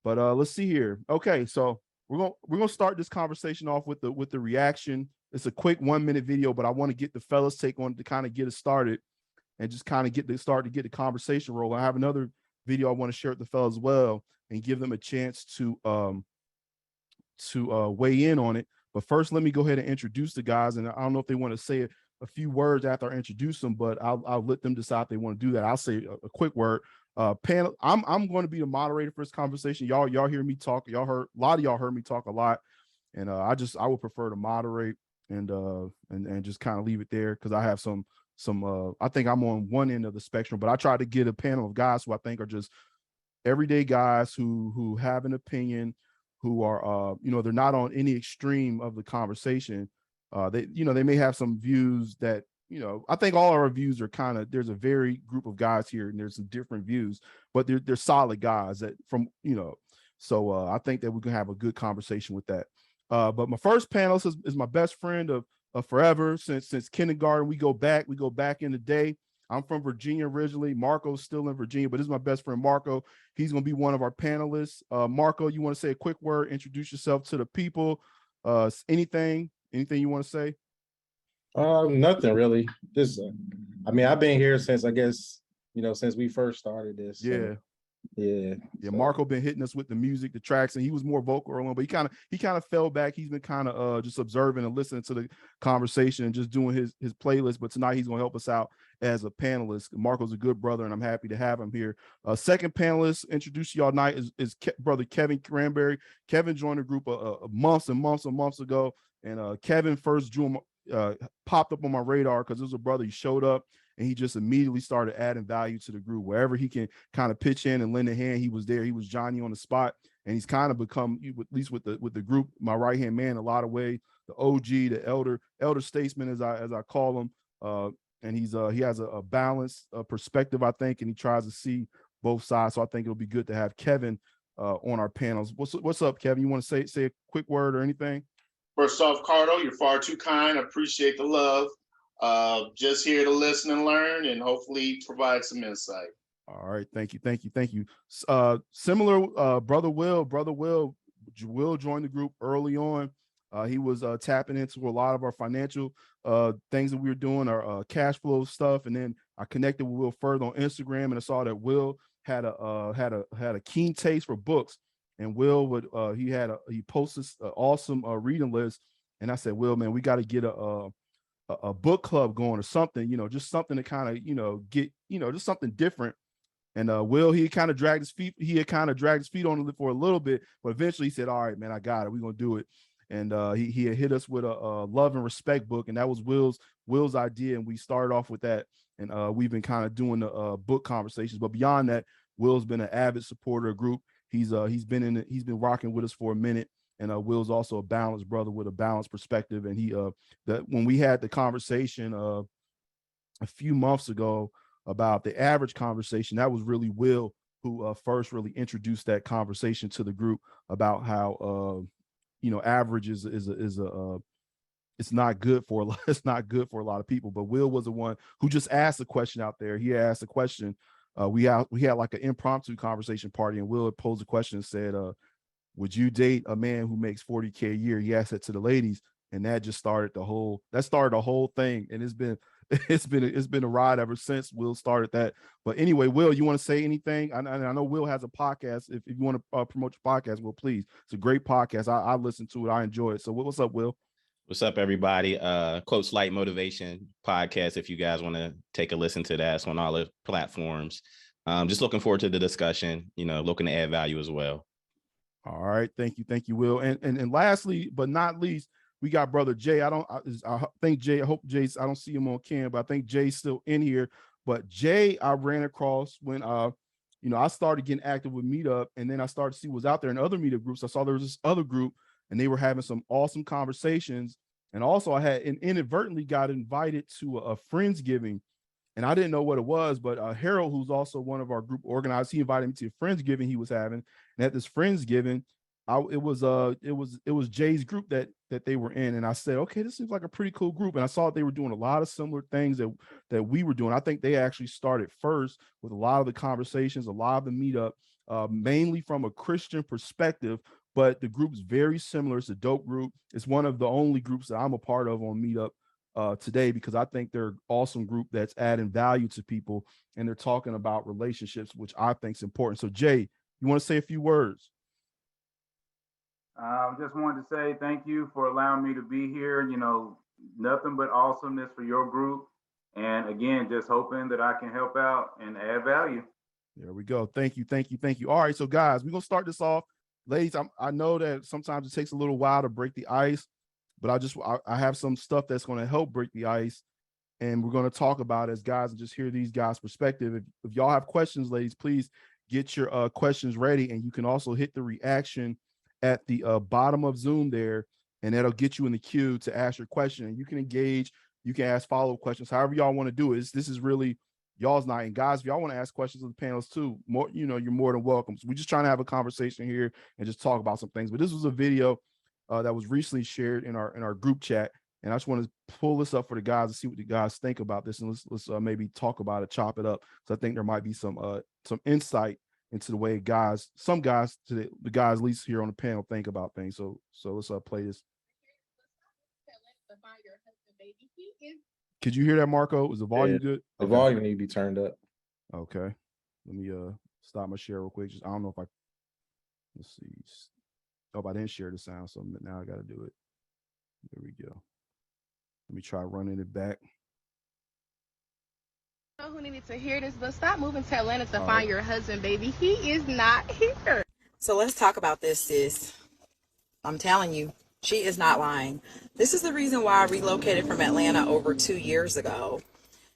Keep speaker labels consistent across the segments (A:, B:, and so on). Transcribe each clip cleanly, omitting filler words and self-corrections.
A: But let's see here. Okay, so we're gonna start this conversation off with the reaction. It's a quick 1 minute video, but I want to get the fellas take on it to kind of get it started and just kind of get the conversation rolling. I have another video I want to share with the fellas as well and give them a chance to weigh in on it. But first, let me go ahead and introduce the guys. And I don't know if they want to say a few words after I introduce them, but I'll let them decide if they want to do that. I'll say a quick word. Panel, I'm going to be the moderator for this conversation. Y'all hear me talk. A lot of y'all heard me talk a lot, and I would prefer to moderate and just kind of leave it there because I have some I think I'm on one end of the spectrum, but I try to get a panel of guys who I think are just everyday guys who have an opinion, who are they're not on any extreme of the conversation. They may have some views that I think all our views are kind of, there's a very group of guys here and there's some different views, but they're solid guys that so I think that we can have a good conversation with that. But my first panelist is my best friend of forever, since kindergarten. We go back in the day. I'm from Virginia originally. Marco's still in Virginia, but this is my best friend, Marco. He's going to be one of our panelists. Marco, you want to say a quick word, introduce yourself to the people, anything you want to say?
B: Nothing really. Just, I've been here since, I guess, since we first started this.
A: Yeah.
B: So, yeah.
A: Marco been hitting us with the music, the tracks, and he was more vocal early on, but he kind of fell back. He's been kind of just observing and listening to the conversation and just doing his playlist. But tonight he's going to help us out as a panelist. Marco's a good brother, and I'm happy to have him here. Second panelist, introduce y'all tonight is brother Kevin Cranberry. Kevin joined the group months and months ago, and Kevin first popped up on my radar because it was a brother. He showed up and he just immediately started adding value to the group. Wherever he can kind of pitch in and lend a hand, he was there. He was Johnny on the spot, and he's kind of become, at least with the group, my right hand man in a lot of ways. The OG, the elder statesman, as I call him. And he has a balanced perspective, I think, and he tries to see both sides. So I think it'll be good to have Kevin on our panels. What's up, Kevin? You want to say a quick word or anything?
C: First off, Cardo, you're far too kind. I appreciate the love. Just here to listen and learn and hopefully provide some insight.
A: All right. Thank you. Similar, Brother Will joined the group early on. He was tapping into a lot of our financial things that we were doing, our cash flow stuff. And then I connected with Will further on Instagram, and I saw that Will had a keen taste for books. And Will he posted an awesome reading list. And I said, Will, man, we got to get a book club going or something, just something to kind of, get, just something different. And Will, he had kind of dragged his feet on it for a little bit, but eventually he said, all right, man, I got it. We're going to do it. And he had hit us with a love and respect book. And that was Will's idea. And we started off with that. And we've been kind of doing the book conversations. But beyond that, Will's been an avid supporter of the group. He's been rocking with us for a minute. And Will's also a balanced brother with a balanced perspective. And when we had the conversation a few months ago about the average conversation, that was really Will who first really introduced that conversation to the group about how average is it's not good for a lot of people. But Will was the one who just asked a question out there. He asked a question. We had like an impromptu conversation party, and Will had posed a question and said, would you date a man who makes $40K a year? He asked that to the ladies, and that just started the whole thing. And it's been a ride ever since Will started that. But anyway, Will, you want to say anything? I know Will has a podcast. If you want to promote your podcast, Will, please. It's a great podcast. I listen to it. I enjoy it. So what's up, Will?
D: What's up, everybody? Coach Light Motivation podcast. If you guys want to take a listen to that, it's on all the platforms. Just looking forward to the discussion, looking to add value as well.
A: All right. Thank you, Will. And lastly, but not least, we got brother Jay. I think Jay, I hope Jay's, I don't see him on cam, but I think Jay's still in here. But Jay, I ran across when, I started getting active with Meetup, and then I started to see what was out there in other Meetup groups. I saw there was this other group, and they were having some awesome conversations. And also I had inadvertently got invited to a Friendsgiving, and I didn't know what it was, but Harold, who's also one of our group organizers, he invited me to a Friendsgiving he was having. And at this Friendsgiving, it was Jay's group that they were in, and I said, okay, this seems like a pretty cool group, and I saw they were doing a lot of similar things that we were doing. I think they actually started first with a lot of the conversations, a lot of the meetup, mainly from a Christian perspective, but the group's very similar. It's a dope group. It's one of the only groups that I'm a part of on Meetup today, because I think they're an awesome group that's adding value to people, and they're talking about relationships, which I think is important. So Jay, you want to say a few words?
E: Just wanted to say thank you for allowing me to be here. You know, nothing but awesomeness for your group. And again, just hoping that I can help out and add value.
A: There we go. Thank you, thank you, thank you. All right, so guys, we're gonna start this off. Ladies, I know that sometimes it takes a little while to break the ice, but I have some stuff that's going to help break the ice, and we're going to talk about it as guys and just hear these guys' perspective. If y'all have questions, ladies, please get your questions ready, and you can also hit the reaction at the bottom of Zoom there, and that'll get you in the queue to ask your question. And you can engage, you can ask follow-up questions, however y'all want to do it. This is really y'all's night. And guys, if y'all want to ask questions of the panelists too, you're more than welcome. So we're just trying to have a conversation here and just talk about some things. But this was a video that was recently shared in our group chat, and I just want to pull this up for the guys to see what the guys think about this, and let's maybe talk about it, chop it up. So I think there might be some insight into the way some guys, the guys at least here on the panel, think about things. So let's play this. Could you hear that, Marco? Was the volume good?
B: The volume need to be turned up.
A: Okay. Let me stop my share real quick. I don't know if let's see. Oh, I didn't share the sound, so now I got to do it. There we go. Let me try running it back.
F: Who needed to hear this, but stop moving to Atlanta to find your husband, baby. He is not here.
G: So let's talk about this, sis. I'm telling you, she is not lying. This is the reason why I relocated from Atlanta over 2 years ago.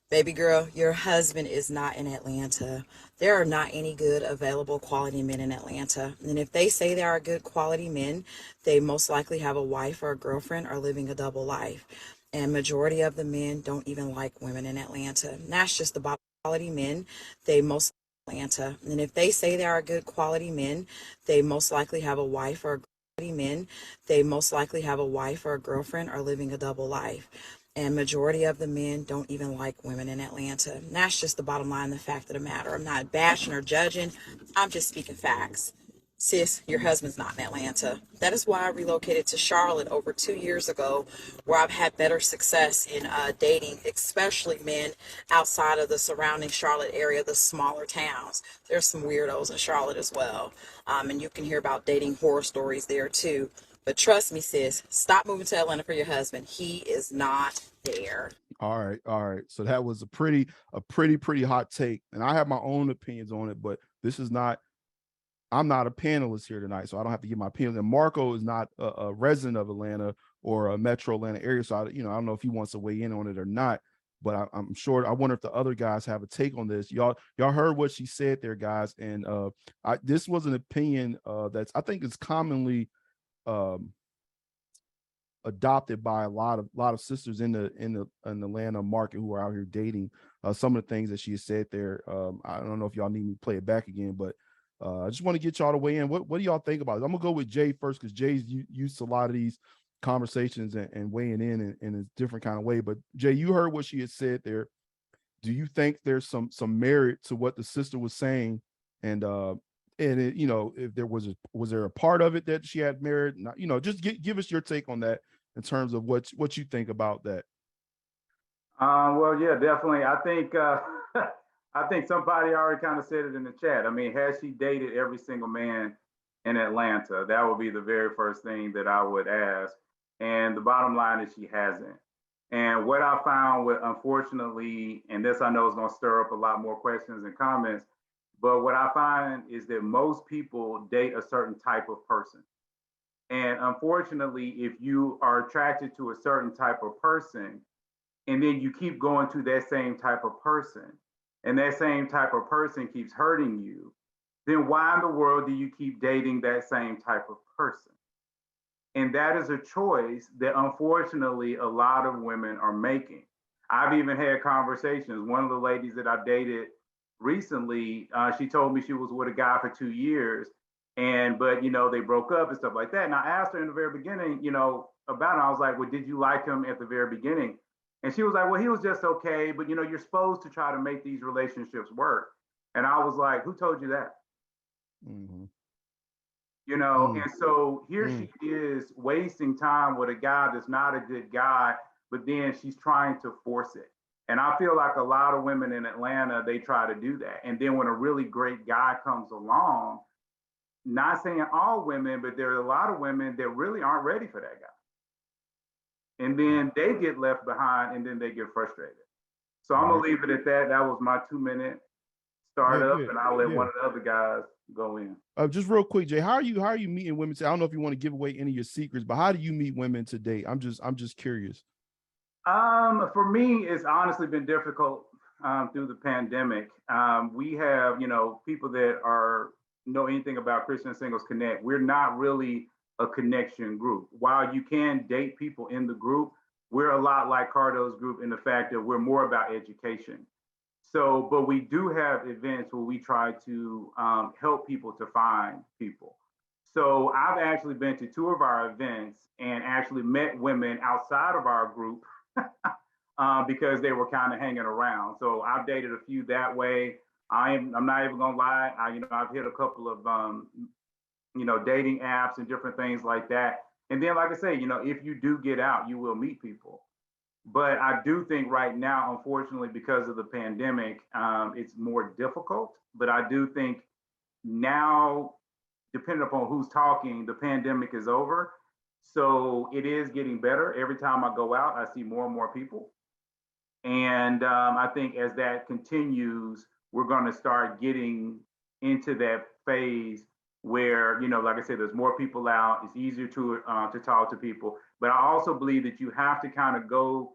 G: Baby girl, your husband is not in Atlanta. There are not any good available quality men in Atlanta. And if they say there are good quality men, they most likely have a wife or a girlfriend or living a double life. And majority of the men don't even like women in Atlanta. And that's just the bottom. Quality men, they most Atlanta. And if they say there are good quality men, they most likely have a wife or a men, they most likely have a wife or a girlfriend or living a double life. And majority of the men don't even like women in Atlanta. And that's just the bottom line, the fact of the matter. I'm not bashing or judging. I'm just speaking facts. Sis, your husband's not in Atlanta. That is why I relocated to Charlotte over 2 years ago, where I've had better success in dating, especially men outside of the surrounding Charlotte area, the smaller towns. There's some weirdos in Charlotte as well. And you can hear about dating horror stories there too. But trust me, sis, stop moving to Atlanta for your husband. He is not there.
A: All right. So that was a pretty hot take. And I have my own opinions on it, but I'm not a panelist here tonight, so I don't have to give my opinion. And Marco is not a resident of Atlanta or a metro Atlanta area, so I don't know if he wants to weigh in on it or not. But I'm sure. I wonder if the other guys have a take on this. Y'all heard what she said there, guys, and this was an opinion that's, I think, is commonly adopted by a lot of sisters in the Atlanta market who are out here dating. Some of the things that she has said there. I don't know if y'all need me to play it back again, but I just want to get y'all to weigh in. What do y'all think about it? I'm gonna go with Jay first, because Jay's used to a lot of these conversations and weighing in a different kind of way. But Jay, you heard what she had said there. Do you think there's some merit to what the sister was saying? And if there was there a part of it that she had merit? Not, just give us your take on that in terms of what you think about that.
E: Well, yeah, definitely. I think I think somebody already kind of said it in the chat. I mean, has she dated every single man in Atlanta? That would be the very first thing that I would ask. And the bottom line is she hasn't. And what I found with, unfortunately, and this I know is going to stir up a lot more questions and comments, but what I find is that most people date a certain type of person. And unfortunately, if you are attracted to a certain type of person, and then you keep going to that same type of person, and that same type of person keeps hurting you, then why in the world do you keep dating that same type of person? And that is a choice that unfortunately a lot of women are making. I've even had conversations. One of the ladies that I dated recently, she told me she was with a guy for 2 years. But they broke up and stuff like that. And I asked her in the very beginning, about it. I was like, well, did you like him at the very beginning? And she was like, well, he was just okay, but you're supposed to try to make these relationships work. And I was like, who told you that?
A: Mm-hmm.
E: And so here she is wasting time with a guy that's not a good guy, but then she's trying to force it. And I feel like a lot of women in Atlanta, they try to do that. And then when a really great guy comes along, not saying all women, but there are a lot of women that really aren't ready for that guy. And then they get left behind and then they get frustrated. So I'm going to leave it at that. That was my 2-minute startup, and I'll let one of the other guys go in.
A: Just real quick, Jay, how are you meeting women today? I don't know if you want to give away any of your secrets, but how do you meet women today? I'm just curious.
E: For me, it's honestly been difficult through the pandemic. We have, people that know anything about Christian Singles Connect. We're not really a connection group. While you can date people in the group, we're a lot like Cardo's group in the fact that we're more about education. So, but we do have events where we try to help people to find people. So I've actually been to 2 of our events and actually met women outside of our group because they were kind of hanging around. So I've dated a few that way. I'm not even gonna lie. I've hit a couple of dating apps and different things like that. And then, like I say, if you do get out, you will meet people. But I do think right now, unfortunately, because of the pandemic, it's more difficult. But I do think now, depending upon who's talking, the pandemic is over. So it is getting better. Every time I go out, I see more and more people. And I think as that continues, we're going to start getting into that phase where, like I said, there's more people out. It's easier to talk to people. But I also believe that you have to kind of go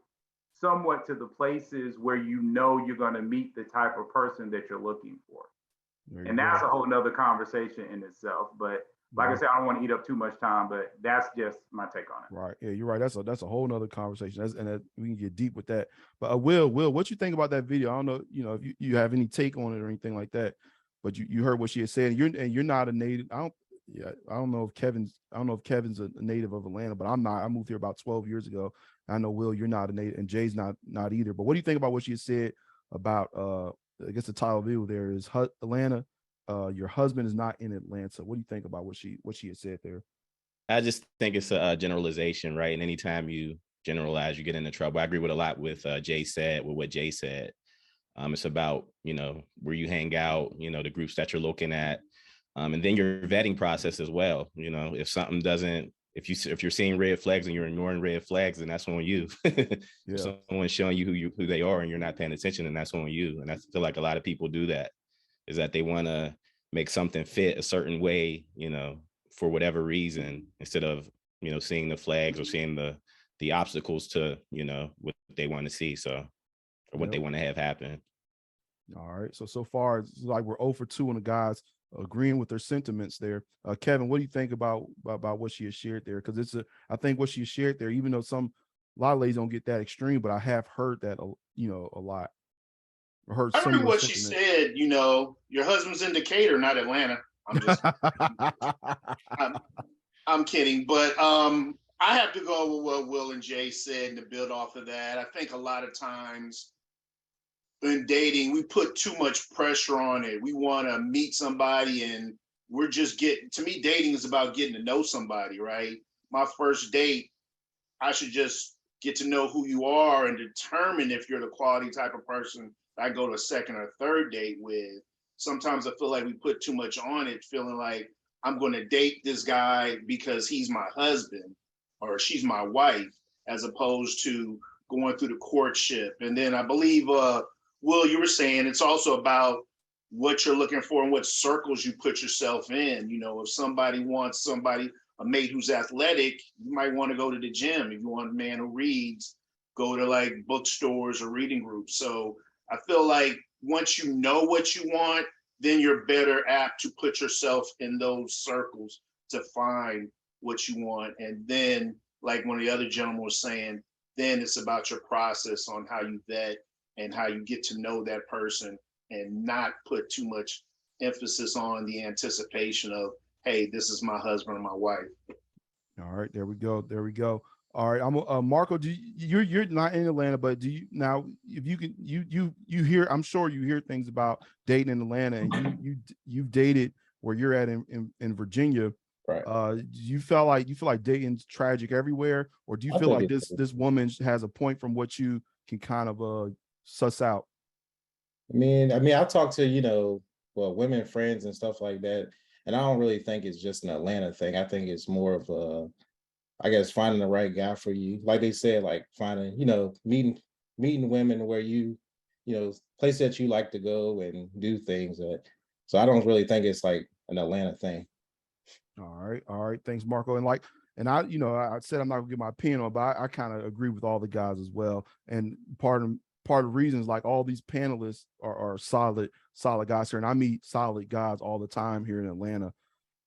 E: somewhat to the places where you're going to meet the type of person that you're looking for. And that's a whole nother conversation in itself. But like I said, I don't want to eat up too much time, but that's just my take on it.
A: Right. Yeah, you're right. That's a whole nother conversation. We can get deep with that. But Will, what you think about that video? I don't know, if you have any take on it or anything like that. But you heard what she had said. You're not a native. I don't know if Kevin's a native of Atlanta, but I'm not. I moved here about 12 years ago. I know, Will, you're not a native, and Jay's not either. But what do you think about what she said about I guess the title of the video there is Atlanta. Your husband is not in Atlanta. What do you think about what she had said there?
D: I just think it's a generalization, right? And anytime you generalize, you get into trouble. I agree with a lot with what Jay said. It's about, where you hang out, the groups that you're looking at, and then your vetting process as well. If something doesn't, if you're seeing red flags and you're ignoring red flags, then that's on you. If someone's showing you who they are and you're not paying attention, then that's on you. And I feel like a lot of people do that, is that they want to make something fit a certain way, for whatever reason, instead of, seeing the flags or seeing the obstacles to, what they want to see. So, or what they want to have happen.
A: All right. So far, it's like we're 0 for 2 on the guys agreeing with their sentiments there. Kevin, what do you think about what she has shared there? Because I think what she shared there, even though a lot of ladies don't get that extreme, but I have heard that, a lot.
C: I heard what she said, your husband's in Decatur, not Atlanta. I'm just, I'm kidding. But I have to go with what Will and Jay said and to build off of that. I think a lot of times in dating, we put too much pressure on it. We want to meet somebody and to me, dating is about getting to know somebody, right? My first date, I should just get to know who you are and determine if you're the quality type of person I go to a second or third date with. Sometimes I feel like we put too much on it, feeling like I'm going to date this guy because he's my husband or she's my wife, as opposed to going through the courtship. And then I believe, Will, you were saying it's also about what you're looking for and what circles you put yourself in. If somebody wants a mate who's athletic, you might want to go to the gym. If you want a man who reads, go to like bookstores or reading groups. So I feel like once you know what you want, then you're better apt to put yourself in those circles to find what you want. And then, like one of the other gentlemen was saying, then it's about your process on how you vet and how you get to know that person and not put too much emphasis on the anticipation of hey, this is my husband or my wife.
A: All right, there we go. There we go. All right, I'm Marco. Do you're not in Atlanta, but do you now? If you can, you hear. I'm sure you hear things about dating in Atlanta, and you've dated where you're at in Virginia.
B: Right.
A: Do you feel like dating's tragic everywhere, or do you
B: I
A: feel
B: think
A: like
B: it's,
A: this woman has a point from what you can kind of suss out?
B: I talk to, well, women friends and stuff like that. And I don't really think it's just an Atlanta thing. I think it's more of I guess finding the right guy for you. Like they said, like finding, meeting women where place that you like to go and do things. So I don't really think it's like an Atlanta thing.
A: All right. Thanks, Marco. And I said I'm not gonna get my opinion on, but I kind of agree with all the guys as well. And part of the reasons, like all these panelists are solid guys here, and I meet solid guys all the time here in Atlanta.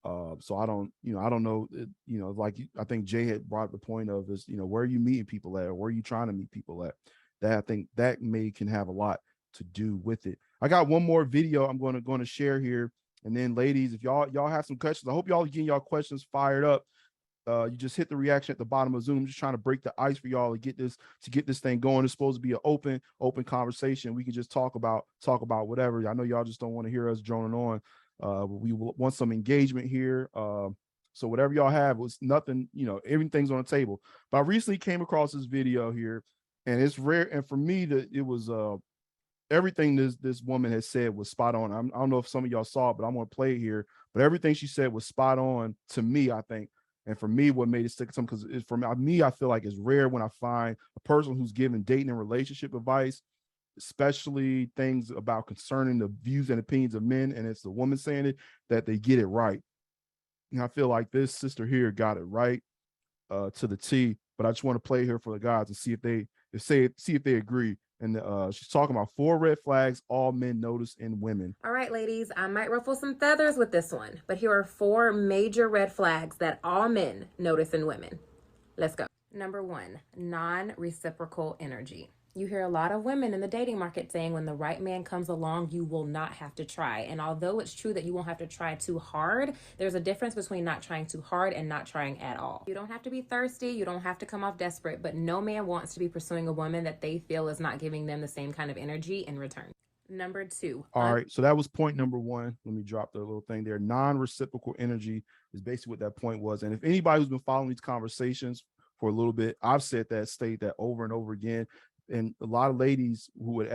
A: So I don't know, like I think Jay had brought up the point of is, where are you meeting people at, or where are you trying to meet people at? That I think that can have a lot to do with it. I got one more video I'm going to share here, and then ladies, if y'all have some questions, I hope y'all getting y'all questions fired up. You just hit the reaction at the bottom of Zoom. I'm just trying to break the ice for y'all to get this thing going. It's supposed to be an open conversation. We can just talk about whatever. I know y'all just don't want to hear us droning on. We want some engagement here. So whatever y'all have, was nothing, everything's on the table. But I recently came across this video here, and it's rare. And for me, it was everything this woman has said was spot on. I don't know if some of y'all saw it, but I'm gonna play it here. But everything she said was spot on to me, I think. And for me, what made it stick to some, because for me, I feel like it's rare when I find a person who's giving dating and relationship advice, especially things about concerning the views and opinions of men, and it's the woman saying it, that they get it right. And I feel like this sister here got it right to the T. But I just want to play here for the guys to see if they agree. And she's talking about 4 red flags all men notice in women.
H: All right, ladies, I might ruffle some feathers with this one, but here are 4 major red flags that all men notice in women. Let's go. Number 1, non-reciprocal energy. You hear a lot of women in the dating market saying when the right man comes along, you will not have to try. And although it's true that you won't have to try too hard, there's a difference between not trying too hard and not trying at all. You don't have to be thirsty. You don't have to come off desperate, but no man wants to be pursuing a woman that they feel is not giving them the same kind of energy in return. Number 2.
A: All right. So that was point number 1. Let me drop the little thing there. Non-reciprocal energy is basically what that point was. And if anybody who's been following these conversations for a little bit, I've said that, state that over and over again. And a lot of ladies who would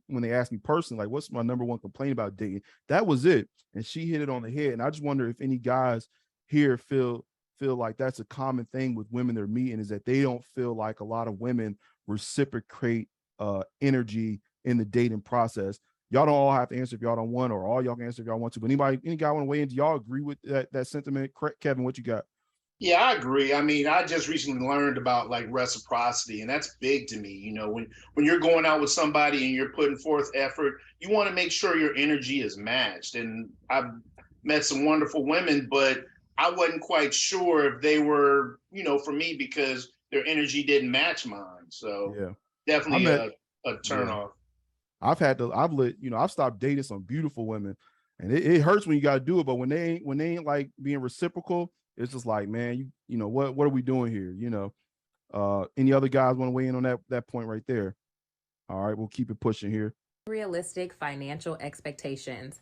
A: when they ask me personally, like, what's my number 1 complaint about dating? That was it. And she hit it on the head. And I just wonder if any guys here feel like that's a common thing with women they're meeting, is that they don't feel like a lot of women reciprocate energy in the dating process. Y'all don't all have to answer if y'all don't want, or all y'all can answer if y'all want to. But any guy want to weigh in? Do y'all agree with that sentiment? Kevin, what you got?
C: Yeah, I agree. I mean, I just recently learned about like reciprocity, and that's big to me. When you're going out with somebody and you're putting forth effort, you want to make sure your energy is matched. And I've met some wonderful women, but I wasn't quite sure if they were, for me, because their energy didn't match mine. So
A: Yeah,
C: definitely a turn off.
A: I've stopped dating some beautiful women, and it hurts when you got to do it. But when they ain't like being reciprocal, it's just like, man, what are we doing here? Any other guys want to weigh in on that point right there? All right, we'll keep it pushing here.
H: Realistic financial expectations.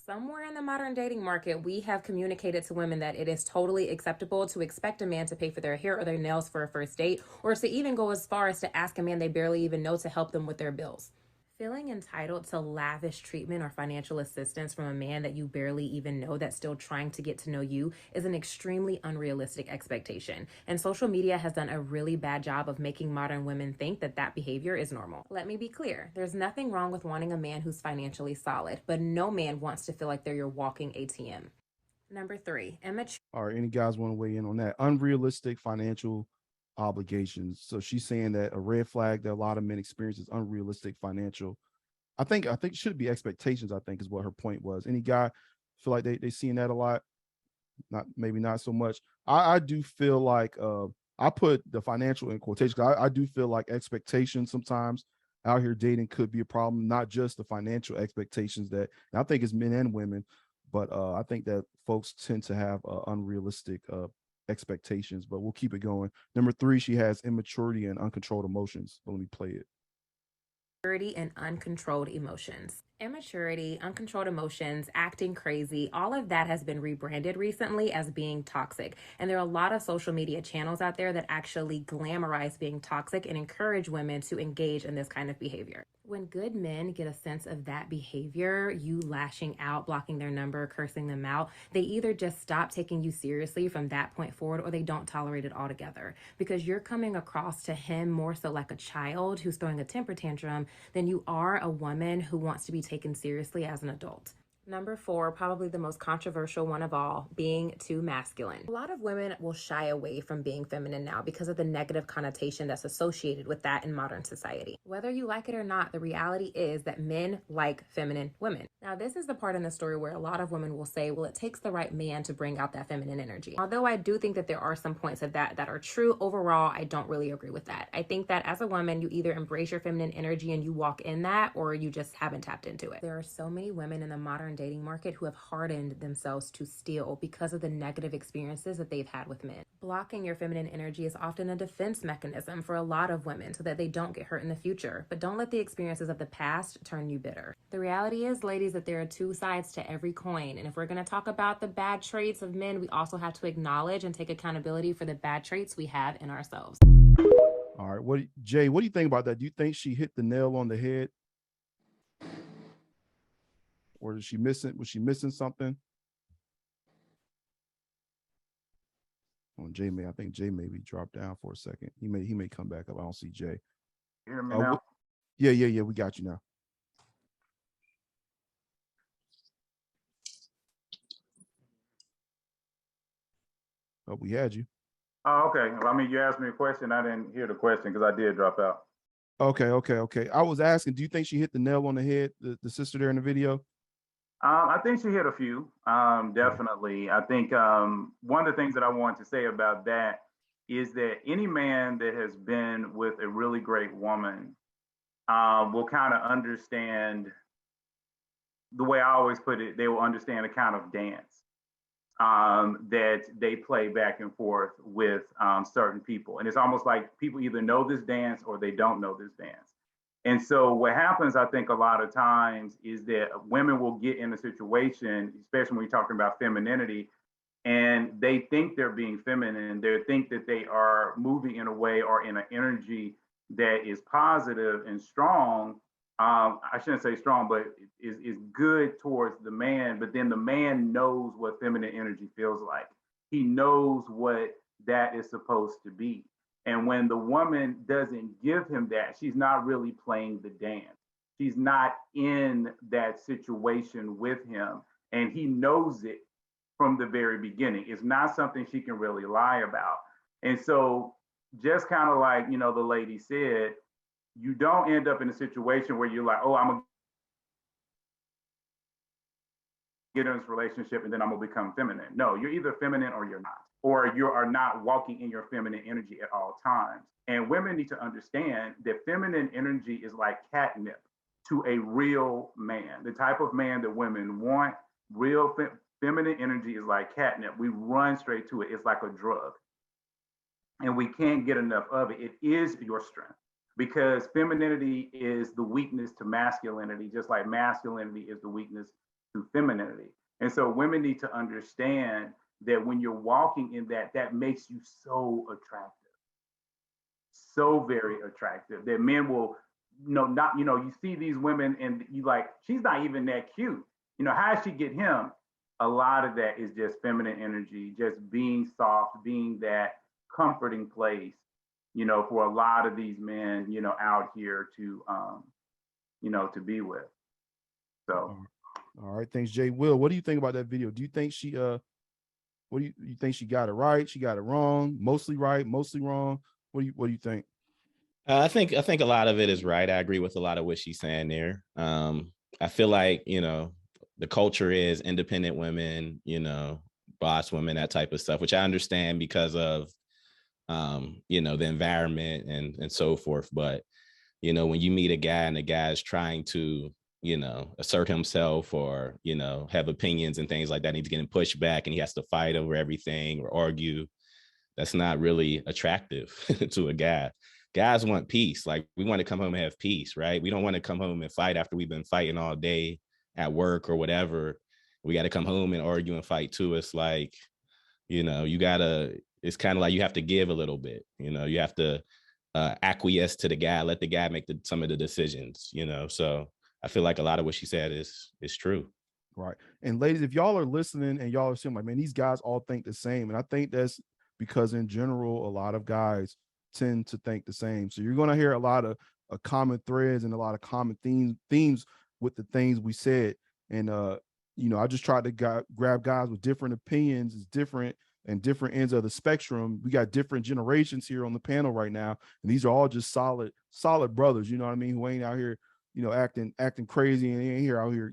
H: Somewhere in the modern dating market, we have communicated to women that it is totally acceptable to expect a man to pay for their hair or their nails for a first date, or to even go as far as to ask a man they barely even know to help them with their bills. Feeling entitled to lavish treatment or financial assistance from a man that you barely even know that's still trying to get to know you is an extremely unrealistic expectation. And social media has done a really bad job of making modern women think that behavior is normal. Let me be clear. There's nothing wrong with wanting a man who's financially solid, but no man wants to feel like they're your walking ATM. Number 3, immature.
A: All right, any guys want to weigh in on that? Unrealistic financial obligations. So she's saying that a red flag that a lot of men experience is unrealistic financial. I think it should be expectations, I think, is what her point was. Any guy feel like they seeing that a lot? Maybe not so much. I do feel like I put the financial in quotation. I do feel like expectations sometimes out here dating could be a problem, not just the financial expectations that I think it's men and women, but I think that folks tend to have unrealistic expectations. But we'll keep it going. Number 3, she has immaturity and uncontrolled emotions. Let me play it.
H: Immaturity and uncontrolled emotions. Immaturity, uncontrolled emotions, acting crazy, all of that has been rebranded recently as being toxic. And there are a lot of social media channels out there that actually glamorize being toxic and encourage women to engage in this kind of behavior. When good men get a sense of that behavior, you lashing out, blocking their number, cursing them out, they either just stop taking you seriously from that point forward, or they don't tolerate it altogether, because you're coming across to him more so like a child who's throwing a temper tantrum than you are a woman who wants to be taken seriously as an adult. Number 4, probably the most controversial one of all, being too masculine. A lot of women will shy away from being feminine now because of the negative connotation that's associated with that in modern society. Whether you like it or not, the reality is that men like feminine women. Now, this is the part in the story where a lot of women will say, well, it takes the right man to bring out that feminine energy. Although I do think that there are some points of that are true, overall, I don't really agree with that. I think that as a woman, you either embrace your feminine energy and you walk in that, or you just haven't tapped into it. There are so many women in the modern dating market who have hardened themselves to steal because of the negative experiences that they've had with men. Blocking your feminine energy is often a defense mechanism for a lot of women so that they don't get hurt in the future. But don't let the experiences of the past turn you bitter. The reality is, ladies, that there are 2 sides to every coin. And if we're going to talk about the bad traits of men, we also have to acknowledge and take accountability for the bad traits we have in ourselves.
A: All right. Jay, what do you think about that? Do you think she hit the nail on the head? Or was she missing something? On I think Jay maybe dropped down for a second. He may come back up. I don't see Jay.
E: You hear me now?
A: Yeah. We got you now. Oh, we had you.
E: Oh, okay. Well, I mean, you asked me a question. I didn't hear the question because I did drop out.
A: Okay. I was asking, do you think she hit the nail on the head, the sister there in the video?
E: I think she hit a few, definitely. I think one of the things that I want to say about that is that any man that has been with a really great woman will kind of understand, the way I always put it, they will understand a kind of dance that they play back and forth with certain people. And it's almost like people either know this dance or they don't know this dance. And so what happens, I think, a lot of times is that women will get in a situation, especially when we're talking about femininity, and they think they're being feminine. They think that they are moving in a way or in an energy that is positive and strong. I shouldn't say strong, but is good towards the man. But then the man knows what feminine energy feels like. He knows what that is supposed to be. And when the woman doesn't give him that, she's not really playing the dance. She's not in that situation with him. And he knows it from the very beginning. It's not something she can really lie about. And so, just kind of like, the lady said, you don't end up in a situation where you're like, oh, I'm going to get in this relationship and then I'm going to become feminine. No, you're either feminine or you're not. Or you are not walking in your feminine energy at all times. And women need to understand that feminine energy is like catnip to a real man. The type of man that women want, real feminine energy is like catnip. We run straight to it. It's like a drug. And we can't get enough of it. It is your strength, because femininity is the weakness to masculinity, just like masculinity is the weakness to femininity. And so women need to understand that when you're walking in that, that makes you so attractive, so very attractive, that men will, you see these women and you like, she's not even that cute. How does she get him? A lot of that is just feminine energy, just being soft, being that comforting place, for a lot of these men, out here to, to be with. So.
A: All right. Thanks, Jay. Will, what do you think about that video? Do you think she, what do you think she got it right? She got it wrong? Mostly right? Mostly wrong? What do you think?
D: I think a lot of it is right. I agree with a lot of what she's saying there. I feel like, the culture is independent women, boss women, that type of stuff, which I understand because of, the environment and so forth. But, when you meet a guy and the guy's trying to, assert himself or, have opinions and things like that. And he's getting pushed back and he has to fight over everything or argue. That's not really attractive to a guy. Guys want peace. Like, we want to come home and have peace, right? We don't want to come home and fight after we've been fighting all day at work or whatever. We got to come home and argue and fight too. It's like, it's kind of like you have to give a little bit, you have to acquiesce to the guy, let the guy make some of the decisions, so I feel like a lot of what she said is true.
A: Right. And ladies, if y'all are listening and y'all are saying like, man, these guys all think the same. And I think that's because in general, a lot of guys tend to think the same. So you're going to hear a lot of common threads and a lot of common themes with the things we said. And, I just tried to grab guys with different opinions. It's different and different ends of the spectrum. We got different generations here on the panel right now. And these are all just solid brothers, you know what I mean? Who ain't out here, acting crazy and ain't here out here,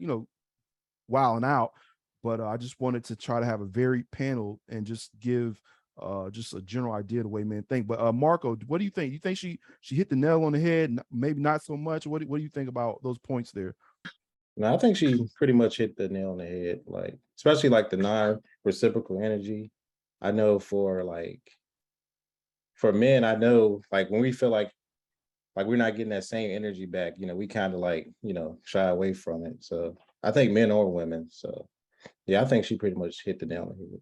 A: wilding out. But I just wanted to try to have a varied panel and just give just a general idea of the way men think. But Marco, what do you think? You think she hit the nail on the head? Maybe not so much. What do you think about those points there?
B: No, I think she pretty much hit the nail on the head, like especially like the non-reciprocal energy. I know for men, I know like when we feel like we're not getting that same energy back, we kind of like, shy away from it. So I think men or women. So yeah, I think she pretty much hit the nail on the head.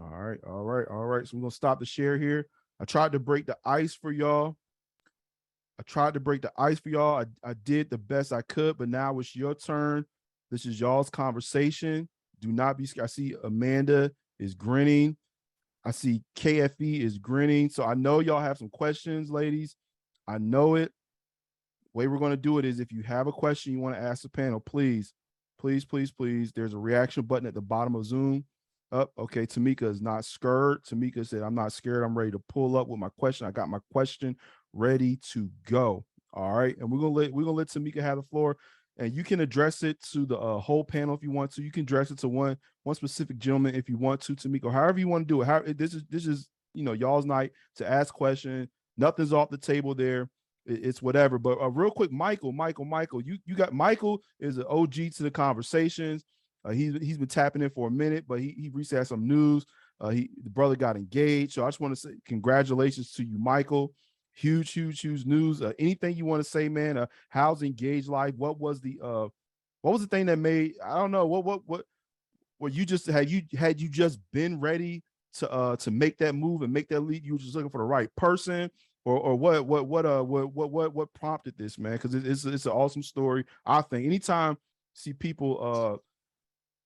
A: All right. So we're gonna stop the share here. I tried to break the ice for y'all. I did the best I could, but now it's your turn. This is y'all's conversation. Do not be scared. I see Amanda is grinning. I see KFE is grinning. So I know y'all have some questions, ladies. I know it. The way we're going to do it is if you have a question you want to ask the panel, please. There's a reaction button at the bottom of Zoom. Okay. Tamika is not scared. Tamika said, I'm not scared. I'm ready to pull up with my question. I got my question ready to go. All right. And we're gonna let Tamika have the floor. And you can address it to the whole panel if you want to. You can address it to one specific gentleman if you want to, Tamika, or however you want to do it. This is y'all's night to ask questions. Nothing's off the table there. It's whatever. But real quick, Michael, you got Michael is an OG to the conversations. He's been tapping in for a minute, but he recently had some news. The brother got engaged. So I just want to say congratulations to you, Michael. Huge news. Anything you want to say, man? How's engaged life? What was the thing that made, I don't know, what you just had you just been ready to make that move and make that leap? You were just looking for the right person, or what prompted this, man? Because it's an awesome story. I think anytime see people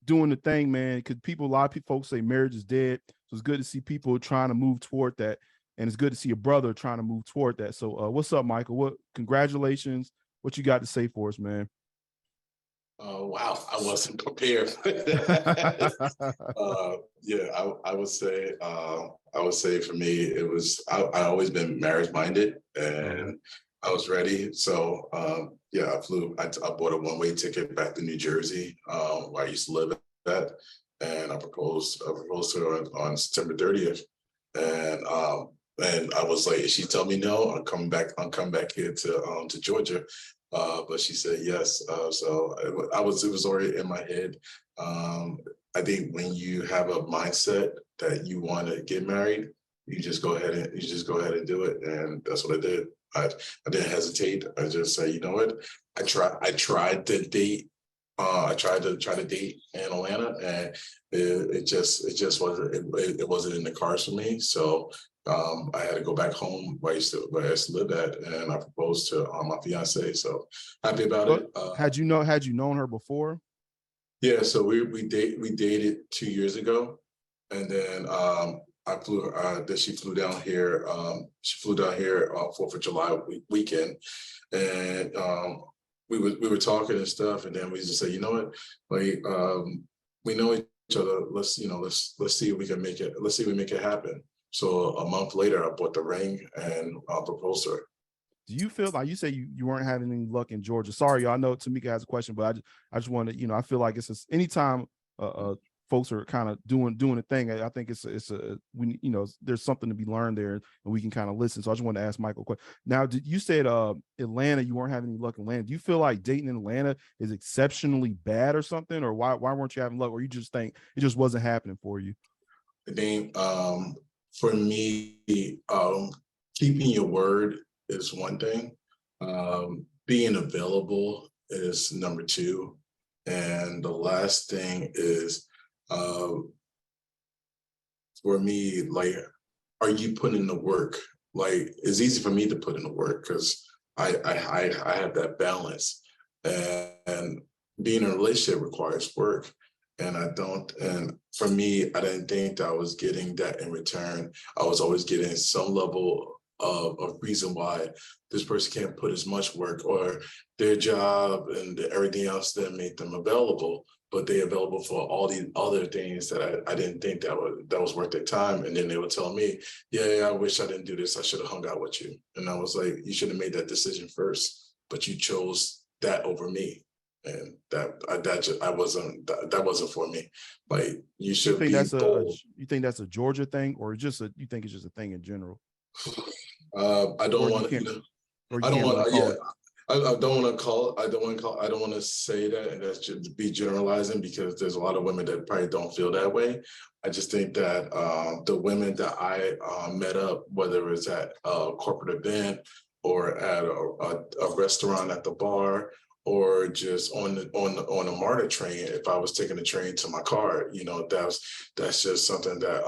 A: doing the thing, man, because a lot of people folks say marriage is dead. So it's good to see people trying to move toward that. And it's good to see a brother trying to move toward that. So what's up, Michael? Congratulations. What you got to say for us, man?
I: Oh, wow. I wasn't prepared. Yeah, I would say for me, it was, I always been marriage minded and I was ready. So yeah, I bought a one-way ticket back to New Jersey, where I used to live at, and I proposed to her on September 30th. And I was like, she told me no, I'm coming back here to Georgia. But she said yes. So it was already in my head. I think when you have a mindset that you want to get married, you just go ahead and do it. And that's what I did. I didn't hesitate. I just said, you know what? I tried to date. I tried to date in Atlanta, and it just wasn't in the cards for me. So I had to go back home where I used to live at, and I proposed to my fiance. So happy about it.
A: Had you known her before?
I: Yeah, so we dated 2 years ago, and then I flew. Then she flew down here. She flew down here 4th of July weekend, and we were talking and stuff, and then we just said, you know what, like we know each other. Let's see if we can make it. Let's see if we make it happen. So a month later, I bought the ring and proposed to her.
A: Do you feel like, you say you weren't having any luck in Georgia? Sorry, y'all, I know Tamika has a question, but I just want to, I feel like it's anytime a folks are kind of doing a thing. I think we, you know, there's something to be learned there, and we can kind of listen. So I just wanted to ask Michael a question. Now, did you said Atlanta, you weren't having any luck in Atlanta? Do you feel like dating in Atlanta is exceptionally bad or something, or why weren't you having luck, or you just think it just wasn't happening for you?
I: I think for me, keeping your word is one thing. Being available is number two. And the last thing is for me, like, are you putting in the work? Like, it's easy for me to put in the work because I have that balance. And being in a relationship requires work. And I don't, and for me, I didn't think that I was getting that in return. I was always getting some level of reason why this person can't put as much work or their job and everything else that made them available, but they available for all these other things that I didn't think that was worth their time. And then they would tell me, yeah, I wish I didn't do this. I should have hung out with you. And I was like, you should have made that decision first, but you chose that over me. And that wasn't for me. Like, you should be bold.
A: You think that's a Georgia thing, or just you think it's just a thing in general?
I: I don't want to. I don't want to. Yeah, I don't want to call. I don't want to say that, and that's just be generalizing because there's a lot of women that probably don't feel that way. I just think that the women that I met up, whether it's at a corporate event or at a restaurant at the bar, or just on a MARTA train, if I was taking the train to my car, you know, that's just something that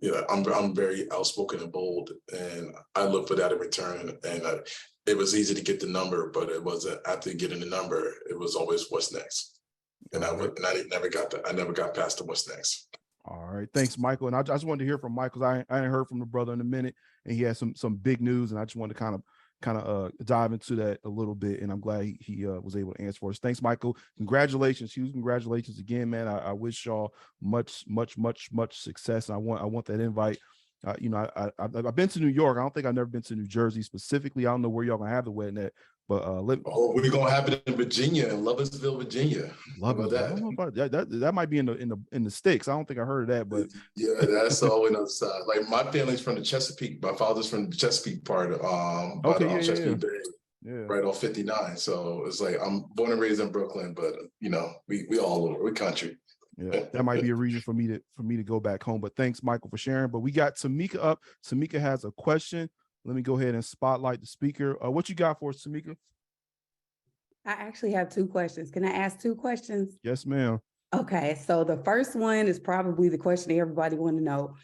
I: you know, I'm very outspoken and bold, and I look for that in return. And it was easy to get the number, but it wasn't after getting the number. It was always what's next, and I never got that. I never got past the what's next.
A: All right, thanks, Michael. And I just wanted to hear from Michael. I ain't heard from the brother in a minute, and he has some big news, and I just wanted to kind of dive into that a little bit, and I'm glad he was able to answer for us. Thanks, Michael. Congratulations, huge congratulations again, man. I wish y'all much success. I want that invite. You know, I've been to New York. I don't think I've never been to New Jersey specifically. I don't know where y'all gonna have the wedding at, but
I: we're gonna have it in Virginia, in Loversville, Virginia. How about that?
A: I don't know about that might be in the sticks. I don't think I heard of that, but
I: yeah, that's all on the other side. Like, my family's from the Chesapeake. My father's from the Chesapeake part, Chesapeake Bay, right off 59. So it's like I'm born and raised in Brooklyn, but you know, we all over, we country.
A: Yeah, that might be a reason for me to go back home. But thanks, Michael, for sharing. But we got Tamika up. Tamika has a question. Let me go ahead and spotlight the speaker. What you got for us, Tamika?
J: I actually have two questions. Can I ask two questions?
A: Yes, ma'am.
J: Okay, so the first one is probably the question everybody want to know.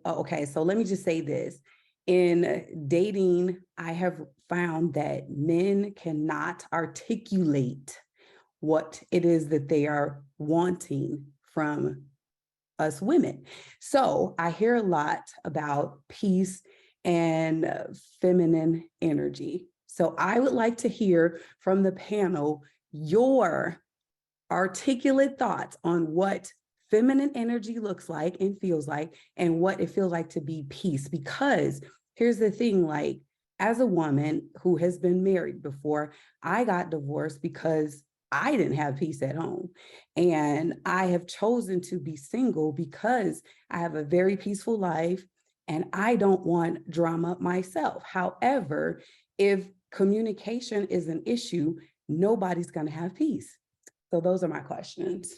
J: Okay, so let me just say this. In dating, I have found that men cannot articulate what it is that they are wanting from us women. So I hear a lot about peace and feminine energy. So I would like to hear from the panel your articulate thoughts on what feminine energy looks like and feels like, and what it feels like to be peace. Because here's the thing, like, as a woman who has been married before, I got divorced because I didn't have peace at home. And I have chosen to be single because I have a very peaceful life and I don't want drama myself. However, if communication is an issue, nobody's going to have peace. So those are my questions.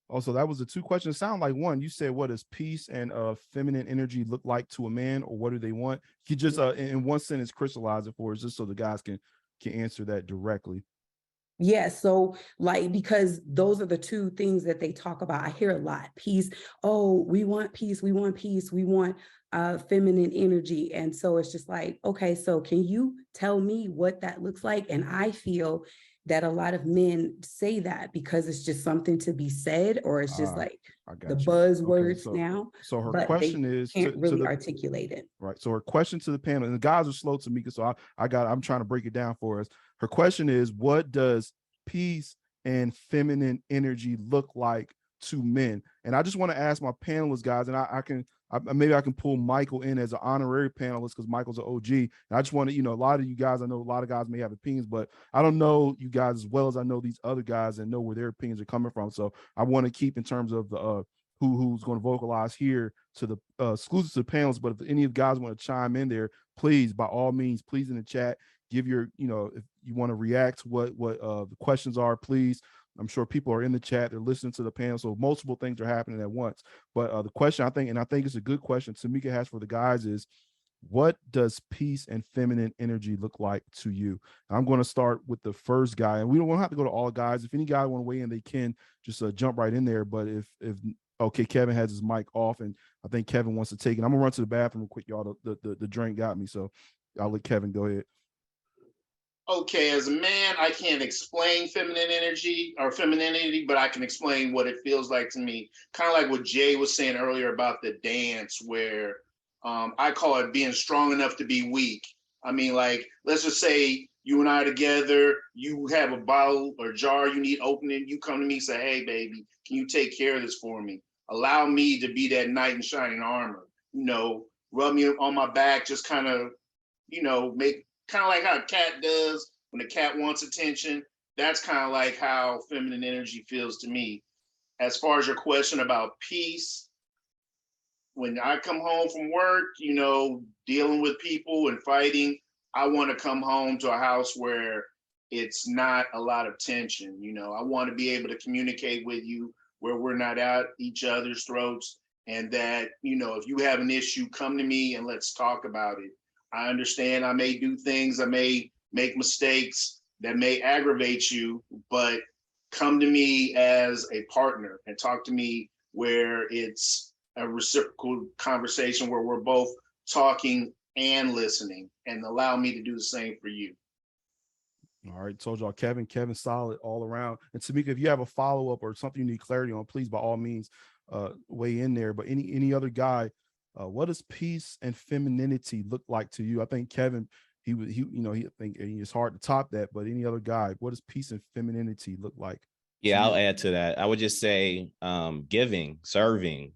A: Also, that was the two questions. Sound like one. You said, what does peace and feminine energy look like to a man, or what do they want? You just in one sentence crystallize it for us, just so the guys can answer that directly.
J: Yeah, so like, because those are the two things that they talk about. I hear a lot. Peace. Oh, we want peace. We want peace. We want feminine energy. And so it's just like, okay, so can you tell me what that looks like? And I feel that a lot of men say that because it's just something to be said, or it's just like the buzzwords now.
A: So her question is,
J: can't really articulate it.
A: Right. So her question to the panel, and the guys are slow, Tamika, so I'm trying to break it down for us. Her question is, what does peace and feminine energy look like to men? And I just want to ask my panelists, guys, and maybe I can pull Michael in as an honorary panelist because Michael's an OG. And I just want to, a lot of you guys, I know a lot of guys may have opinions, but I don't know you guys as well as I know these other guys and know where their opinions are coming from. So I want to keep in terms of the who's going to vocalize here to the exclusive to the panels. But if any of you guys want to chime in there, please, by all means, please in the chat, give your, if you want to react to what the questions are, please. I'm sure people are in the chat, they're listening to the panel, so multiple things are happening at once. But the question I think it's a good question Tamika has for the guys is, what does peace and feminine energy look like to you? I'm going to start with the first guy, and we don't have to go to all guys. If any guy want to weigh in, they can just jump right in there. But if okay, Kevin has his mic off, and I think Kevin wants to take it. I'm gonna run to the bathroom real quick, y'all. The drink got me, so I'll let Kevin go ahead.
C: Okay, as a man, I can't explain feminine energy or femininity, but I can explain what it feels like to me. Kind of like what Jay was saying earlier about the dance, where I call it being strong enough to be weak. I mean, like, let's just say you and I together, you have a bottle or jar you need opening, you come to me and say, hey, baby, can you take care of this for me? Allow me to be that knight in shining armor, rub me on my back, just kind of, make kind of like how a cat does when the cat wants attention. That's kind of like how feminine energy feels to me. As far as your question about peace, when I come home from work, dealing with people and fighting, I want to come home to a house where it's not a lot of tension. I want to be able to communicate with you where we're not at each other's throats, and that, if you have an issue, come to me and let's talk about it. I understand I may do things, I may make mistakes that may aggravate you, but come to me as a partner and talk to me where it's a reciprocal conversation where we're both talking and listening, and allow me to do the same for you.
A: All right, told y'all, Kevin solid all around. And Tamika, if you have a follow-up or something you need clarity on, please by all means weigh in there. But any other guy, what does peace and femininity look like to you? I think Kevin, I think it's hard to top that, but any other guy, what does peace and femininity look like?
D: Yeah, I'll add to that. I would just say giving, serving,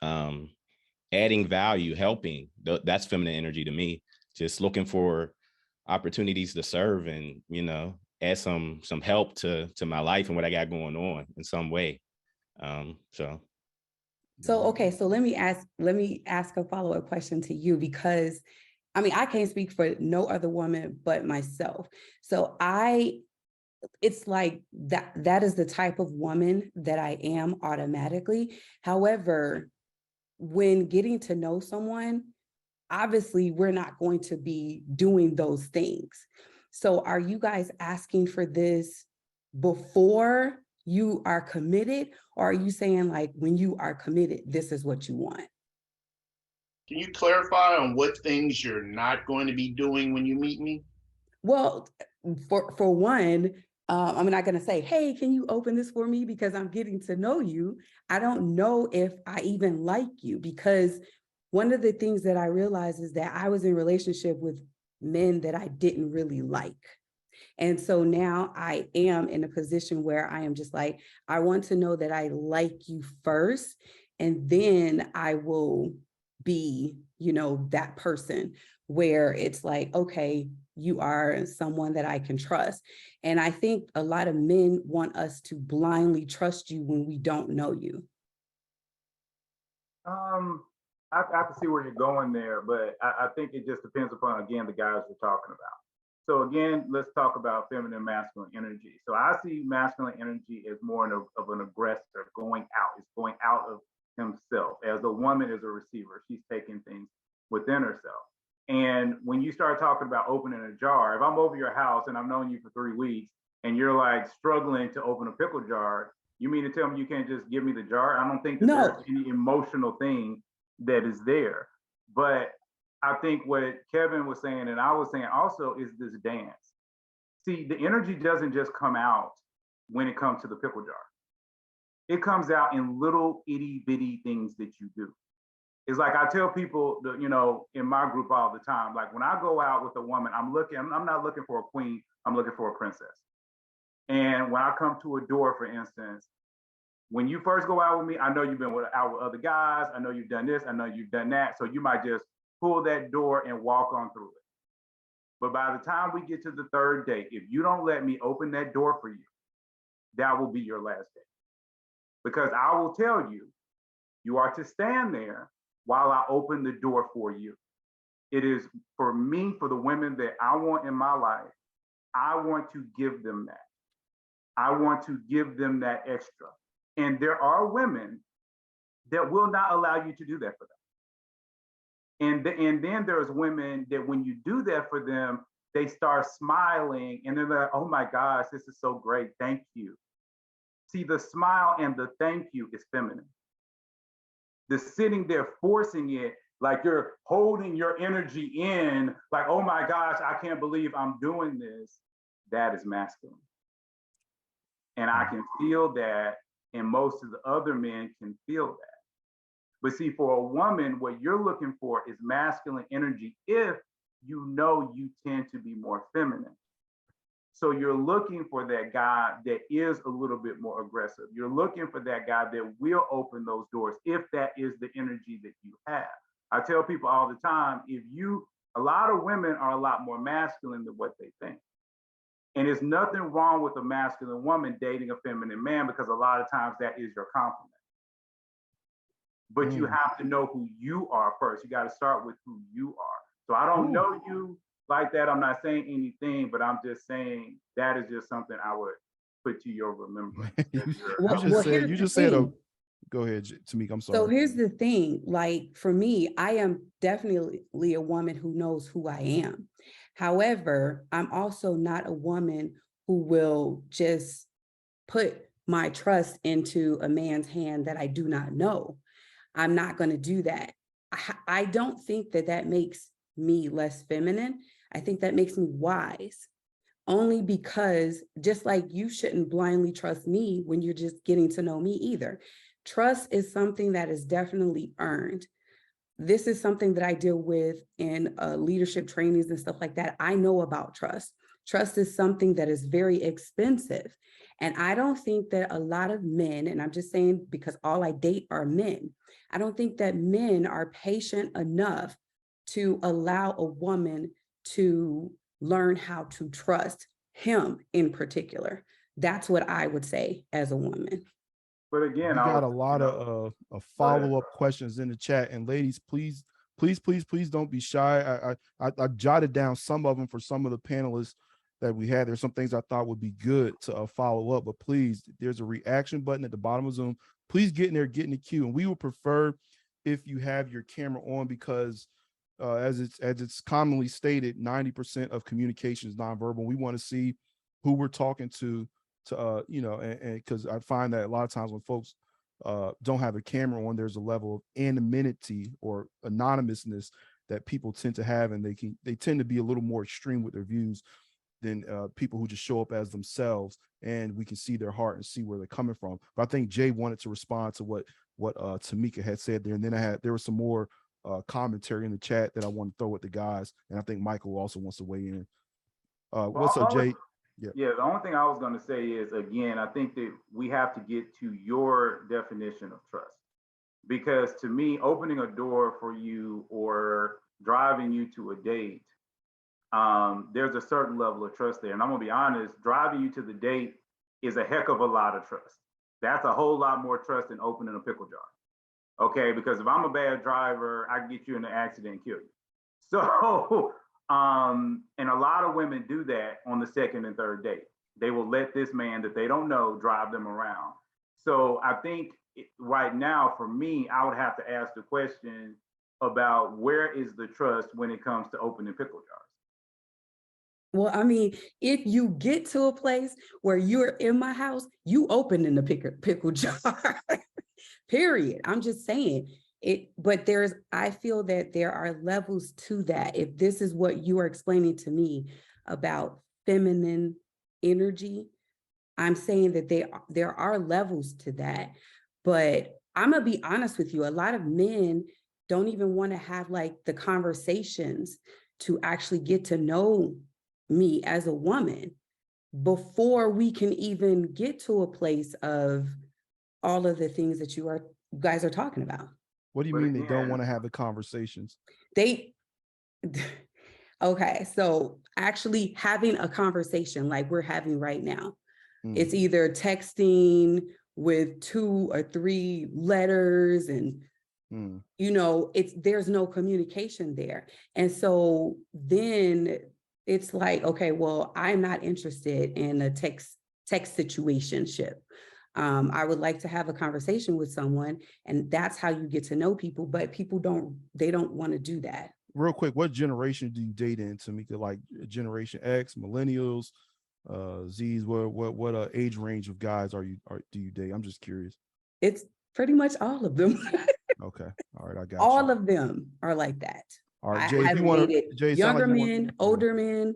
D: adding value, helping. That's feminine energy to me. Just looking for opportunities to serve and, add some help to my life and what I got going on in some way.
J: So, okay, so let me ask a follow-up question to you, because I can't speak for no other woman but myself. So it's like that is the type of woman that I am automatically. However, when getting to know someone, obviously we're not going to be doing those things. So are you guys asking for this before you are committed, or are you saying like when you are committed, this is what you want?
C: Can you clarify on what things you're not going to be doing when you meet me?
J: Well, for one, I'm not going to say, hey, can you open this for me? Because I'm getting to know you. I don't know if I even like you, because one of the things that I realized is that I was in a relationship with men that I didn't really like. And so now I am in a position where I am just like, I want to know that I like you first, and then I will be, that person where it's like, okay, you are someone that I can trust. And I think a lot of men want us to blindly trust you when we don't know you.
E: I can see where you're going there, but I think it just depends upon, again, the guys we're talking about. So again, let's talk about feminine and masculine energy. So I see masculine energy as more of an aggressor going out. It's going out of himself. As a woman is a receiver, she's taking things within herself. And when you start talking about opening a jar, if I'm over your house and I've known you for 3 weeks and you're like struggling to open a pickle jar, you mean to tell me you can't just give me the jar? I don't think that there's any emotional thing that is there. But I think what Kevin was saying and I was saying also is this dance. See, the energy doesn't just come out when it comes to the pickle jar. It comes out in little itty bitty things that you do. It's like I tell people, in my group all the time, like when I go out with a woman, I'm not looking for a queen, I'm looking for a princess. And when I come to a door, for instance, when you first go out with me, I know you've been out with other guys. I know you've done this. I know you've done that. So you might just pull that door and walk on through it. But by the time we get to the third date, if you don't let me open that door for you, that will be your last date. Because I will tell you, you are to stand there while I open the door for you. It is for me, for the women that I want in my life, I want to give them that. I want to give them that extra. And there are women that will not allow you to do that for them. And then there's women that when you do that for them, they start smiling and they're like, oh my gosh, this is so great, thank you. See, the smile and the thank you is feminine. The sitting there forcing it, like you're holding your energy in, like, oh my gosh, I can't believe I'm doing this, that is masculine. And I can feel that, and most of the other men can feel that. But see, for a woman, what you're looking for is masculine energy if you know you tend to be more feminine. So you're looking for that guy that is a little bit more aggressive. You're looking for that guy that will open those doors if that is the energy that you have. I tell people all the time, a lot of women are a lot more masculine than what they think. And there's nothing wrong with a masculine woman dating a feminine man because a lot of times that is your compliment. But you have to know who you are first. You got to start with who you are. So I don't know you like that. I'm not saying anything, but I'm just saying that is just something I would put to your remembrance.
A: you just said go ahead, Tamika, I'm sorry.
J: So here's the thing, like for me, I am definitely a woman who knows who I am. However, I'm also not a woman who will just put my trust into a man's hand that I do not know. I'm not going to do that. I don't think that that makes me less feminine. I think that makes me wise. Only because just like you shouldn't blindly trust me when you're just getting to know me either. Trust is something that is definitely earned. This is something that I deal with in leadership trainings and stuff like that. I know about trust. Trust is something that is very expensive. And I don't think that a lot of men, and I'm just saying because all I date are men, I don't think that men are patient enough to allow a woman to learn how to trust him in particular. That's what I would say as a woman.
E: But again,
A: we got a lot of follow-up questions in the chat, and ladies, please don't be shy. I jotted down some of them for some of the panelists that we had. There's some things I thought would be good to follow up, but please, there's a reaction button at the bottom of Zoom. Please get in there, get in the queue, and we would prefer if you have your camera on because as it's commonly stated, 90% of communication is nonverbal. We want to see who we're talking to and because I find that a lot of times when folks don't have a camera on, there's a level of anonymity or anonymousness that people tend to have, and they tend to be a little more extreme with their views than people who just show up as themselves, and we can see their heart and see where they're coming from. But I think Jay wanted to respond to what Tamika had said there, and then there was some more commentary in the chat that I want to throw at the guys, and I think Michael also wants to weigh in. What's up, Jay?
E: Yeah, the only thing I was going to say is, again, I think that we have to get to your definition of trust. Because to me, opening a door for you or driving you to a date, there's a certain level of trust there. And I'm going to be honest, driving you to the date is a heck of a lot of trust. That's a whole lot more trust than opening a pickle jar. Okay, because if I'm a bad driver, I can get you in an accident and kill you. So, and a lot of women do that on the second and third date. They will let this man that they don't know drive them around. So I think right now, for me, I would have to ask the question about where is the trust when it comes to opening pickle jars?
J: Well, I mean, if you get to a place where you're in my house, you open in the pickle jar, period. I'm just saying. But I feel that there are levels to that. If this is what you are explaining to me about feminine energy, I'm saying that there are levels to that. But I'm gonna be honest with you, a lot of men don't even want to have like the conversations to actually get to know me as a woman before we can even get to a place of all of the things that you guys are talking about.
A: What do you
E: But
A: mean they don't
E: again-
A: want to have the conversations?
J: They, okay, so actually having a conversation like we're having right now, it's either texting with 2 or 3 letters and you know, there's no communication there. And so then it's like, okay, well, I'm not interested in a text situationship. I would like to have a conversation with someone, and that's how you get to know people, but people don't want to do that.
A: Real quick, what generation do you date in, Tamika? Like Generation X, millennials, Z's? What age range of guys do you date? I'm just curious.
J: It's pretty much all of them.
A: Okay, all right, I got
J: all
A: you.
J: of them are like that.
A: All right,
J: I
A: Jay, if you want to, Jay,
J: younger men, older men.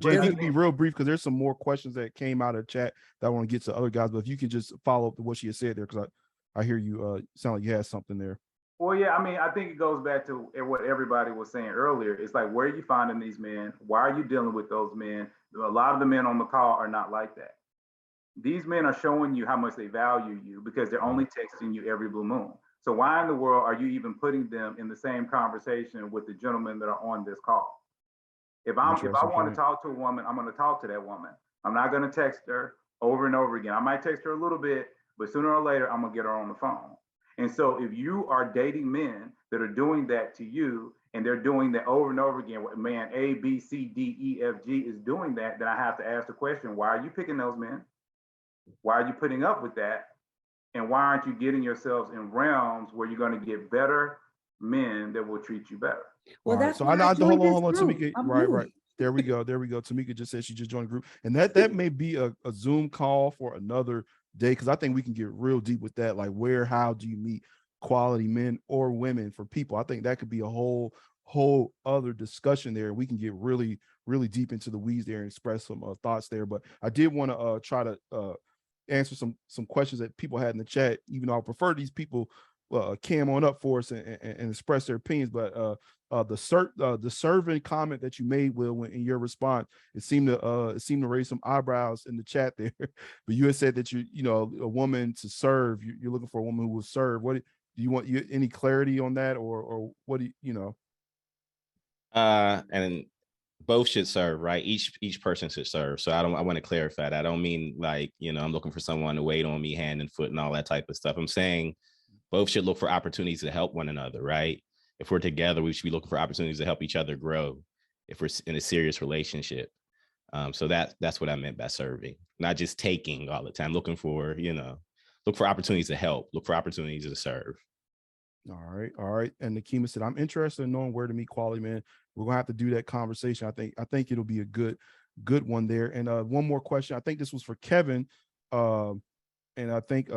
A: Jay, if you can be real brief, because there's some more questions that came out of chat that I want to get to other guys, but if you can just follow up to what she has said there, because I hear you sound like you had something there.
E: Well, yeah, I mean, I think it goes back to what everybody was saying earlier. It's like, where are you finding these men? Why are you dealing with those men? A lot of the men on the call are not like that. These men are showing you how much they value you because they're only texting you every blue moon. So why in the world are you even putting them in the same conversation with the gentlemen that are on this call? If I want to talk to a woman, I'm going to talk to that woman. I'm not going to text her over and over again. I might text her a little bit, but sooner or later, I'm going to get her on the phone. And so if you are dating men that are doing that to you, and they're doing that over and over again, man A, B, C, D, E, F, G is doing that, then I have to ask the question, why are you picking those men? Why are you putting up with that? And why aren't you getting yourselves in realms where you're going to get better men that will treat you better?
J: Well,
A: right,
J: that's
A: so
J: why
A: hold on, Tamika. Right. There we go. Tamika just said she just joined the group, and that may be a Zoom call for another day, because I think we can get real deep with that. Like, how do you meet quality men or women for people? I think that could be a whole other discussion there. We can get really deep into the weeds there and express some thoughts there. But I did want to try to answer some questions that people had in the chat, even though I prefer these people cam on up for us and express their opinions. But the serving comment that you made, Will, in your response, it seemed to raise some eyebrows in the chat there. But you had said that a woman to serve, you're looking for a woman who will serve. What do you want? Any clarity on that, or what do you know?
D: And both should serve, right? Each person should serve. So I want to clarify that. I don't mean like, I'm looking for someone to wait on me hand and foot and all that type of stuff. I'm saying both should look for opportunities to help one another, right? If we're together, we should be looking for opportunities to help each other grow if we're in a serious relationship. So that's what I meant by serving, not just taking all the time, looking for, look for opportunities to help, look for opportunities to serve.
A: All right. And Nakima said, I'm interested in knowing where to meet quality men. We're gonna have to do that conversation. I think it'll be a good one there. And one more question. I think this was for Kevin. And I think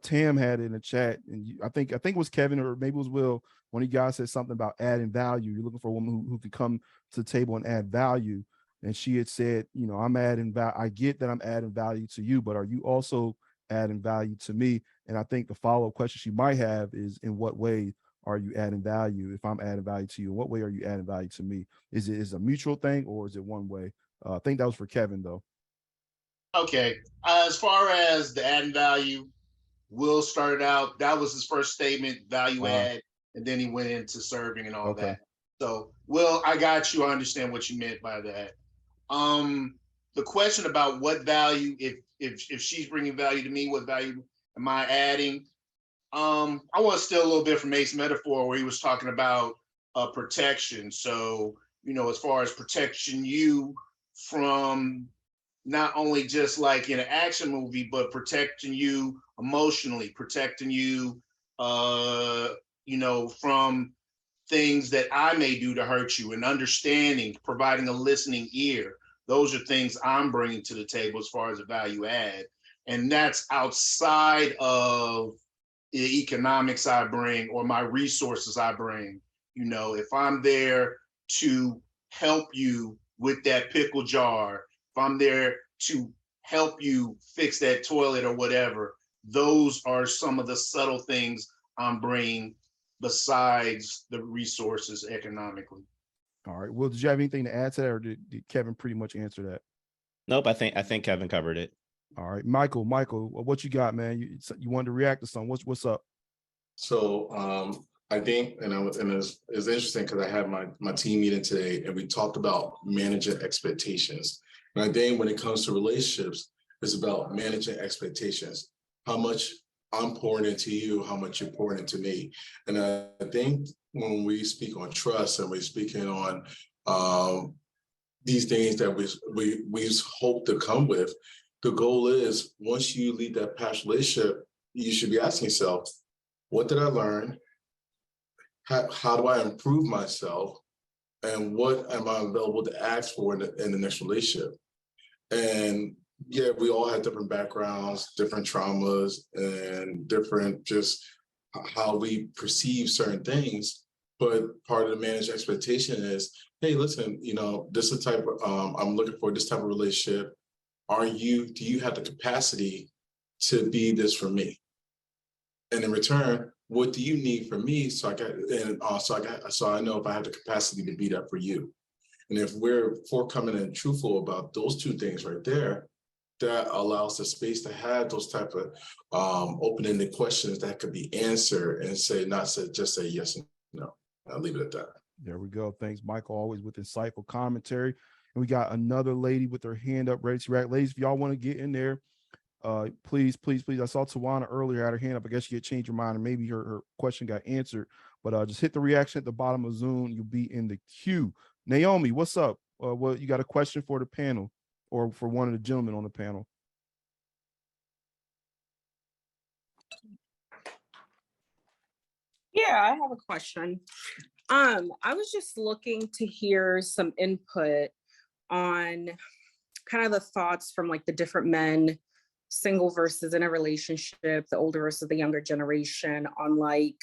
A: Tam had it in the chat, and I think it was Kevin, or maybe it was Will. One of you guys said something about adding value. You're looking for a woman who can come to the table and add value. And she had said, I'm adding value. I get that I'm adding value to you, but are you also adding value to me? And I think the follow-up question she might have is, in what way are you adding value? If I'm adding value to you, in what way are you adding value to me? Is it a mutual thing, or is it one way? I think that was for Kevin, though.
C: Okay. As far as the adding value, Will started out, that was his first statement, value add, and then he went into serving and all that. So, Will, I got you. I understand what you meant by that. The question about what value, if she's bringing value to me, what value am I adding? I want to steal a little bit from Ace metaphor where he was talking about protection. So, as far as protection you from not only just like in an action movie, but protecting you emotionally, protecting you, from things that I may do to hurt you, and understanding, providing a listening ear. Those are things I'm bringing to the table as far as a value add. And that's outside of the economics I bring or my resources I bring. If I'm there to help you with that pickle jar, if I'm there to help you fix that toilet or whatever, those are some of the subtle things I'm bringing besides the resources economically.
A: All right. Well, did you have anything to add to that, or did Kevin pretty much answer that?
D: Nope. I think Kevin covered it.
A: All right, Michael, what you got, man? You wanted to react to something. What's up?
I: So I think, and it's interesting because I had my team meeting today, and we talked about managing expectations. And I think when it comes to relationships, it's about managing expectations. How much I'm pouring into you, how much you're pouring into me. And I think when we speak on trust and we're speaking on these things that we hope to come with, the goal is once you lead that past relationship, you should be asking yourself, what did I learn? How do I improve myself? And what am I available to ask for in the next relationship? And yeah, we all have different backgrounds, different traumas, and different just how we perceive certain things. But part of the managed expectation is, hey, listen, this is the type of, I'm looking for this type of relationship. Do you have the capacity to be this for me? And in return, what do you need from me? So I know if I have the capacity to be that for you. And if we're forthcoming and truthful about those two things right there, that allows the space to have those type of open-ended questions that could be answered and just say yes and no. I'll leave it at that.
A: There we go. Thanks, Michael, always with insightful commentary. And we got another lady with her hand up, ready to react. Ladies, if y'all want to get in there, please. I saw Tawana earlier had her hand up. I guess she had changed her mind and maybe her question got answered. But just hit the reaction at the bottom of Zoom. You'll be in the queue. Naomi, what's up? You got a question for the panel or for one of the gentlemen on the panel?
K: Yeah, I have a question. I was just looking to hear some input on kind of the thoughts from like the different men, single versus in a relationship, the older versus the younger generation, on like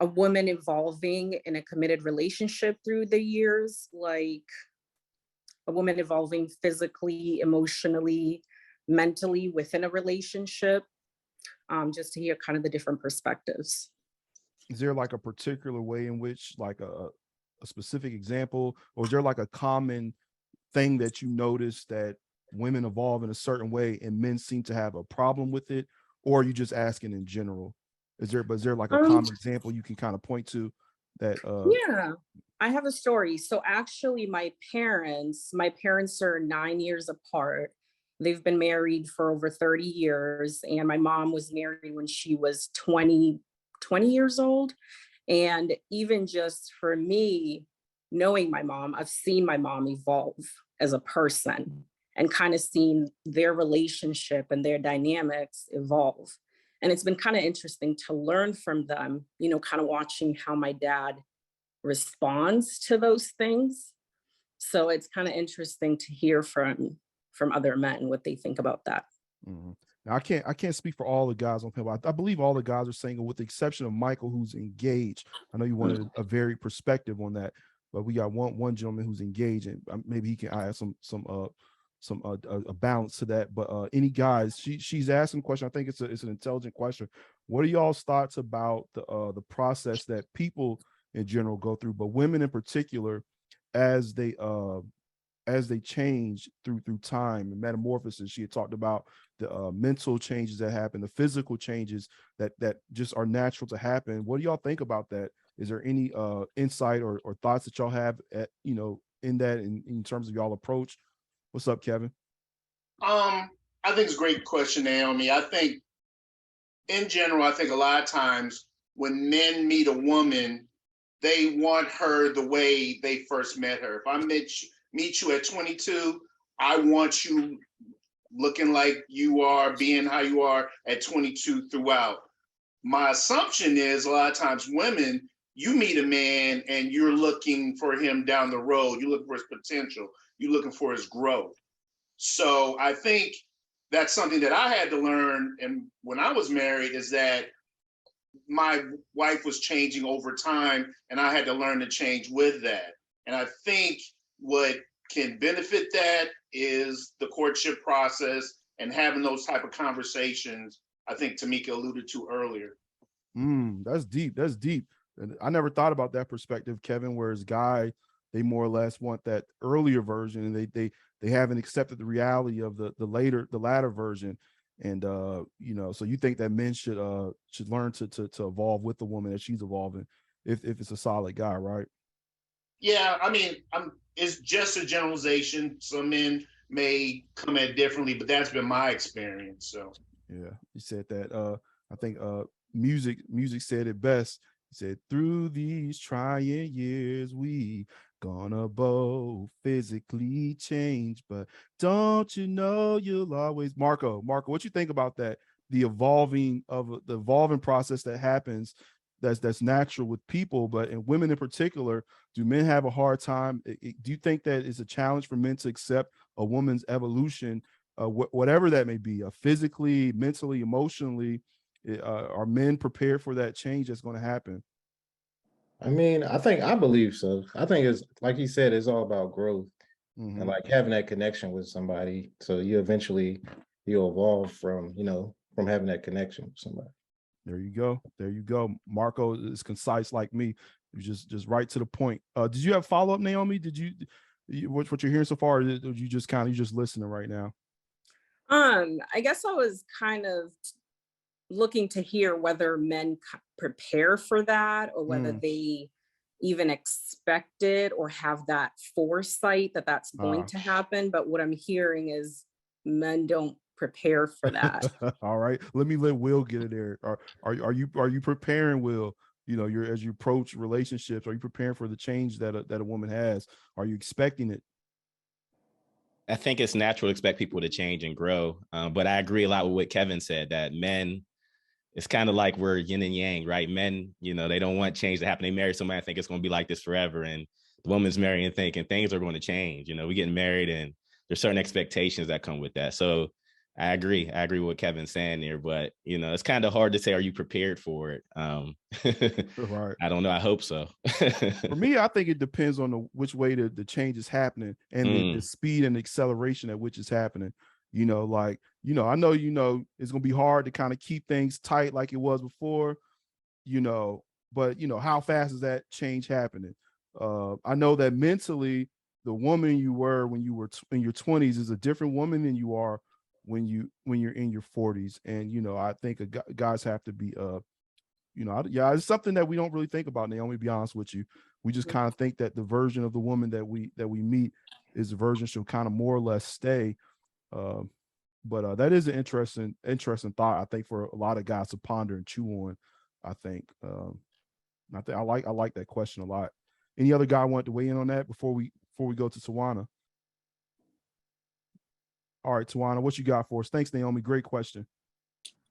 K: a woman evolving in a committed relationship through the years, like a woman evolving physically, emotionally, mentally within a relationship, just to hear kind of the different perspectives.
A: Is there like a particular way in which like a specific example, or is there like a common thing that you notice that women evolve in a certain way and men seem to have a problem with it? Or are you just asking in general? Is there like a common example you can kind of point to that?
K: Yeah, I have a story. So actually my parents are 9 years apart. They've been married for over 30 years. And my mom was married when she was 20 years old. And even just for me, knowing my mom, I've seen my mom evolve as a person and kind of seen their relationship and their dynamics evolve. And it's been kind of interesting to learn from them, kind of watching how my dad responds to those things. So it's kind of interesting to hear from other men what they think about that.
A: Mm-hmm. Now I can't speak for all the guys on panel. I believe all the guys are single, with the exception of Michael, who's engaged. I know you wanted a varied perspective on that, but we got one gentleman who's engaged, and maybe he can add some a balance to that. But any guys, she's asking a question. I think it's an intelligent question. What are y'all's thoughts about the process that people in general go through, but women in particular, as they change through time and metamorphosis? She had talked about the mental changes that happen, the physical changes that just are natural to happen. What do y'all think about that? Is there any insight or thoughts that y'all have in that in terms of y'all approach? What's up, Kevin?
C: I think it's a great question, Naomi. I think in general, I think a lot of times when men meet a woman, they want her the way they first met her. If I meet you at 22, I want you looking like you are, being how you are at 22 throughout. My assumption is a lot of times women, you meet a man and you're looking for him down the road. You're looking for his potential. You're looking for his growth. So I think that's something that I had to learn. And when I was married, is that my wife was changing over time and I had to learn to change with that. And I think what can benefit that is the courtship process and having those type of conversations. I think Tamika alluded to earlier.
A: That's deep. And I never thought about that perspective, Kevin, whereas guy, they more or less want that earlier version, and they haven't accepted the reality of the latter version. And so you think that men should learn to evolve with the woman as she's evolving, if it's a solid guy, right?
C: Yeah, I mean, it's just a generalization. Some men may come at it differently, but that's been my experience. So
A: yeah, you said that. I think music said it best. He said, "Through these trying years, we gonna both physically change, but don't you know you'll always." Marco, what you think about that? The evolving process that happens, that's natural with people, but in women in particular, do men have a hard time? Do you think that it's a challenge for men to accept a woman's evolution, whatever that may be, physically, mentally, emotionally? Are men prepared for that change that's going to happen?
B: I mean, I believe so. I think it's like you said, it's all about growth and like having that connection with somebody. So you'll evolve from having that connection with somebody.
A: There you go. Marco is concise like me. Just right to the point. Did you have follow up, Naomi? Did you what you're hearing so far? Or did you just listening right now?
K: I guess I was kind of looking to hear whether men prepare for that, or whether they even expect it or have that foresight that that's going to happen. But what I'm hearing is men don't prepare for that.
A: All right, let Will get in there. Are you preparing, Will? As you approach relationships, are you preparing for the change that a woman has? Are you expecting it?
D: I think it's natural to expect people to change and grow. But I agree a lot with what Kevin said, that men, it's kind of like we're yin and yang, right? Men, they don't want change to happen. They marry somebody, I think it's going to be like this forever. And the woman's marrying thinking things are going to change. We getting married, and there's certain expectations that come with that. So I agree with what Kevin's saying there, but it's kind of hard to say, are you prepared for it?
A: Right.
D: I don't know. I hope so.
A: For me, I think it depends on which way the change is happening, and the speed and acceleration at which it's happening. I know it's gonna be hard to kind of keep things tight like it was before, but how fast is that change happening? I know that mentally, the woman you were when you were in your 20s is a different woman than you are when you're in your 40s. And I think guys have to be it's something that we don't really think about, Naomi, to be honest with you. We just kind of think that the version of the woman that we meet is the version she'll kind of more or less stay. But that is an interesting thought, I think, for a lot of guys to ponder and chew on. I think I like that question a lot. Any other guy want to weigh in on that before we go to Tawana? All right, Tawana, what you got for us? Thanks, Naomi. Great question.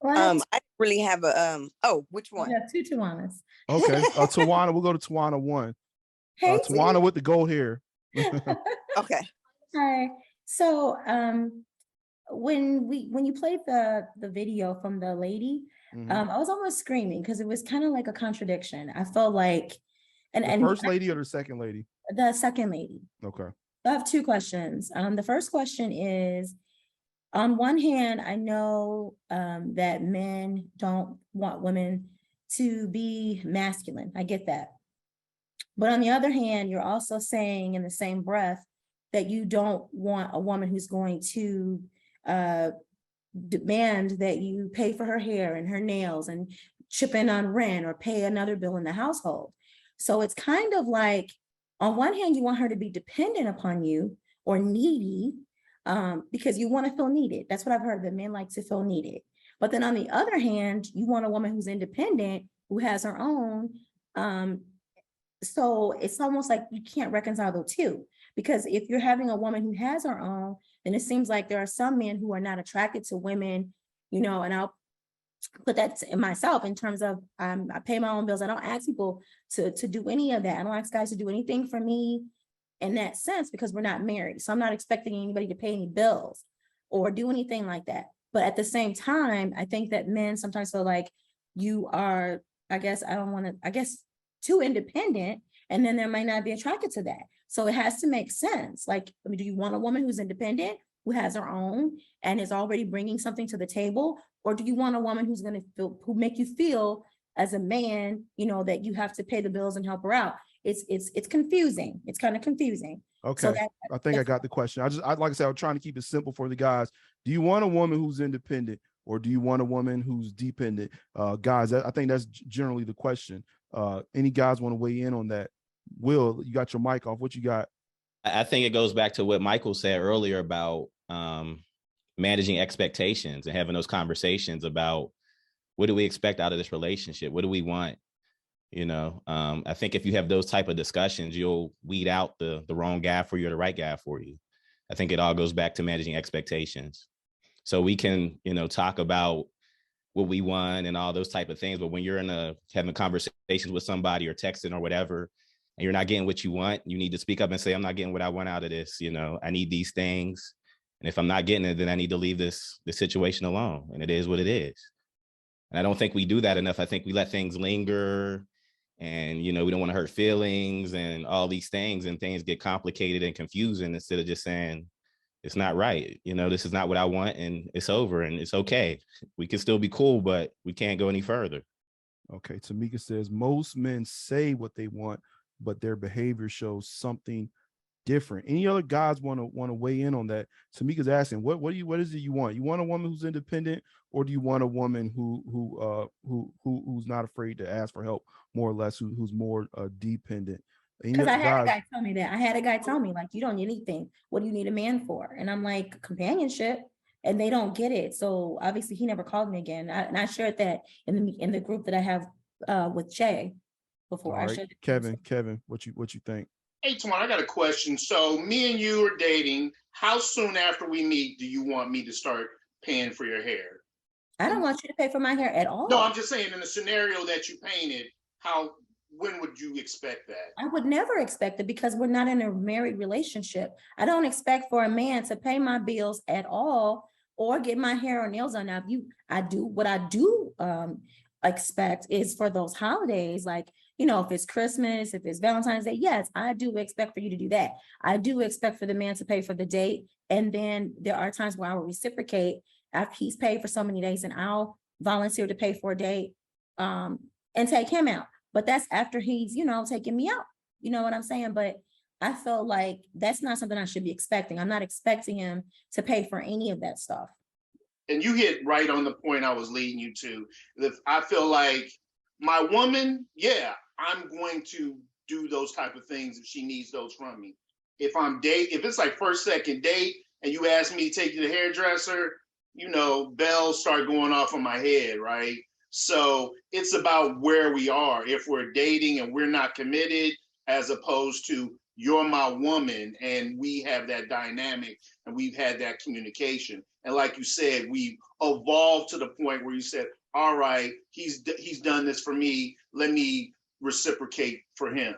L: I really have a which one?
M: We have two Tawanas.
A: Okay. Tawana, we'll go to Tawana 1.
M: Hey,
A: Tawana with the gold hair.
L: Okay.
M: Hi. So when you played the video from the lady, I was almost screaming because it was kind of like a contradiction. I felt like
A: the first lady or the second lady?
M: The second lady.
A: Okay.
M: I have two questions. The first question is, on one hand, I know that men don't want women to be masculine. I get that. But on the other hand, you're also saying in the same breath that you don't want a woman who's going to demand that you pay for her hair and her nails and chip in on rent or pay another bill in the household. So it's kind of like, on one hand, you want her to be dependent upon you or needy, because you want to feel needed. That's what I've heard, that men like to feel needed. But then on the other hand, you want a woman who's independent, who has her own. So it's almost like you can't reconcile the two, because if you're having a woman who has her own, then it seems like there are some men who are not attracted to women, and I'll put that in myself in terms of I pay my own bills. I don't ask people to do any of that. I don't ask guys to do anything for me in that sense, because we're not married. So I'm not expecting anybody to pay any bills or do anything like that. But at the same time, I think that men sometimes feel like you are, too independent, and then they might not be attracted to that. So it has to make sense. Like, do you want a woman who's independent, who has her own and is already bringing something to the table? Or do you want a woman who make you feel as a man, that you have to pay the bills and help her out? it's confusing. It's kind of confusing.
A: Okay.
M: So that
A: I think I got the question. I like I said, I'm trying to keep it simple for the guys. Do you want a woman who's independent, or do you want a woman who's dependent? Guys, I think that's generally the question. Any guys want to weigh in on that? Will, you got your mic off. What you got?
D: I think it goes back to what Michael said earlier about managing expectations and having those conversations about what do we expect out of this relationship? What do we want? You know, I think if you have those type of discussions, you'll weed out the wrong guy for you or the right guy for you. I think it all goes back to managing expectations. So we can, you know, talk about what we want and all those type of things. But when you're having conversations with somebody or texting or whatever, and you're not getting what you want, you need to speak up and say, I'm not getting what I want out of this. You know, I need these things. And if I'm not getting it, then I need to leave this situation alone. And it is what it is. And I don't think we do that enough. I think we let things linger, and, you know, we don't want to hurt feelings and all these things, and things get complicated and confusing instead of just saying, it's not right. You know, this is not what I want, and it's over, and it's okay. We can still be cool, but we can't go any further.
A: Okay. Tamika says most men say what they want, but their behavior shows something different. Any other guys want to weigh in on that? Tamika's asking, what is it you want? You want a woman who's independent, or do you want a woman who's not afraid to ask for help, more or less, who's more dependent?
M: Because I had a guy tell me that. I had a guy tell me, like, you don't need anything. What do you need a man for? And I'm like, companionship. And they don't get it. So obviously he never called me again. And I shared that in the group that I have with Jay before.
A: All right. Kevin, what you think?
C: Hey, Twan, I got a question. So me and you are dating. How soon after we meet do you want me to start paying for your hair?
M: I don't want you to pay for my hair at all.
C: No, I'm just saying, in the scenario that you painted, when would you expect that?
M: I would never expect it, because we're not in a married relationship. I don't expect for a man to pay my bills at all or get my hair or nails done. Now, what I do expect is for those holidays, like, you know, if it's Christmas, if it's Valentine's Day, yes, I do expect for you to do that. I do expect for the man to pay for the date. And then there are times where I will reciprocate after he's paid for so many days, and I'll volunteer to pay for a date and take him out. But that's after he's, you know, taking me out. You know what I'm saying? But I felt like that's not something I should be expecting. I'm not expecting him to pay for any of that stuff.
C: And you hit right on the point I was leading you to. I feel like my woman, yeah, I'm going to do those type of things if she needs those from me. If it's like first, second date, and you ask me to take you to the hairdresser, you know, bells start going off in my head, right? So it's about where we are. If we're dating and we're not committed, as opposed to you're my woman and we have that dynamic and we've had that communication. And like you said, we've evolved to the point where you said, all right, he's done this for me. Let me reciprocate for him.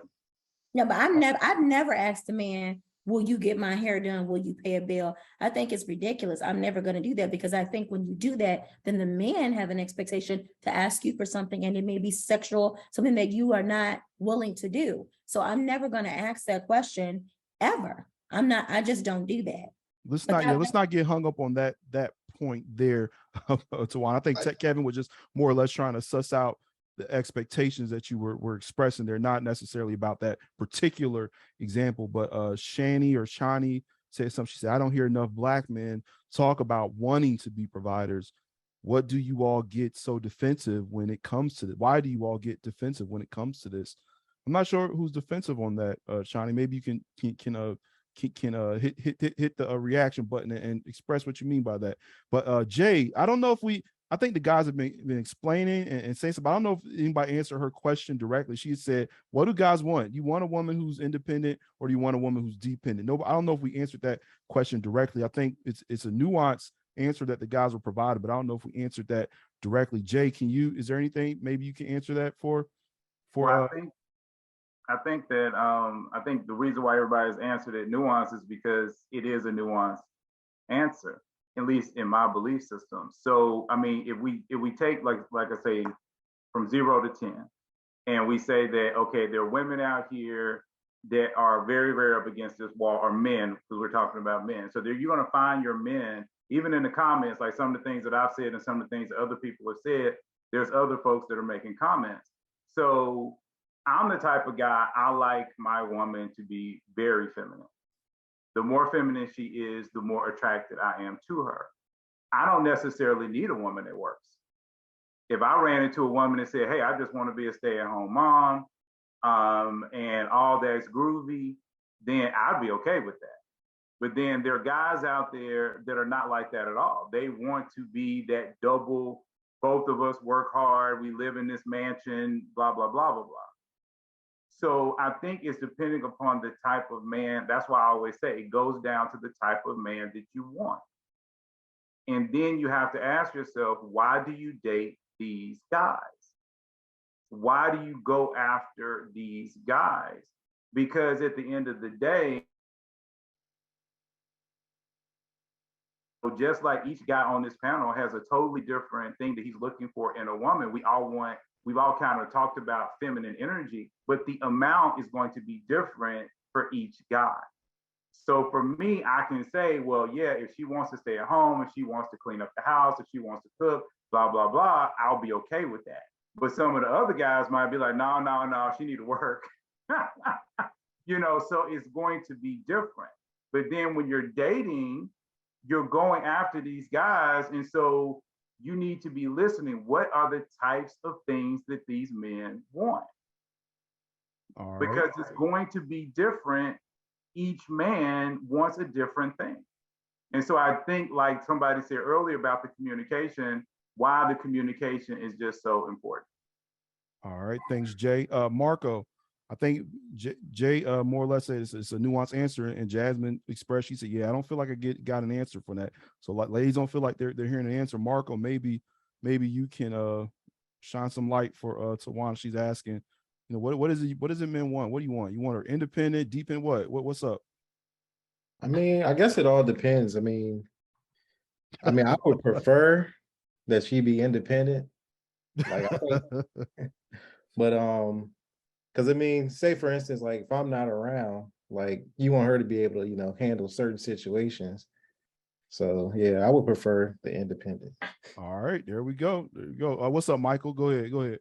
M: Yeah, but I've never asked a man, will you get my hair done? Will you pay a bill? I think it's ridiculous. I'm never going to do that, because I think when you do that, then the man have an expectation to ask you for something, and it may be sexual, something that you are not willing to do. So I'm never going to ask that question ever. I just don't do that.
A: Let's not get hung up on that point there, Tawan. I think Kevin was just more or less trying to suss out the expectations that you were expressing. They're not necessarily about that particular example, but Shani said something. She said, I don't hear enough Black men talk about wanting to be providers. What do you all get so defensive when it comes to this? Why do you all get defensive when it comes to this? I'm not sure who's defensive on that, Shani. Maybe you can hit the reaction button and express what you mean by that. But Jay, I don't know if I think the guys have been explaining and saying something, but I don't know if anybody answered her question directly. She said, what do guys want? You want a woman who's independent, or do you want a woman who's dependent? No, I don't know if we answered that question directly. I think it's a nuanced answer that the guys were provided, but I don't know if we answered that directly. Jay, is there anything maybe you can answer that for?
E: Well, I think the reason why everybody's answered it nuance is because it is a nuanced answer, at least in my belief system. So, I mean, if we take, like I say, from 0 to 10, and we say that, okay, there are women out here that are very, very up against this wall, or men, because we're talking about men. So you're going to find your men, even in the comments, like some of the things that I've said and some of the things that other people have said, there's other folks that are making comments. So I'm the type of guy, I like my woman to be very feminine. The more feminine she is, the more attracted I am to her. I don't necessarily need a woman that works. If I ran into a woman and said, hey, I just want to be a stay-at-home mom, and all that's groovy, then I'd be okay with that. But then there are guys out there that are not like that at all. They want to be that double, both of us work hard, we live in this mansion, blah, blah, blah, blah, blah. So I think it's depending upon the type of man. That's why I always say it goes down to the type of man that you want. And then you have to ask yourself, why do you date these guys? Why do you go after these guys? Because at the end of the day, just like each guy on this panel has a totally different thing that he's looking for in a woman, we've all kind of talked about feminine energy, but the amount is going to be different for each guy. So for me, I can say, well, yeah, if she wants to stay at home, if she wants to clean up the house, if she wants to cook, blah, blah, blah, I'll be okay with that. But some of the other guys might be like, no, she need to work. So it's going to be different. But then when you're dating, you're going after these guys. And so you need to be listening. What are the types of things that these men want?
A: All right.
E: Because it's going to be different. Each man wants a different thing. And so I think, like somebody said earlier about the communication, why the communication is just so important.
A: All right. Thanks, Jay. Marco, I think Jay more or less said it's a nuanced answer, and Jasmine expressed, she said, yeah, I don't feel like I got an answer for that. So like ladies don't feel like they're hearing an answer. Marco, maybe you can shine some light for Tawana. She's asking, what is it men want? What do you want? You want her independent, deep in what's up?
B: I mean, I guess it all depends. I mean, I would prefer that she be independent. Like, but because I mean, say for instance, like if I'm not around, like you want her to be able to, handle certain situations. So yeah, I would prefer the independent.
A: All right, there we go. What's up, Michael? Go ahead.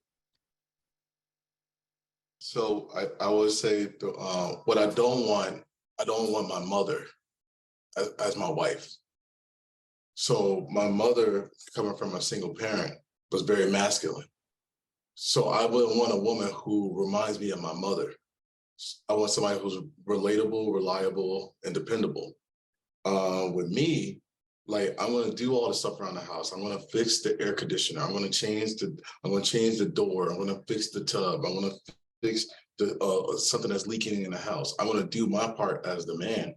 I: So I would say what I don't want my mother as my wife. So my mother, coming from a single parent, was very masculine. So I wouldn't want a woman who reminds me of my mother. I want somebody who's relatable, reliable, and dependable. With me, like I'm gonna do all the stuff around the house. I'm gonna fix the air conditioner. I'm gonna change the door. I'm gonna fix the tub. I'm gonna fix the something that's leaking in the house. I want to do my part as the man.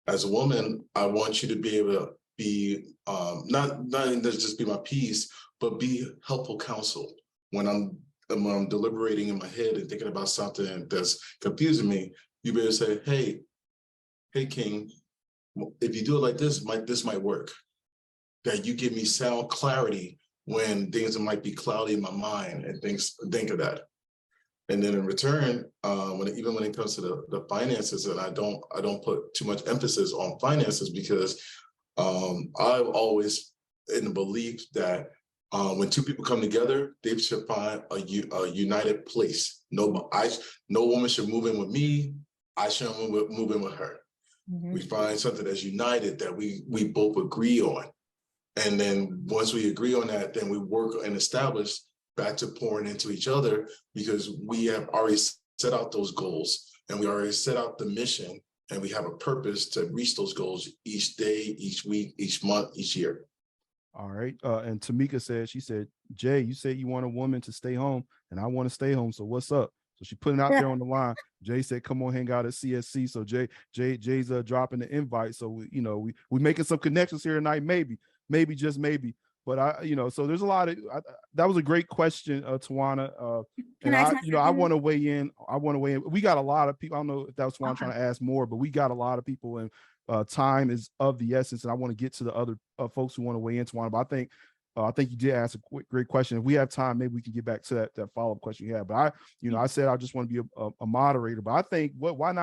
I: As a woman, I want you to be able to be not just be my peace, but be helpful counsel when I'm deliberating in my head and thinking about something that's confusing me. You be able to say, hey, King, if you do it like this, this might work. That you give me sound clarity when things might be cloudy in my mind and think of that. And then in return, when it comes to the finances, and I don't put too much emphasis on finances because I've always in the belief that when two people come together, they should find a united place. No woman should move in with me. I shouldn't move in with her. Mm-hmm. We find something that's united that we both agree on. And then once we agree on that, then we work and establish back to pouring into each other because we have already set out those goals and we already set out the mission and we have a purpose to reach those goals each day, each week, each month, each year.
A: All right. And Tamika she said, Jay, you said you want a woman to stay home and I want to stay home. So what's up? So she putting out there on the line. Jay said, come on, hang out at CSC. So Jay's dropping the invite. So we making some connections here tonight. Maybe just maybe. But so there's a lot of that was a great question, Tawana. And I want to weigh in. We got a lot of people. I don't know if that was Tawana trying to ask more, but we got a lot of people, and time is of the essence. And I want to get to the other folks who want to weigh in, Tawana. But I think you did ask a great question. If we have time, maybe we can get back to that follow-up question you had. But I said I just want to be a moderator. But I think why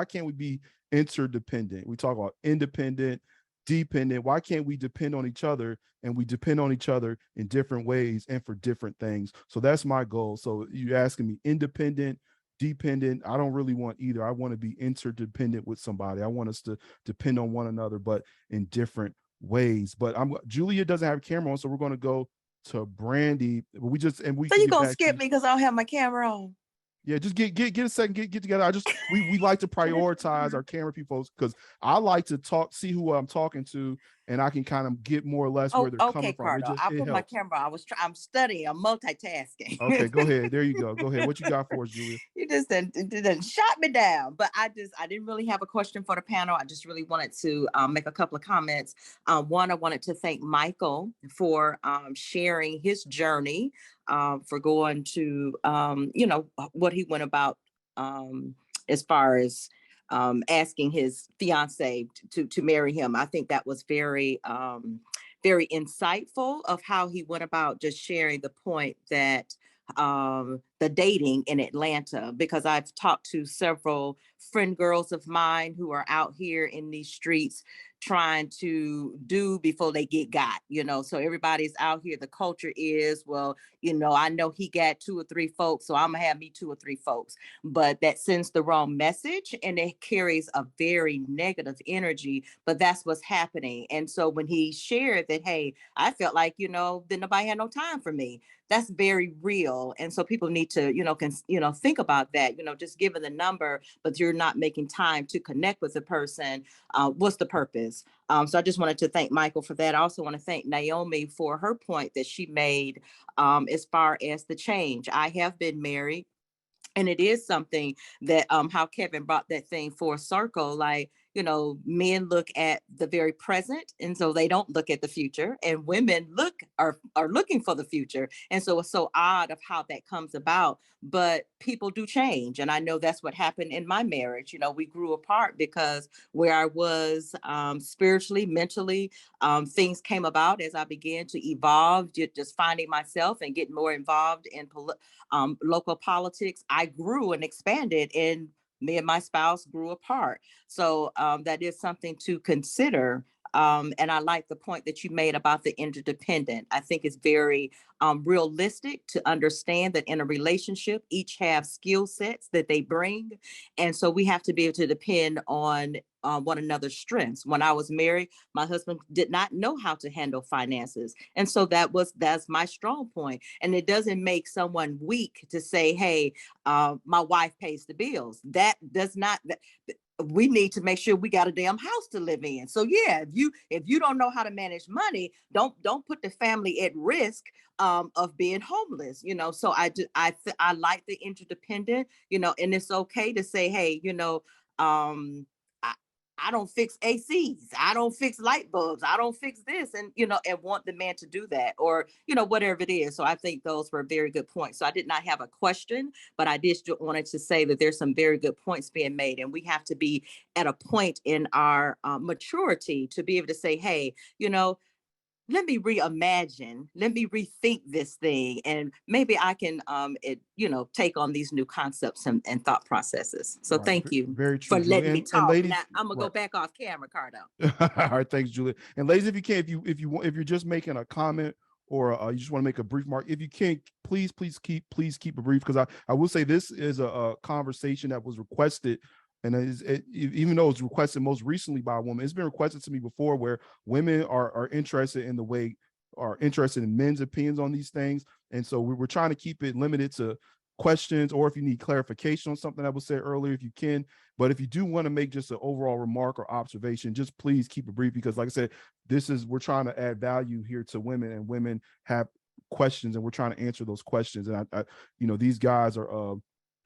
A: can't we be interdependent? We talk about independent. dependent? Why can't we depend on each other, and we depend on each other in different ways and for different things? So that's my goal. So you asking me independent, dependent. I don't really want either. I want to be interdependent with somebody. I want us to depend on one another, but in different ways. But Julia doesn't have a camera on, so we're going to go to Brandy. We just and we
L: So you gonna skip me because I don't have my camera on?
A: Yeah, just get a second, get together. We like to prioritize our camera people because I like to see who I'm talking to, and I can kind of get more or less where they're coming from.
L: Carter. I'll
A: It
L: put my
A: helps.
L: camera on. I'm studying, I'm multitasking.
A: Okay, go ahead. There you go. Go ahead. What you got for us, Julia?
L: You just didn't shot me down, but I didn't really have a question for the panel. I just really wanted to make a couple of comments. One, I wanted to thank Michael for sharing his journey, for going to what he went about as far as asking his fiance to marry him. I think that was very very insightful of how he went about just sharing the point that the dating in Atlanta, because I've talked to several friend girls of mine who are out here in these streets trying to do before they get got, so everybody's out here. The culture is, well, I know he got 2 or 3 folks, so I'm gonna have me 2 or 3 folks, but that sends the wrong message and it carries a very negative energy, but that's what's happening. And so when he shared that, hey, I felt like, then nobody had no time for me, that's very real. And so people need to, think about that, just giving the number, but you're not making time to connect with the person. What's the purpose? So I just wanted to thank Michael for that. I also want to thank Naomi for her point that she made as far as the change. I have been married, and it is something that how Kevin brought that thing full circle, like, men look at the very present, and so they don't look at the future, and women are looking for the future. And so it's so odd of how that comes about, but people do change. And I know that's what happened in my marriage. We grew apart because where I was spiritually, mentally, things came about as I began to evolve, just finding myself and getting more involved in local politics. I grew and expanded, and me and my spouse grew apart. So that is something to consider. And I like the point that you made about the interdependent. I think it's very realistic to understand that in a relationship, each have skill sets that they bring. And so we have to be able to depend on one another's strengths. When I was married, my husband did not know how to handle finances. And so that's my strong point. And it doesn't make someone weak to say, hey, my wife pays the bills. That does not, we need to make sure we got a damn house to live in. So yeah, if you don't know how to manage money, don't put the family at risk of being homeless. So I like the interdependent, and it's okay to say, hey, I don't fix ACs, I don't fix light bulbs, I don't fix this, and and want the man to do that, or whatever it is. So I think those were very good points. So I did not have a question, but I just wanted to say that there's some very good points being made, and we have to be at a point in our maturity to be able to say, hey, let me reimagine, let me rethink this thing, and maybe I can take on these new concepts and thought processes. So
A: Right.
L: thank you
A: Very true,
L: for letting me
A: and
L: talk.
A: ladies,
L: Now I'm gonna
A: right.
L: go back off camera, Cardo.
A: All right, thanks, Julia. And ladies, if you can, if you're just making a comment, or you just want to make a brief mark, if you can, please keep it brief, because I will say this is a conversation that was requested, and even though it's requested most recently by a woman, it's been requested to me before, where women are interested in men's opinions on these things. And so we're trying to keep it limited to questions, or if you need clarification on something that was said earlier, if you can. But if you do want to make just an overall remark or observation, just please keep it brief, because like I said, we're trying to add value here to women, and women have questions, and we're trying to answer those questions. And I these guys are,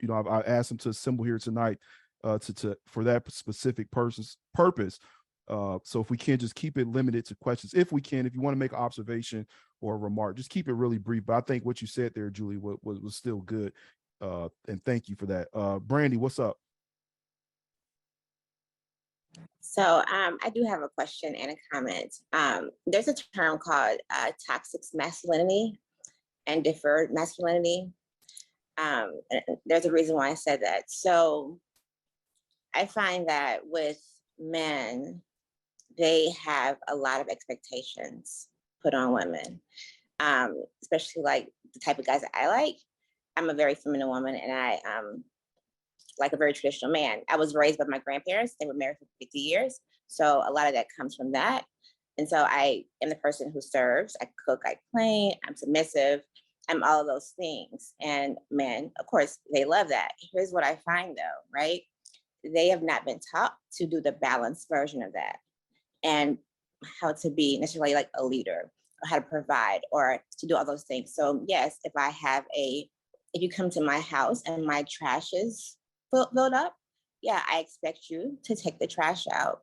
A: I asked them to assemble here tonight for that specific person's purpose. So if we can just keep it limited to questions, if we can, if you want to make an observation or a remark, just keep it really brief. But I think what you said there, Julie, was still good. And thank you for that. Brandy, what's up?
N: So I do have a question and a comment. There's a term called toxic masculinity and deferred masculinity. There's a reason why I said that. So I find that with men, they have a lot of expectations put on women, especially like the type of guys that I like. I'm a very feminine woman, and I like a very traditional man. I was raised by my grandparents. They were married for 50 years. So a lot of that comes from that. And so I am the person who serves. I cook, I clean, I'm submissive, I'm all of those things. And men, of course, they love that. Here's what I find though, right? They have not been taught to do the balanced version of that and how to be necessarily like a leader, or how to provide, or to do all those things. So yes, if you come to my house and my trash is filled up, yeah, I expect you to take the trash out.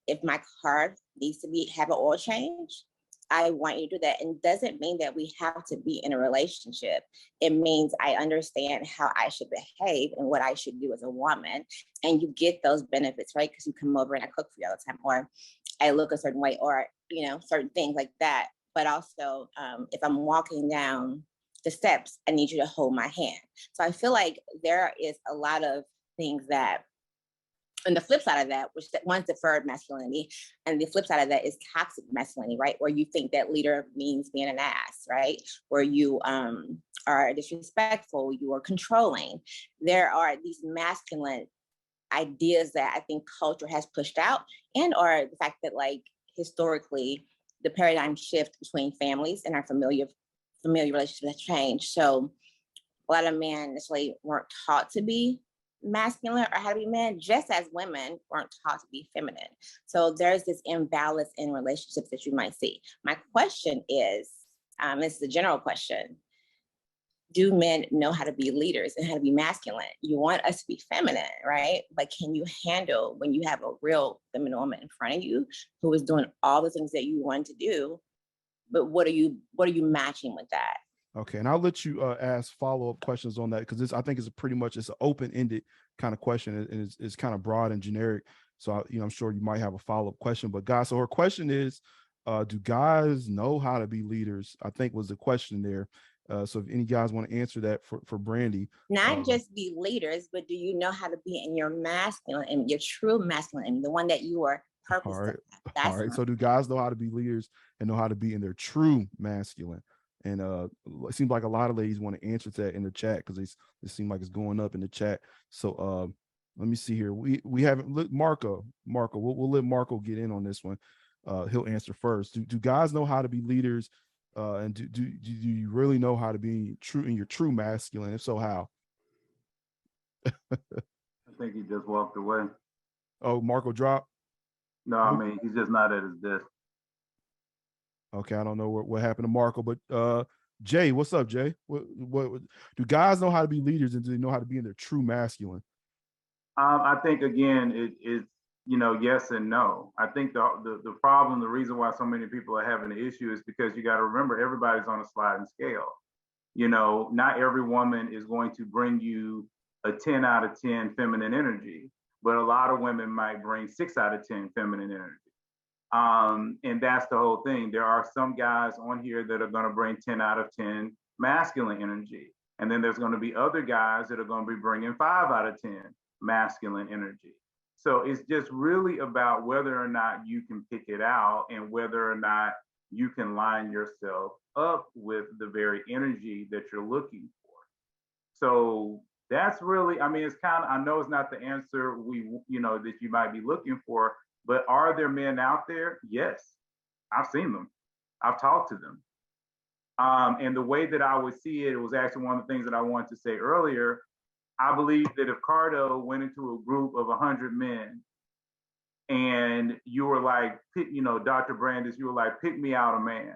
N: If my car needs to have an oil change, I want you to do that. And doesn't mean that we have to be in a relationship. It means I understand how I should behave and what I should do as a woman. And you get those benefits, right? Because you come over and I cook for you all the time, or I look a certain way, or, certain things like that. But also, if I'm walking down the steps, I need you to hold my hand. So I feel like there is a lot of things that, and the flip side of that, which one's deferred masculinity, and the flip side of that is toxic masculinity, right? Where you think that leader means being an ass, right? Where you are disrespectful, you are controlling. There are these masculine ideas that I think culture has pushed out, and or the fact that like historically the paradigm shift between families and our familiar relationships has changed. So a lot of men necessarily weren't taught to be masculine or how to be men, just as women weren't taught to be feminine. So there's this imbalance in relationships that you might see. My question is, this is a general question. Do men know how to be leaders and how to be masculine? You want us to be feminine, right? But can you handle when you have a real feminine woman in front of you who is doing all the things that you want to do, but what are you matching with that?
A: Okay, and I'll let you ask follow-up questions on that, because I think it's it's an open-ended kind of question, and it's kind of broad and generic. So I'm sure you might have a follow-up question. But guys, so her question is, do guys know how to be leaders? I think was the question there. So if any guys want to answer that for Brandy.
N: Not just be leaders, but do you know how to be in your masculine and your true masculine, and the one that you are purposed to have?
A: All right. So do guys know how to be leaders and know how to be in their true masculine? And it seems like a lot of ladies want to answer that in the chat, because it seems like it's going up in the chat. So let me see here. We haven't Marco. We'll let Marco get in on this one. He'll answer first. Do guys know how to be leaders? And do you really know how to be true in your true masculine? If so, how?
E: I think he just walked away.
A: Oh, Marco dropped?
E: No, I mean, he's just not at his desk.
A: Okay, I don't know what happened to Marco, but Jay, what's up, Jay? What do guys know how to be leaders, and do they know how to be in their true masculine?
E: I think again, it's yes and no. I think the problem, the reason why so many people are having an issue is because you got to remember everybody's on a sliding scale. Not every woman is going to bring you a 10 out of 10 feminine energy, but a lot of women might bring 6 out of 10 feminine energy. And that's the whole thing. There are some guys on here that are going to bring 10 out of 10 masculine energy. And then there's going to be other guys that are going to be bringing 5 out of 10 masculine energy. So it's just really about whether or not you can pick it out, and whether or not you can line yourself up with the very energy that you're looking for. So that's really, it's kind of, I know it's not the answer that you might be looking for, but are there men out there? Yes, I've seen them. I've talked to them. And the way that I would see it was actually one of the things that I wanted to say earlier. I believe that if Cardo went into a group of 100 men and you were like, Dr. Brandis, you were like, pick me out a man.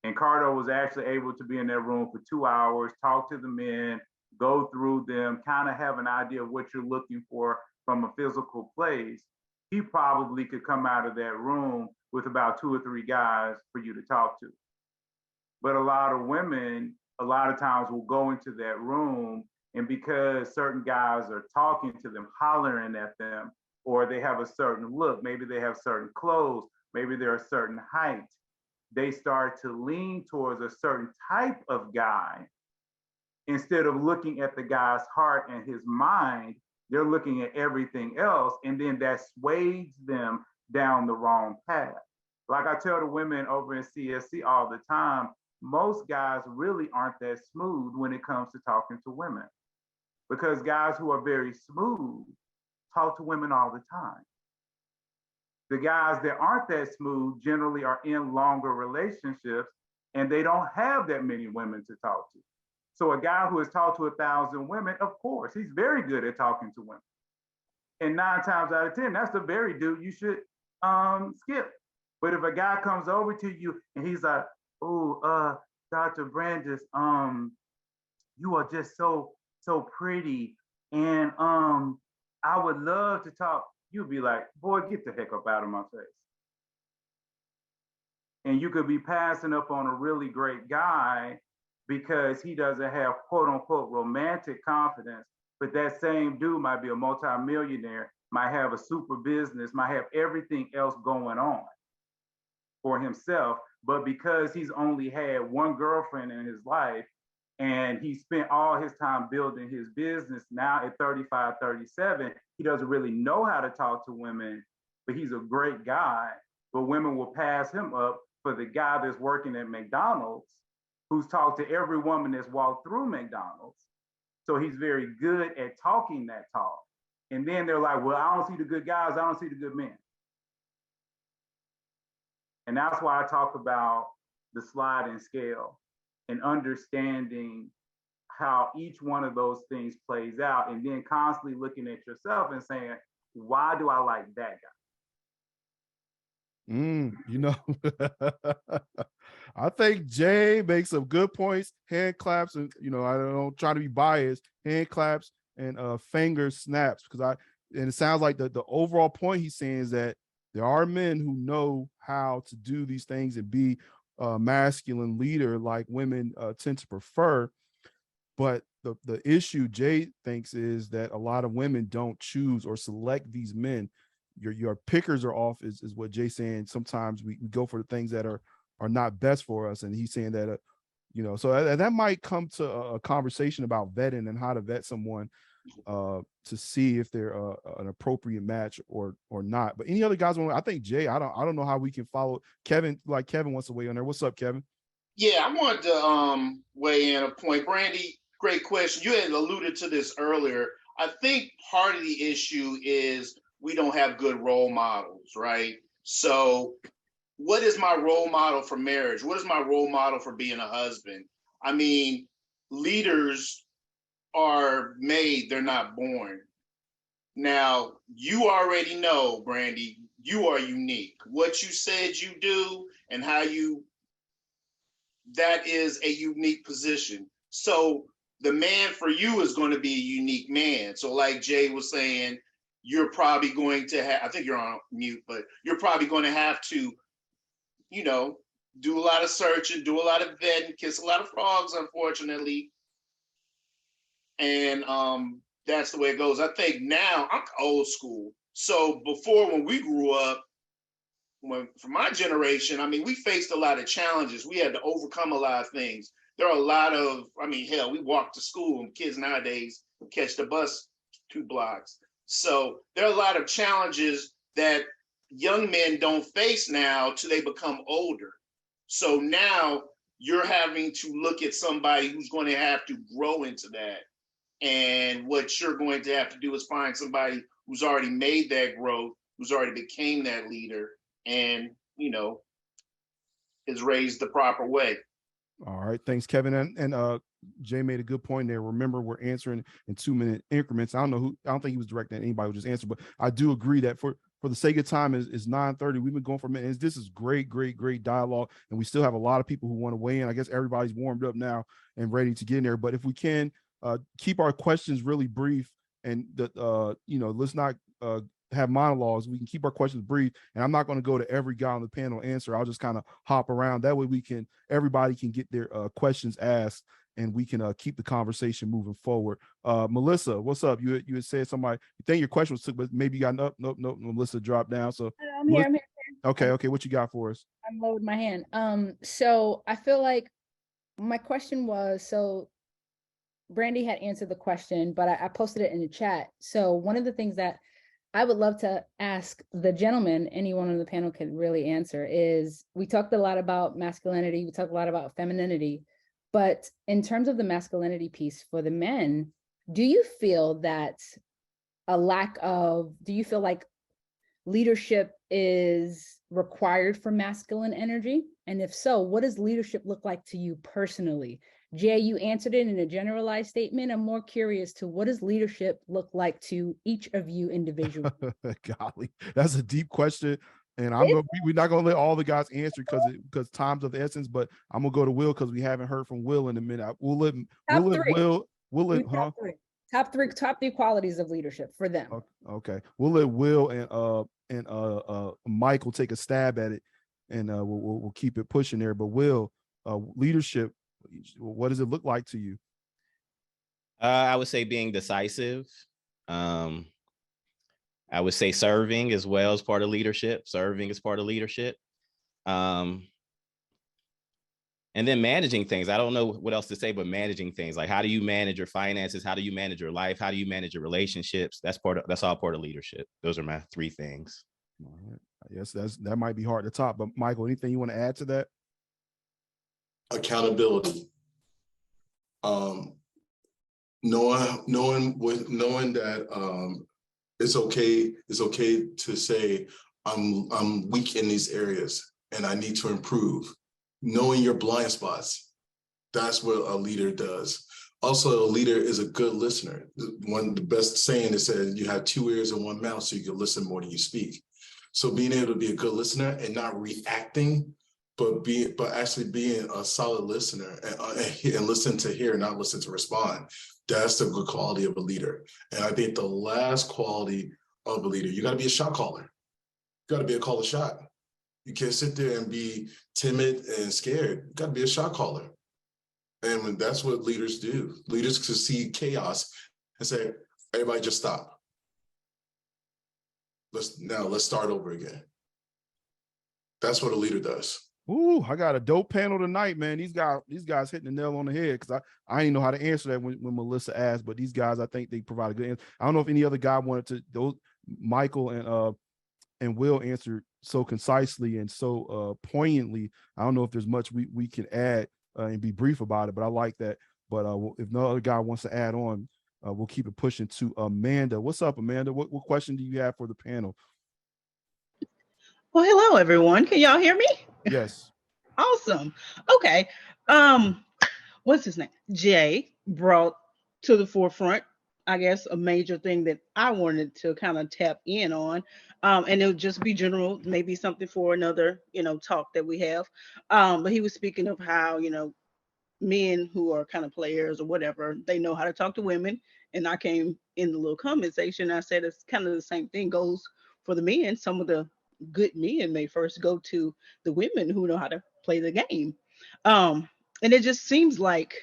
E: And Cardo was actually able to be in that room for 2 hours, talk to the men, go through them, kind of have an idea of what you're looking for from a physical place. He probably could come out of that room with about 2 or 3 guys for you to talk to. But a lot of women, a lot of times will go into that room, and because certain guys are talking to them, hollering at them, or they have a certain look, maybe they have certain clothes, maybe they're a certain height, they start to lean towards a certain type of guy. Instead of looking at the guy's heart and his mind, they're looking at everything else, and then that sways them down the wrong path. Like I tell the women over in CSC all the time, most guys really aren't that smooth when it comes to talking to women, because guys who are very smooth talk to women all the time. The guys that aren't that smooth generally are in longer relationships and they don't have that many women to talk to. So a guy who has talked to 1,000 women, of course, he's very good at talking to women. And 9 times out of 10, that's the very dude you should skip. But if a guy comes over to you and he's like, "Oh, Dr. Brandis, you are just so pretty, and I would love to talk," you'd be like, "Boy, get the heck up out of my face." And you could be passing up on a really great guy because he doesn't have quote unquote romantic confidence, but that same dude might be a multimillionaire, might have a super business, might have everything else going on for himself. But because he's only had one girlfriend in his life and he spent all his time building his business, now at 35, 37, he doesn't really know how to talk to women, but he's a great guy. But women will pass him up for the guy that's working at McDonald's, who's talked to every woman that's walked through McDonald's. So he's very good at talking that talk. And then they're like, "Well, I don't see the good guys, I don't see the good men." And that's why I talk about the sliding scale and understanding how each one of those things plays out, and then constantly looking at yourself and saying, why do I like that guy?
A: You know, I think Jay makes some good points, hand claps, and I don't try to be biased, hand claps and finger snaps, because and it sounds like the overall point he's saying is that there are men who know how to do these things and be a masculine leader like women tend to prefer. But the issue Jay thinks is that a lot of women don't choose or select these men. Your pickers are off, is what Jay's saying. Sometimes we go for the things that are not best for us, and he's saying that so that might come to a conversation about vetting and how to vet someone to see if they're an appropriate match or not. But any other guys want? I think Jay. I don't know how we can follow Kevin. Like Kevin wants to weigh on there. What's up, Kevin?
C: Yeah, I wanted to weigh in a point. Brandy, great question. You had alluded to this earlier. I think part of the issue is we don't have good role models, right? So what is my role model for marriage? What is my role model for being a husband? I mean, leaders are made, they're not born. Now, you already know, Brandy, you are unique. What you said you do and that is a unique position. So the man for you is going to be a unique man. So like Jay was saying, you're probably going to have, I think you're on mute, but you're probably going to have to, do a lot of searching, do a lot of vetting, kiss a lot of frogs, unfortunately. And that's the way it goes. I think now I'm old school. So before, when we grew up, for my generation, I mean, we faced a lot of challenges. We had to overcome a lot of things. There are a lot of, hell, we walked to school, and kids nowadays catch the bus 2 blocks. So there are a lot of challenges that young men don't face now till they become older. So now you're having to look at somebody who's going to have to grow into that. And what you're going to have to do is find somebody who's already made that growth, who's already became that leader, and, is raised the proper way.
A: All right. Thanks, Kevin. And Jay made a good point there. Remember, we're answering in 2-minute increments. I don't think he was directing at anybody who just answered, but I do agree that for the sake of time is 9:30. We've been going for minutes. This is great dialogue. And we still have a lot of people who want to weigh in. I guess everybody's warmed up now and ready to get in there. But if we can keep our questions really brief, and let's not have monologues. We can keep our questions brief, and I'm not going to go to every guy on the panel answer. I'll just kind of hop around. That way everybody can get their questions asked, and we can keep the conversation moving forward. Melissa, what's up? You had said somebody, you think your question was took, but maybe you got nope. Melissa dropped down. So
O: I'm here.
A: Okay. What you got for us?
O: I'm lowered my hand. So I feel like my question was, so Brandy had answered the question, but I posted it in the chat. So one of the things that I would love to ask the gentleman, anyone on the panel could really answer, is we talked a lot about masculinity, we talked a lot about femininity, but in terms of the masculinity piece for the men, do you feel that do you feel like leadership is required for masculine energy? And if so, what does leadership look like to you personally? Jay, you answered it in a generalized statement. I'm more curious to what does leadership look like to each of you individually?
A: Golly, that's a deep question. And we're not gonna let all the guys answer because time's of the essence, but I'm gonna go to Will because we haven't heard from Will in a minute.
O: Top three qualities of leadership for them.
A: Okay. We'll let Will and Michael take a stab at it, and we'll keep it pushing there. But Will, leadership, what does it look like to you?
D: I would say being decisive. I would say serving as well as part of leadership. Serving is part of leadership. And then managing things. I don't know what else to say, but managing things. Like, how do you manage your finances? How do you manage your life? How do you manage your relationships? That's all part of leadership. Those are my three things.
A: All right. Yes, that might be hard to top, but Michael, anything you want to add to that?
I: Accountability. Knowing that it's okay to say I'm weak in these areas and I need to improve. Knowing your blind spots, that's what a leader does. Also, a leader is a good listener. The best saying is said, you have 2 ears and 1 mouth, so you can listen more than you speak. So being able to be a good listener and not reacting, but actually being a solid listener and listen to hear, not listen to respond. That's the good quality of a leader. And I think the last quality of a leader, you got to be a shot caller. You got to be a caller shot. You can't sit there and be timid and scared. You got to be a shot caller. And that's what leaders do. Leaders can see chaos and say, everybody just stop. Let's start over again. That's what a leader does.
A: Ooh, I got a dope panel tonight, man. These guys hitting the nail on the head because I didn't know how to answer that when Melissa asked, but these guys, I think they provide a good answer. I don't know if any other guy wanted to. Michael and Will answered so concisely and so poignantly. I don't know if there's much we can add and be brief about it, but I like that. But if no other guy wants to add on, we'll keep it pushing to Amanda. What's up, Amanda? What question do you have for the panel?
P: Well, hello, everyone. Can y'all hear me?
A: Yes.
P: Awesome. Okay. What's his name? Jay brought to the forefront, I guess, a major thing that I wanted to kind of tap in on. And it'll just be general, maybe something for another, talk that we have. But he was speaking of how, men who are kind of players or whatever, they know how to talk to women. And I came in the little comment section. I said it's kind of the same thing goes for the men. Some of the good men may first go to the women who know how to play the game. And it just seems like,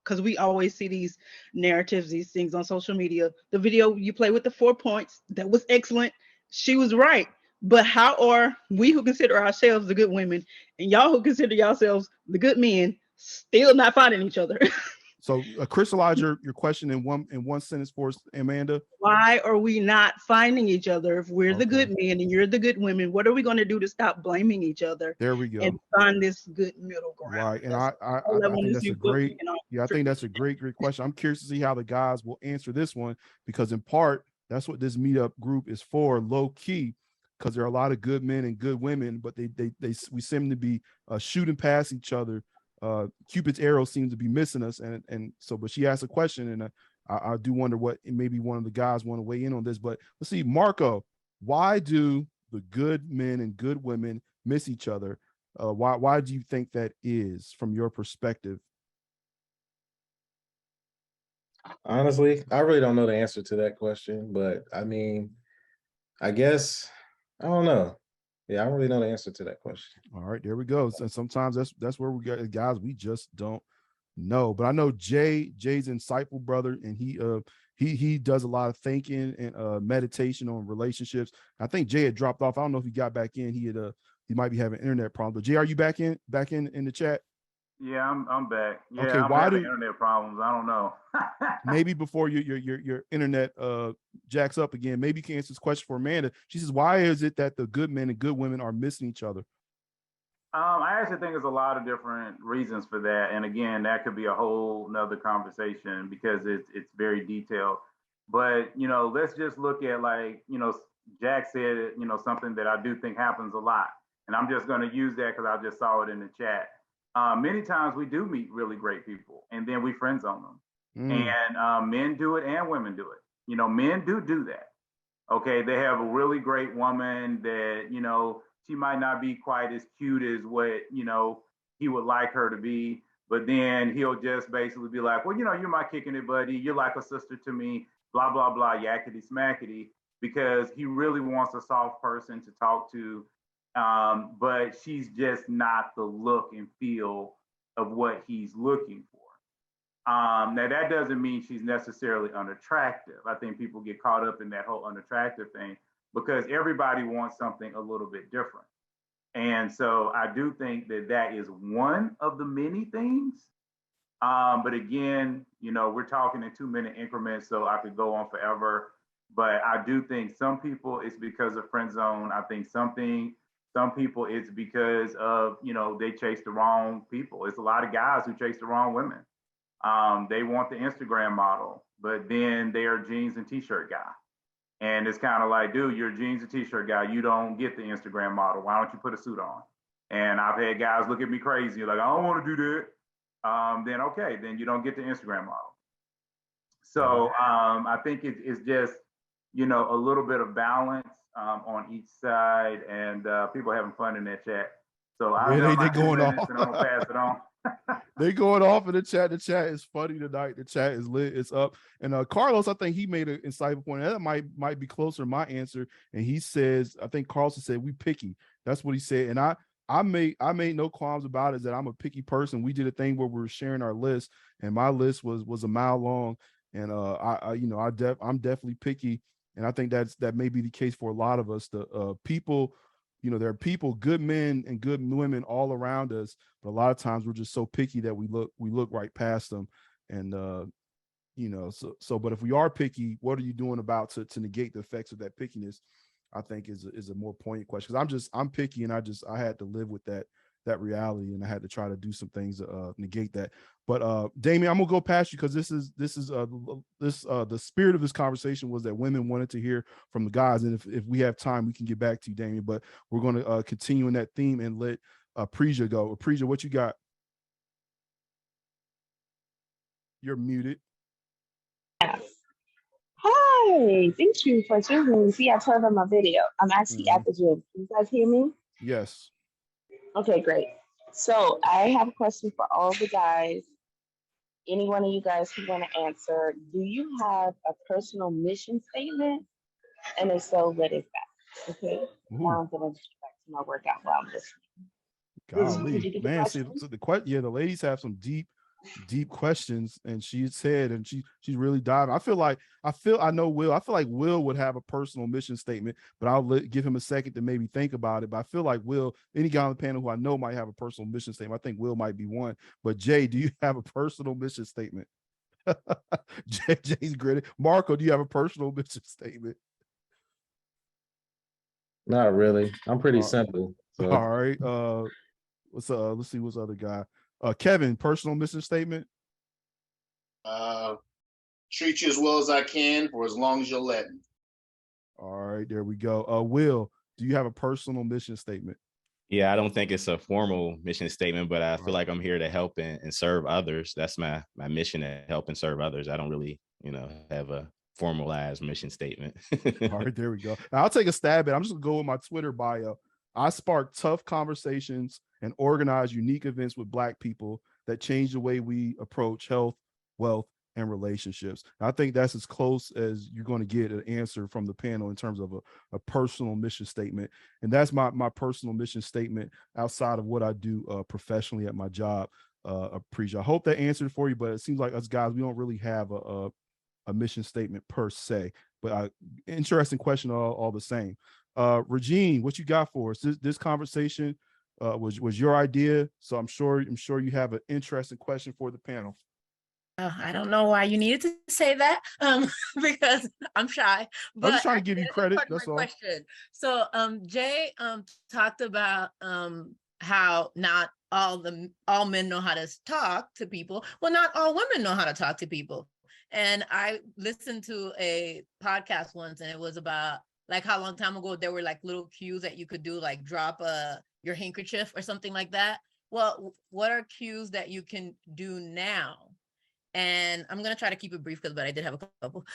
P: because we always see these narratives, these things on social media, the video you play with the 4 points, that was excellent. She was right. But how are we who consider ourselves the good women and y'all who consider yourselves the good men still not finding each other?
A: So crystallize your question in one sentence for us, Amanda.
P: Why are we not finding each other if we're the good men and you're the good women? What are we going to do to stop blaming each other?
A: There we go.
P: And find this good middle ground.
A: Right. And I think that's a great, I think that's a great question. I'm curious to see how the guys will answer this one, because in part, that's what this meetup group is for, low key, because there are a lot of good men and good women, but we seem to be shooting past each other. Cupid's arrow seems to be missing us, and so, but she asked a question, and I do wonder what maybe one of the guys want to weigh in on this. But let's see, Marco, why do the good men and good women miss each other? Why do you think that is, from your perspective?
B: Honestly, I really don't know the answer to that question, but I mean, I guess I don't know. Yeah, I don't really know the answer to that question.
A: All right, there we go. So sometimes that's where we got guys, we just don't know. But I know Jay's insightful brother, and he does a lot of thinking and meditation on relationships. I think Jay had dropped off. I don't know if he got back in. He might be having internet problems. But Jay, are you back in the chat?
E: Yeah, I'm back. Yeah,
A: Okay,
E: I'm
A: why
E: having
A: do
E: internet problems. I don't know.
A: maybe before your internet jacks up again, maybe you can answer this question for Amanda. She says, why is it that the good men and good women are missing each other?
E: I actually think there's a lot of different reasons for that, and again, that could be a whole nother conversation because it's very detailed. But let's just look at, like, Jack said, something that I do think happens a lot, and I'm just going to use that because I just saw it in the chat. Many times we do meet really great people, and then we friend zone them, and men do it and women do it. Men do that. Okay, they have a really great woman that she might not be quite as cute as what he would like her to be, but then he'll just basically be like, well, you're my kicking it buddy, you're like a sister to me, blah blah blah, yakety smackety, because he really wants a soft person to talk to, but she's just not the look and feel of what he's looking for. Now that doesn't mean she's necessarily unattractive. I think people get caught up in that whole unattractive thing because everybody wants something a little bit different. And so I do think that that is one of the many things. But again, we're talking in 2-minute increments, so I could go on forever. But I do think some people it's because of friend zone. I think some people it's because of, they chase the wrong people. It's a lot of guys who chase the wrong women. They want the Instagram model, but then they are jeans and t-shirt guy. And it's kind of like, dude, you're a jeans and t-shirt guy. You don't get the Instagram model. Why don't you put a suit on? And I've had guys look at me crazy, like, I don't want to do that. Then okay, then you don't get the Instagram model. So I think it's just, a little bit of balance on each side, and people having fun in that chat. So I'll
A: Yeah, they
E: my 2
A: going
E: minutes
A: off.
E: and I'm gonna pass it on.
A: They going off in the chat. The chat is funny tonight. The chat is lit. It's up. And Carlos, I think he made an insightful point. That might be closer to my answer. And he says, I think Carlson said, we picky. That's what he said. And I made no qualms about it, that I'm a picky person. We did a thing where we were sharing our list, and my list was a mile long. And I'm definitely picky. And I think that may be the case for a lot of us. The people, there are people, good men and good women all around us, but a lot of times we're just so picky that we look right past them. And but if we are picky, what are you doing about to negate the effects of that pickiness? I think is a more poignant question, because I'm picky, and I had to live with that reality, and I had to try to do some things to negate that. But Damien, I'm gonna go past you, because this is the spirit of this conversation was that women wanted to hear from the guys, and if we have time, we can get back to you, Damien. But we're going to continue in that theme and let Preja go. Preja, what you got? You're muted.
Q: Hi, thank you for choosing me. See, I turned on my video. I'm actually at the gym. Can you guys hear me?
A: Yes.
Q: Okay, great. So I have a question for all the guys. Any one of you guys who want to answer, do you have a personal mission statement? And if so, what is that? Okay. Now I'm gonna get back to my workout while I'm listening. Did you
A: Golly,
Q: get the
A: man. See,
Q: question?
A: the ladies have some deep questions, and she said, and she's really diving. I know Will. I feel like Will would have a personal mission statement, but I'll give him a second to maybe think about it. But I feel like Will, any guy on the panel who I know might have a personal mission statement. I think Will might be one. But Jay, do you have a personal mission statement? Jay's gritty. Marco, do you have a personal mission statement?
B: Not really. I'm pretty simple. So.
A: All right. Let's see what's the other guy. Kevin, personal mission statement.
C: Treat you as well as I can for as long as you'll let me.
A: All right, there we go. Will, do you have a personal mission statement?
D: Yeah, I don't think it's a formal mission statement, but I feel like I'm here to help and serve others. That's my mission, to help and serve others. I don't really, have a formalized mission statement.
A: All right, there we go. Now, I'll take a stab at it. I'm just gonna go with my Twitter bio. I spark tough conversations and organize unique events with Black people that change the way we approach health, wealth, and relationships. I think that's as close as you're going to get an answer from the panel in terms of a personal mission statement. And that's my personal mission statement outside of what I do professionally at my job. Appreciate. I hope that answered for you, but it seems like us guys, we don't really have a mission statement per se, but interesting question all the same. Regine, what you got for us? This conversation was your idea. So I'm sure you have an interesting question for the panel.
R: I don't know why you needed to say that, because I'm shy. But
A: I'm just trying to give you credit. That's all.
R: Question. So, Jay talked about how not all men know how to talk to people. Well, not all women know how to talk to people. And I listened to a podcast once, and it was about like how long time ago there were like little cues that you could do, like drop your handkerchief or something like that. Well, what are cues that you can do now? And I'm gonna try to keep it brief but I did have a couple.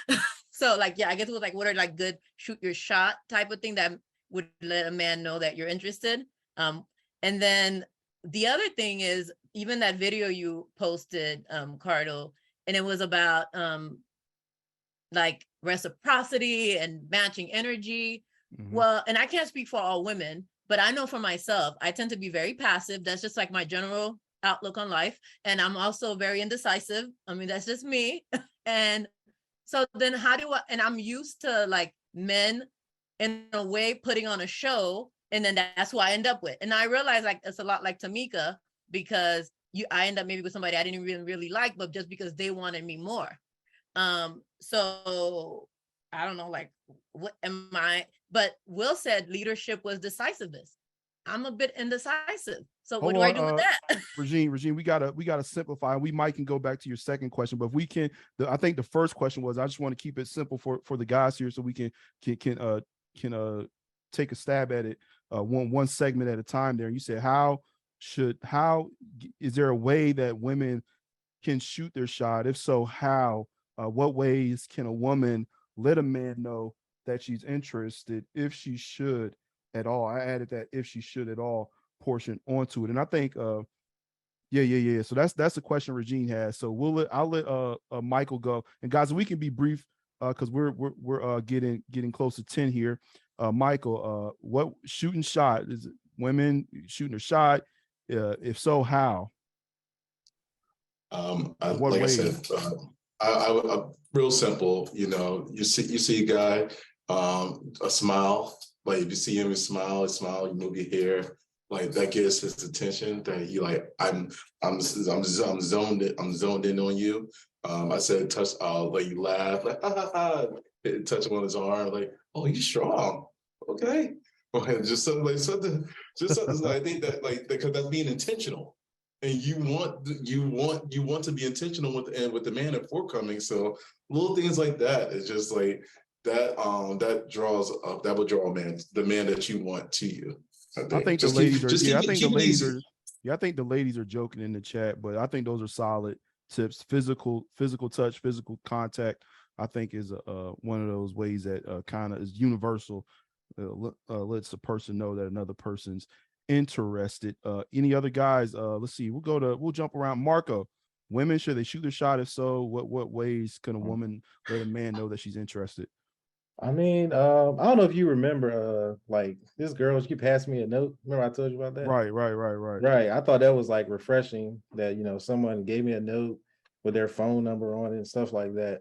R: So like, yeah, I guess it was like, what are like good shoot your shot type of thing that would let a man know that you're interested. And then the other thing is even that video you posted, Cardo, and it was about like reciprocity and matching energy. Well, and I can't speak for all women, but I know for myself, I tend to be very passive. That's just like my general outlook on life. And I'm also very indecisive. I mean, that's just me. And so then and I'm used to like men in a way putting on a show, and then that's who I end up with. And I realize like it's a lot like Tamika, because I end up maybe with somebody I didn't really like, but just because they wanted me more. So I don't know, like, what am I? But Will said leadership was decisiveness. I'm a bit indecisive. So what do I do with that?
A: Regine, we gotta simplify. We might can go back to your second question, but if we can, I think the first question was, I just want to keep it simple for the guys here, so we can take a stab at it one segment at a time there. And you said, how is there a way that women can shoot their shot? If so, how? What ways can a woman let a man know that she's interested, if she should at all? I added that if she should at all portion onto it. And I think yeah. So that's the question Regine has. So I'll let Michael go. And guys, we can be brief because we're getting close to 10 here. Michael, what shooting shot is it? Women shooting a shot? If so, how?
I: What like ways? I said, I real simple. You know, you see a guy, a smile. Like if you see him, smile, you move your hair. Like that gets his attention. That you like, I'm zoned in on you. I said touch, like you laugh, like touch him on his arm, like, oh, you're strong. Okay, just something. I think that like because that's being intentional, and you want to be intentional with the man at forthcoming. So little things like that is just like that. That will draw the man that you want to you.
A: I think the ladies are. I think the ladies are joking in the chat, but I think those are solid tips. Physical touch, physical contact, I think is one of those ways that kind of is universal. Lets a person know that another person's interested. Any other guys? Let's see. We'll jump around. Marco, women, should they shoot their shot? If so, what ways can a woman let a man know that she's interested?
B: I mean, I don't know if you remember, like this girl, she passed me a note. Remember I told you about that?
A: Right.
B: Right. I thought that was like refreshing that, someone gave me a note with their phone number on it and stuff like that.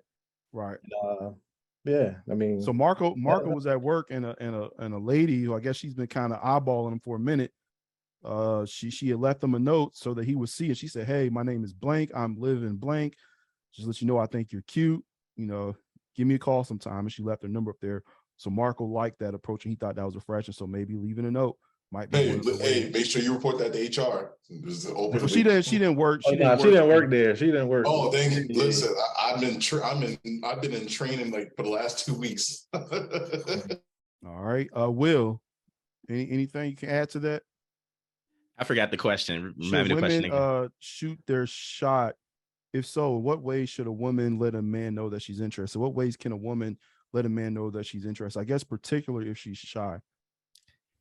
A: Right.
B: Yeah. I mean,
A: so Marco was at work, and a lady who I guess she's been kind of eyeballing him for a minute. She had left him a note so that he would see it. She said, "Hey, my name is blank. I'm living blank. Just let you know I think you're cute. Give me a call sometime." And she left her number up there. So Marco liked that approach, and he thought that was refreshing. So maybe leaving a note might be.
I: Hey, make sure you report that to HR.
A: She didn't work.
B: She didn't work there. She didn't work.
I: Oh, thank you. Listen, I've been in training like for the last 2 weeks.
A: All right. Will, anything you can add to that?
D: I forgot the question.
A: Remind me the question again. Shoot their shot? If so, what ways should a woman let a man know that she's interested? What ways can a woman let a man know that she's interested? I guess particularly if she's shy.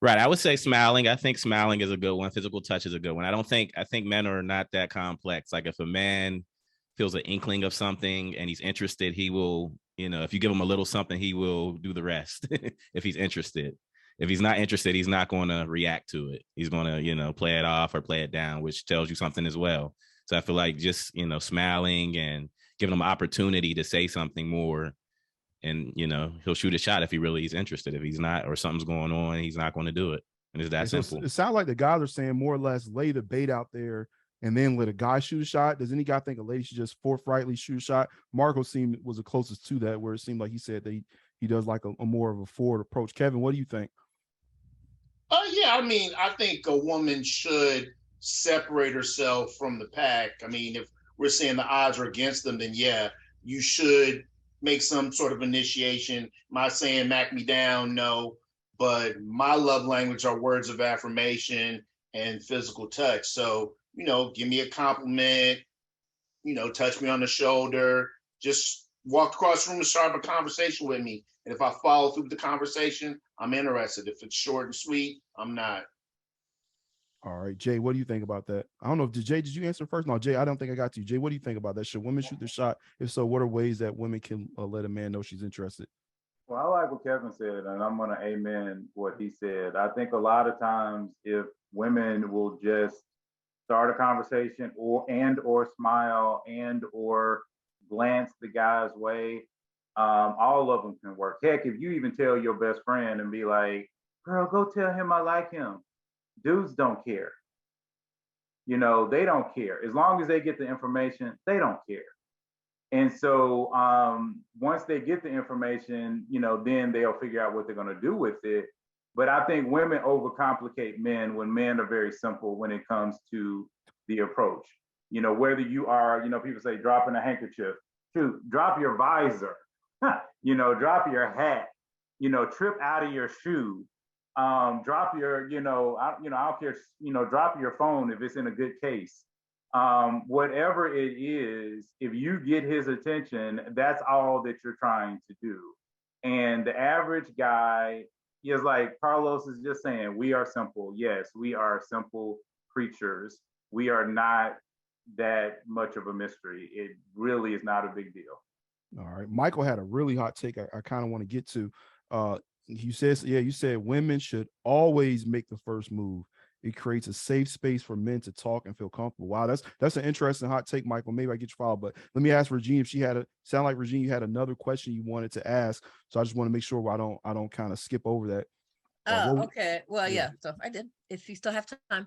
D: Right. I would say smiling. I think smiling is a good one. Physical touch is a good one. I think men are not that complex. Like if a man feels an inkling of something and he's interested, he will, if you give him a little something, he will do the rest if he's interested. If he's not interested, he's not going to react to it. He's going to, play it off or play it down, which tells you something as well. So I feel like just, smiling and giving him an opportunity to say something more, and, he'll shoot a shot if he really is interested. If he's not, or something's going on, he's not going to do it. And it's that
A: So
D: simple.
A: it sounds like the guys are saying more or less lay the bait out there and then let a guy shoot a shot. Does any guy think a lady should just forthrightly shoot a shot? Marco was the closest to that, where it seemed like he said that he does like a more of a forward approach. Kevin, what do you think?
C: Yeah, I mean, I think a woman should separate herself from the pack. I mean, if we're saying the odds are against them, then yeah, you should make some sort of initiation. Am I saying "mac me down"? No, but my love language are words of affirmation and physical touch. So, give me a compliment, touch me on the shoulder, just walk across the room and start a conversation with me. And if I follow through the conversation, I'm interested. If it's short and sweet, I'm not.
A: All right, Jay, what do you think about that? I don't know. Did you answer first? No, Jay, I don't think I got to you. Jay, what do you think about that? Should women shoot the shot? If so, what are ways that women can let a man know she's interested?
E: Well, I like what Kevin said, and I'm going to amen what he said. I think a lot of times if women will just start a conversation or smile or glance the guy's way, all of them can work. Heck, if you even tell your best friend and be like, girl, go tell him I like him. Dudes don't care. They don't care. As long as they get the information, they don't care. And so once they get the information, then they'll figure out what they're going to do with it. But I think women overcomplicate men when men are very simple when it comes to the approach. Whether you are, people say dropping a handkerchief, shoot, drop your visor, drop your hat, trip out of your shoe, drop your, I don't care, drop your phone if it's in a good case. Whatever it is, if you get his attention, that's all that you're trying to do. And the average guy is like Carlos is just saying, we are simple. Yes, we are simple creatures. We are not that much of a mystery. It really is not a big deal.
A: All right. Michael had a really hot take I kind of want to get to. You said women should always make the first move. It creates a safe space for men to talk and feel comfortable. Wow, that's an interesting hot take, Michael. Maybe I get you followed, but let me ask Regine if she had sound like Regine, you had another question you wanted to ask. So I just want to make sure I don't kind of skip over that.
R: Okay. Well, yeah. So I did. If you still have time.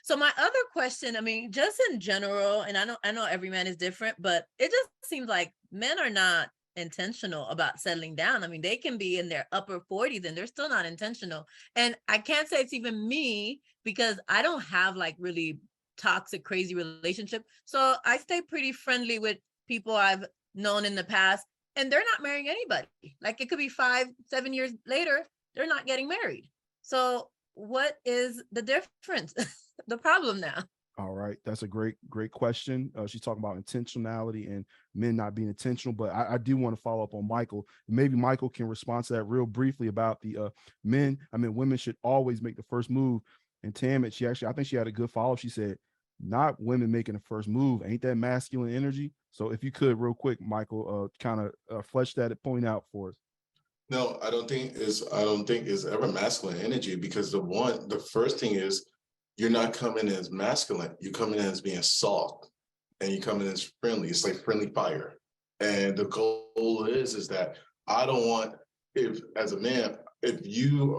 R: So my other question, I mean, just in general, and I know every man is different, but it just seems like men are not intentional about settling down. I mean, they can be in their upper 40s and they're still not intentional. And I can't say it's even me because I don't have like really toxic, crazy relationship. So I stay pretty friendly with people I've known in the past, and they're not marrying anybody. Like it could be 5-7 years later, they're not getting married. So what is the difference? The problem now?
A: All right. That's a great question. She's talking about intentionality and men not being intentional, but I do want to follow up on Michael. Maybe Michael can respond to that real briefly about the women should always make the first move. And Tam, I think she had a good follow. She said, not women making the first move. Ain't that masculine energy? So if you could real quick, Michael, kind of flesh that point out for us.
I: No, I don't think it's ever masculine energy, because the first thing is you're not coming in as masculine. You come in as being soft, and you come in as friendly. It's like friendly fire. And the goal is that I don't want, if as a man, if you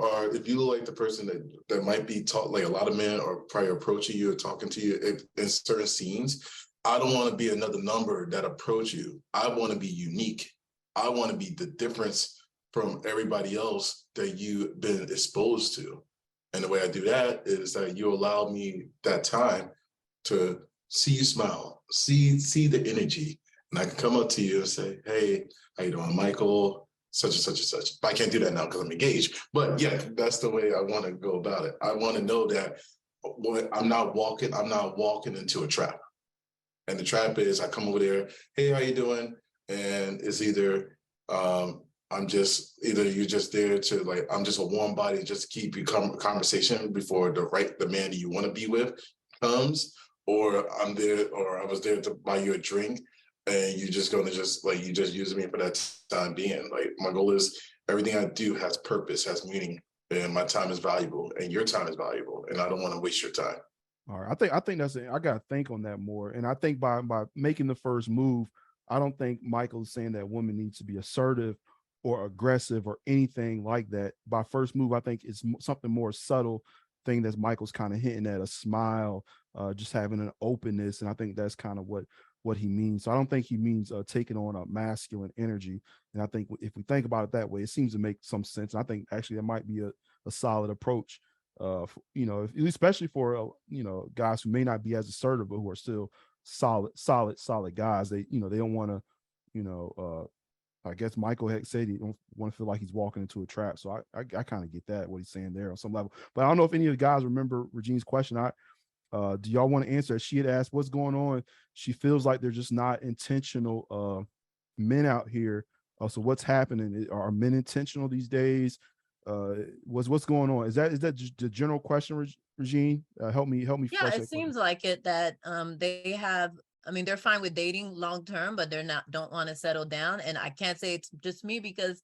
I: look like the person that might be taught, like a lot of men are probably approaching you or talking to you in certain scenes, I don't want to be another number that approach you. I want to be unique. I want to be the difference from everybody else that you've been exposed to. And the way I do that is that you allow me that time to see you smile, see the energy. And I can come up to you and say, hey, how you doing, Michael? Such and such and such. But I can't do that now because I'm engaged. But yeah, that's the way I want to go about it. I want to know that I'm not walking into a trap. And the trap is I come over there, hey, how you doing? And it's either you're just there to, like, I'm just a warm body just to keep you conversation before the man that you want to be with comes, or I was there to buy you a drink and you're just going to you just use me for that time being. Like, my goal is everything I do has purpose, has meaning, and my time is valuable and your time is valuable, and I don't want to waste your time.
A: All right. I think that's it. I got to think on that more. And I think by making the first move, I don't think Michael's saying that women need to be assertive or aggressive or anything like that. By first move, I think it's something more subtle thing that Michael's kind of hinting at, a smile, just having an openness. And I think that's kind of what he means. So I don't think he means taking on a masculine energy. And I think if we think about it that way, it seems to make some sense. And I think actually that might be a solid approach, you know, especially for, you know, guys who may not be as assertive, but who are still solid guys. They, you know, they don't want to, you know, I guess Michael had said he don't want to feel like he's walking into a trap. So I kind of get that, what he's saying there on some level. But I don't know if any of the guys remember Regine's question. Do y'all want to answer? She had asked, what's going on? She feels like they're just not intentional men out here. So what's happening? Are men intentional these days? What's going on? Is that just the general question, Regine? Help me.
R: Yeah, it seems like it that they have. I mean, they're fine with dating long term, but don't want to settle down. And I can't say it's just me, because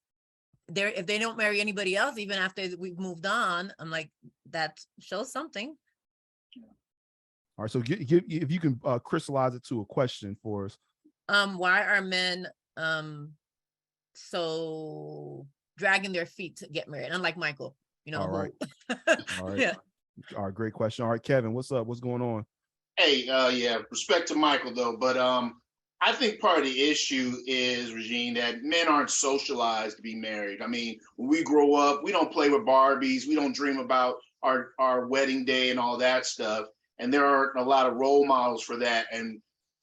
R: if they don't marry anybody else, even after we've moved on, I'm like, that shows something.
A: All right, so if you can crystallize it to a question for us.
R: Why are men so dragging their feet to get married? Unlike Michael, you know.
A: All right. All right.
R: Yeah.
A: All right, great question. All right, Kevin, what's up? What's going on?
C: Hey, yeah, respect to Michael though, but I think part of the issue is, Regine, that men aren't socialized to be married. I mean, when we grow up, we don't play with Barbies, we don't dream about our wedding day and all that stuff. And there aren't a lot of role models for that. And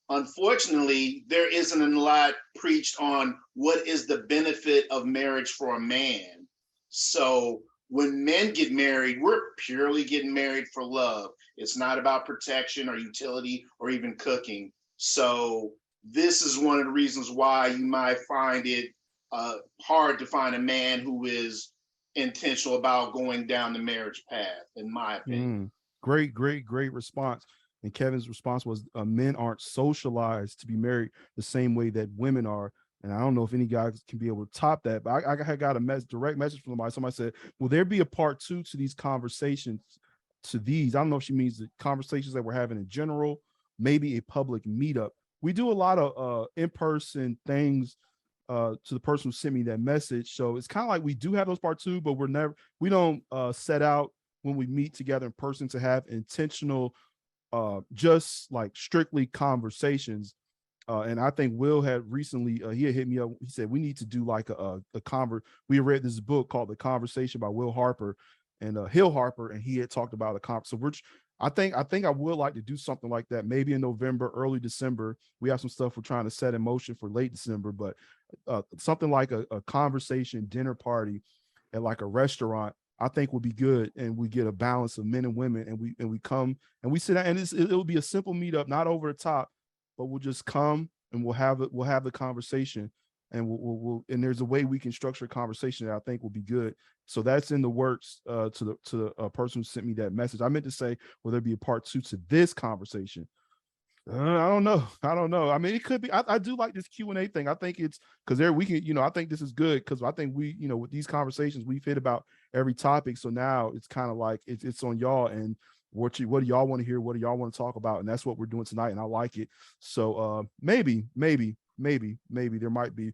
C: unfortunately, there isn't a lot preached on what is the benefit of marriage for a man. So when men get married, we're purely getting married for love. It's not about protection or utility or even cooking. So this is one of the reasons why you might find it hard to find a man who is intentional about going down the marriage path, in my opinion.
A: Great response. And Kevin's response was, men aren't socialized to be married the same way that women are. And I don't know if any guys can be able to top that, but I got a direct message from somebody. Somebody said, will there be a part 2 to these conversations, to these? I don't know if she means the conversations that we're having in general, maybe a public meetup. We do a lot of in-person things to the person who sent me that message. So it's kind of like we do have those part 2, but we don't set out when we meet together in person to have intentional, just like strictly conversations. And I think Will had recently, he had hit me up. He said, we need to do like we read this book called The Conversation by Will Harper and Hill Harper, and he had talked about so I think I would like to do something like that, maybe in November, early December. We have some stuff we're trying to set in motion for late December, but something like a conversation dinner party at like a restaurant, I think would be good, and we get a balance of men and women, and we come and we sit down, and it'll be a simple meetup, not over the top, but we'll just come and we'll have the conversation, and we'll and there's a way we can structure a conversation that I think will be good. So that's in the works to the person who sent me that message. I meant to say, will there be a part 2 to this conversation? I don't know. I mean, it could be. I do like this Q&A thing. I think it's because there we can, I think this is good because I think we, with these conversations, we've hit about every topic. So now it's kind of like it's on y'all, and what do y'all want to hear? What do y'all want to talk about? And that's what we're doing tonight, and I like it. So maybe there might be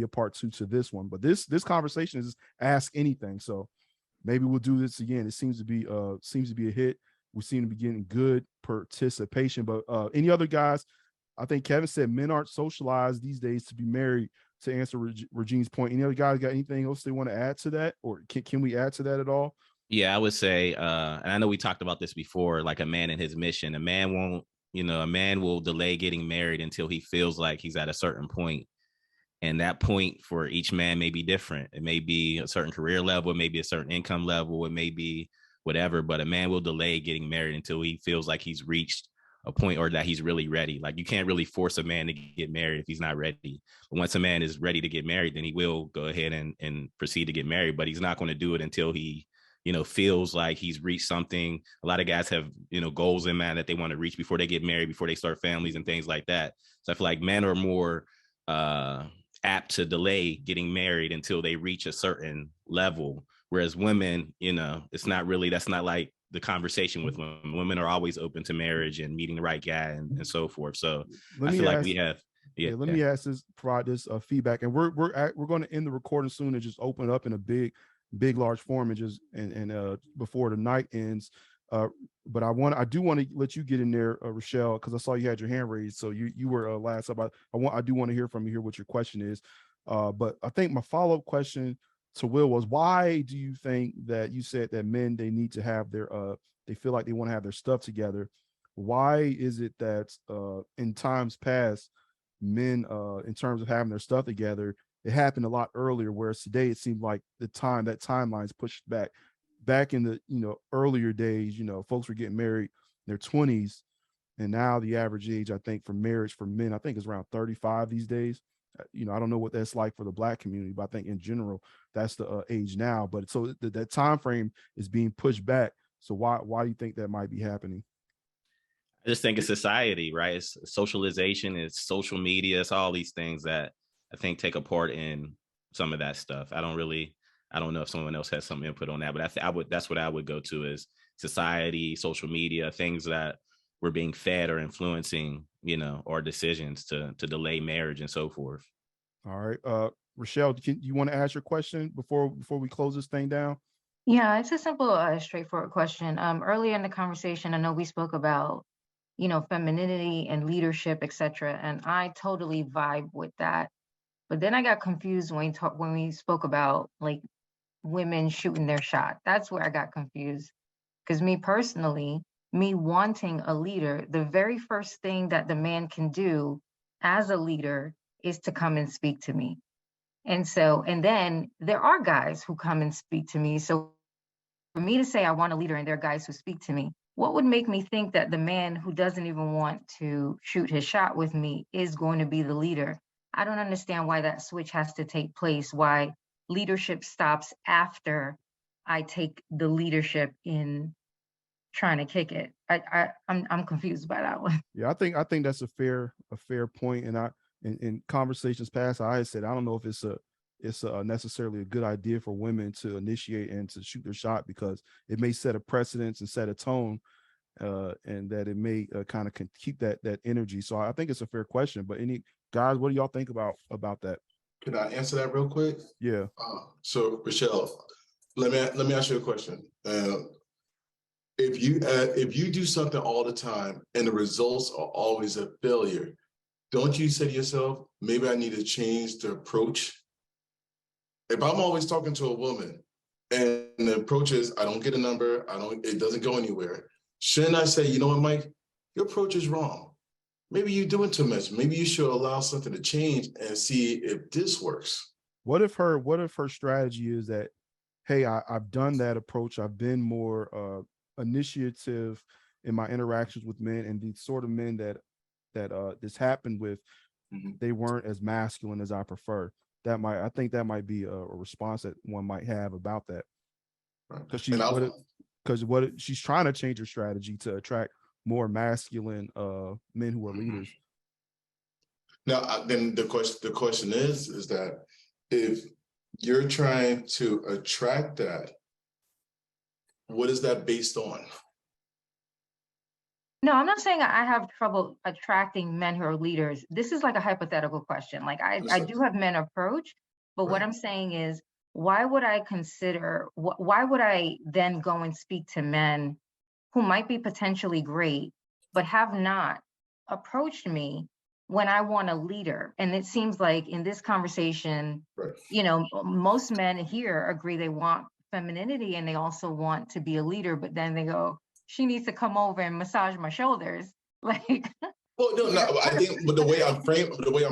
A: a part 2 to this one, but this conversation is ask anything. So maybe we'll do this again. It seems to be a hit. We seem to be getting good participation. But any other guys? I think Kevin said men aren't socialized these days to be married, to answer Regine's point. Any other guys got anything else they want to add to that? Or can we add to that at all?
D: Yeah, I would say, and I know we talked about this before, like a man and his mission. A man will delay getting married until he feels like he's at a certain point. And that point for each man may be different. It may be a certain career level, it may be a certain income level, it may be whatever, but a man will delay getting married until he feels like he's reached a point or that he's really ready. Like you can't really force a man to get married if he's not ready. But once a man is ready to get married, then he will go ahead and proceed to get married, but he's not going to do it until he, feels like he's reached something. A lot of guys have, goals in mind that they want to reach before they get married, before they start families and things like that. So I feel like men are more apt to delay getting married until they reach a certain level. Whereas women, that's not like the conversation with women. Women are always open to marriage and meeting the right guy and so forth. So I feel like we have Yeah.
A: Let me ask this, provide this feedback, and we're going to end the recording soon and just open it up in a big large form and just before the night ends. But I do want to let you get in there, Rochelle, because I saw you had your hand raised, so you were last up. I do want to hear from you, hear what your question is. But I think my follow-up question to Will was, why do you think that you said that men, they need to have their they feel like they want to have their stuff together? Why is it that in times past, men in terms of having their stuff together, it happened a lot earlier, whereas today it seems like that timeline is pushed back in the earlier days, folks were getting married in their 20s, and now the average age, I think, for marriage for men, I think, is around 35 these days. I don't know what that's like for the Black community, but I think in general that's the age now. But so that time frame is being pushed back. So why do you think that might be happening?
D: I just think it's society, right? It's socialization, it's social media, it's all these things that I think take a part in some of that stuff. I don't know if someone else has some input on that, but that's what I would go to, is society, social media, things that we're being fed or influencing, our decisions to delay marriage and so forth.
A: All right. Rochelle, you want to ask your question before we close this thing down?
S: Yeah, it's a simple, straightforward question. Earlier in the conversation, I know we spoke about, femininity and leadership, etc. And I totally vibe with that. But then I got confused when we spoke about like women shooting their shot. That's where I got confused. Because me personally, me wanting a leader, the very first thing that the man can do as a leader is to come and speak to me. And then there are guys who come and speak to me. So for me to say I want a leader and there are guys who speak to me, what would make me think that the man who doesn't even want to shoot his shot with me is going to be the leader? I don't understand why that switch has to take place, why leadership stops after I take the leadership in trying to kick it. I'm confused by that one.
A: Yeah, I think that's a fair point. And in conversations past, I had said I don't know if it's necessarily a good idea for women to initiate and to shoot their shot, because it may set a precedence and set a tone, and that it may kind of keep that energy. So I think it's a fair question. But any guys, what do y'all think about that?
I: Can I answer that real quick?
A: Yeah.
I: So Rochelle, let me ask you a question. If you do something all the time and the results are always a failure, don't you say to yourself, maybe I need to change the approach? If I'm always talking to a woman and the approach is I don't get a number, it doesn't go anywhere, shouldn't I say, you know what, Mike, your approach is wrong. Maybe you're doing too much. Maybe you should allow something to change and see if this works.
A: What if her strategy is that, hey, I've done that approach. I've been more initiative in my interactions with men, and the sort of men that this happened with, they weren't as masculine as I prefer. I think that might be a response that one might have about that. Because she's trying to change her strategy to attract more masculine men who are leaders.
I: Now, then the question is that if you're trying to attract that, what is that based on?
S: No, I'm not saying I have trouble attracting men who are leaders. This is like a hypothetical question. Like I do have men approach, but what I'm saying is, why would I then go and speak to men who might be potentially great, but have not approached me when I want a leader? And it seems like in this conversation, most men here agree they want femininity and they also want to be a leader, but then they go, she needs to come over and massage my shoulders. Like,
I: well, no, I think, but the way I'm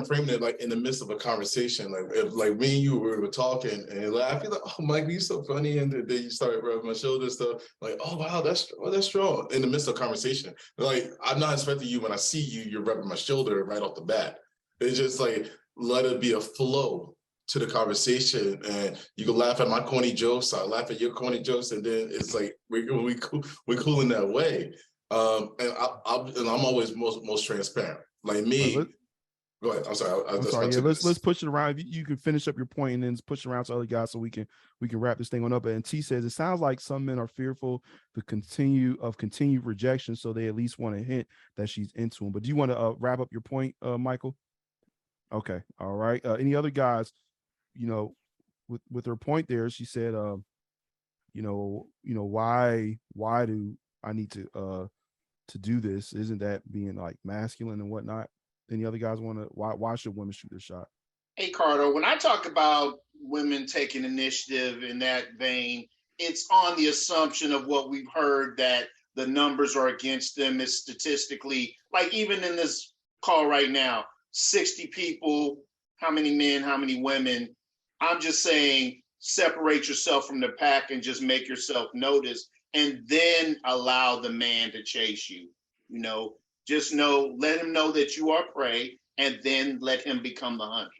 I: framing it, like in the midst of a conversation, like if like me and you were talking, and like, I feel like, oh, Mike, you're so funny, and then you started rubbing my shoulder stuff, like, oh wow, that's strong. In the midst of conversation, like I'm not expecting you when I see you, you're rubbing my shoulder right off the bat. It's just like let it be a flow to the conversation, and you can laugh at my corny jokes, I laugh at your corny jokes, and then it's like we cool in that way. And I'm always most transparent. Like me. Go ahead. I'm sorry.
A: I'm sorry. Yeah, let's push it around. You can finish up your point and then push it around to other guys so we can wrap this thing on up. And T says it sounds like some men are fearful of continued rejection, so they at least want to hint that she's into him. But do you want to wrap up your point, Michael? Okay. All right. Any other guys, with her point there, she said, why do I need to do this? Isn't that being like masculine and whatnot? Any other guys want to, why should women shoot their shot?
C: Hey, Carter, when I talk about women taking initiative in that vein, it's on the assumption of what we've heard, that the numbers are against them. Is statistically, like even in this call right now, 60 people, how many men, how many women? I'm just saying, separate yourself from the pack and just make yourself notice, and then allow the man to chase you. Just let him know that you are prey, and then let him become the hunter.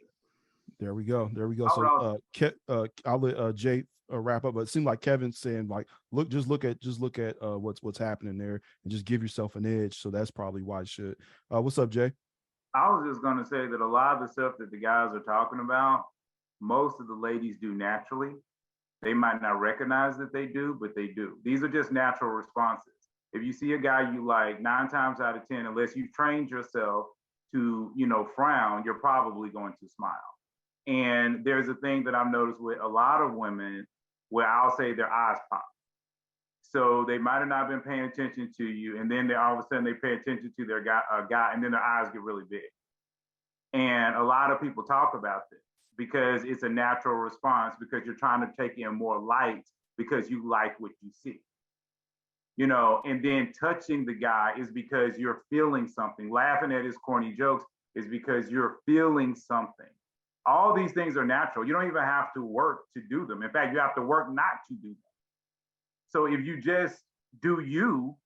A: There we go. So I'll let Jay wrap up, but it seemed like Kevin's saying like, just look at what's happening there and just give yourself an edge. So that's probably why it should. What's up, Jay?
E: I was just going to say that a lot of the stuff that the guys are talking about, most of the ladies do naturally. They might not recognize that they do, but they do. These are just natural responses. If you see a guy you like, 9 times out of 10, unless you trained yourself to, frown, you're probably going to smile. And there's a thing that I've noticed with a lot of women where I'll say their eyes pop. So they might have not been paying attention to you, and then all of a sudden they pay attention to their guy, and then their eyes get really big. And a lot of people talk about this because it's a natural response, because you're trying to take in more light because you like what you see. And then touching the guy is because you're feeling something. Laughing at his corny jokes is because you're feeling something. All these things are natural. You don't even have to work to do them. In fact, you have to work not to do them. So if you just do you,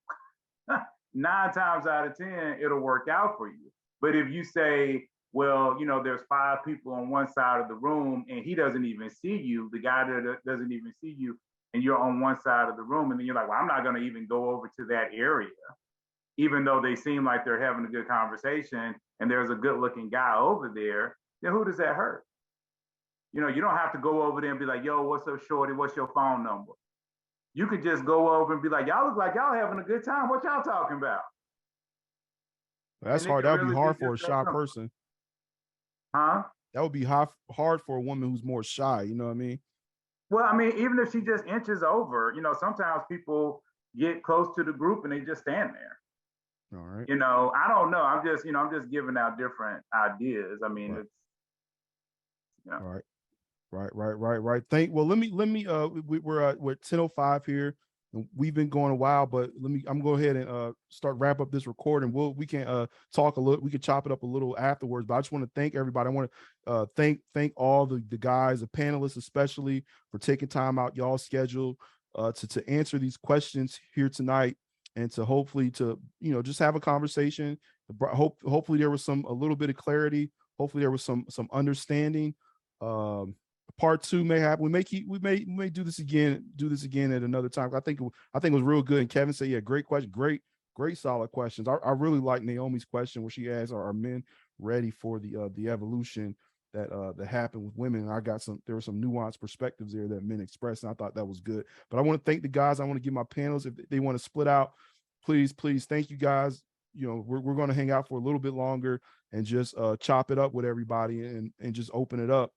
E: 9 times out of 10, it'll work out for you. But if you say, well, there's 5 people on one side of the room and he doesn't even see you, the guy that doesn't even see you, and you're on one side of the room, and then you're like, well, I'm not going to even go over to that area, even though they seem like they're having a good conversation and there's a good looking guy over there, then who does that hurt? You don't have to go over there and be like, yo, what's up, shorty? What's your phone number? You could just go over and be like, y'all look like y'all having a good time. What y'all talking about?
A: That's hard. That would be hard for a shy person.
E: Huh?
A: That would be hard for a woman who's more shy. You know what I mean?
E: Well, I mean, even if she just inches over, sometimes people get close to the group and they just stand there.
A: All right.
E: I don't know. I'm just giving out different ideas. I mean,
A: right.
E: It's,
A: All right. Right. Let me we're at 10:05 here. And we've been going a while, but I'm gonna go ahead and wrap up this recording. We can talk a little, we can chop it up a little afterwards, but I just want to thank everybody. I want to thank all the guys, the panelists, especially, for taking time out y'all's schedule to answer these questions here tonight, and to hopefully just have a conversation. Hopefully there was a little bit of clarity. Hopefully there was some understanding. Part 2 may happen. We may do this again at another time. I think it was real good. And Kevin said, yeah, great question, great solid questions. I really like Naomi's question where she asked, are men ready for the evolution that happened with women? And there were some nuanced perspectives there that men expressed, and I thought that was good. But I want to thank the guys. I want to give my panelists, if they want to split out, please thank you guys. We're going to hang out for a little bit longer and just chop it up with everybody and just open it up.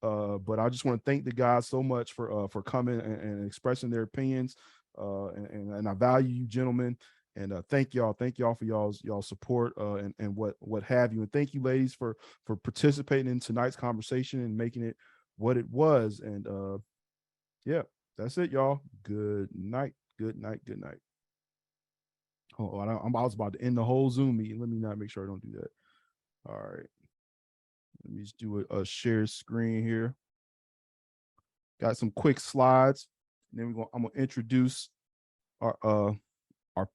A: But I just want to thank the guys so much for coming and expressing their opinions. And I value you, gentlemen. And thank y'all for y'all support and what have you. And thank you, ladies, for participating in tonight's conversation and making it what it was. And yeah, that's it, y'all. Good night. Oh, I was about to end the whole Zoom meeting. Let me not make sure I don't do that. All right. Let me just do a share screen here. Got some quick slides. And then I'm gonna introduce our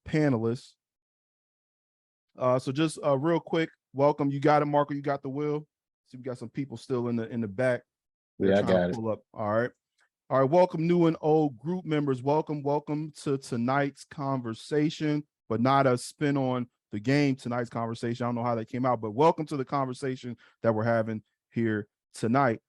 A: panelists. So just real quick, welcome. You got it, Marco. You got the wheel. See, we got some people still in the back.
B: Yeah, I got it.
E: Pull
A: up. All right. Welcome, new and old group members. Welcome to tonight's conversation, but not a spin on the game. Tonight's conversation, I don't know how that came out, but welcome to the conversation that we're having here tonight.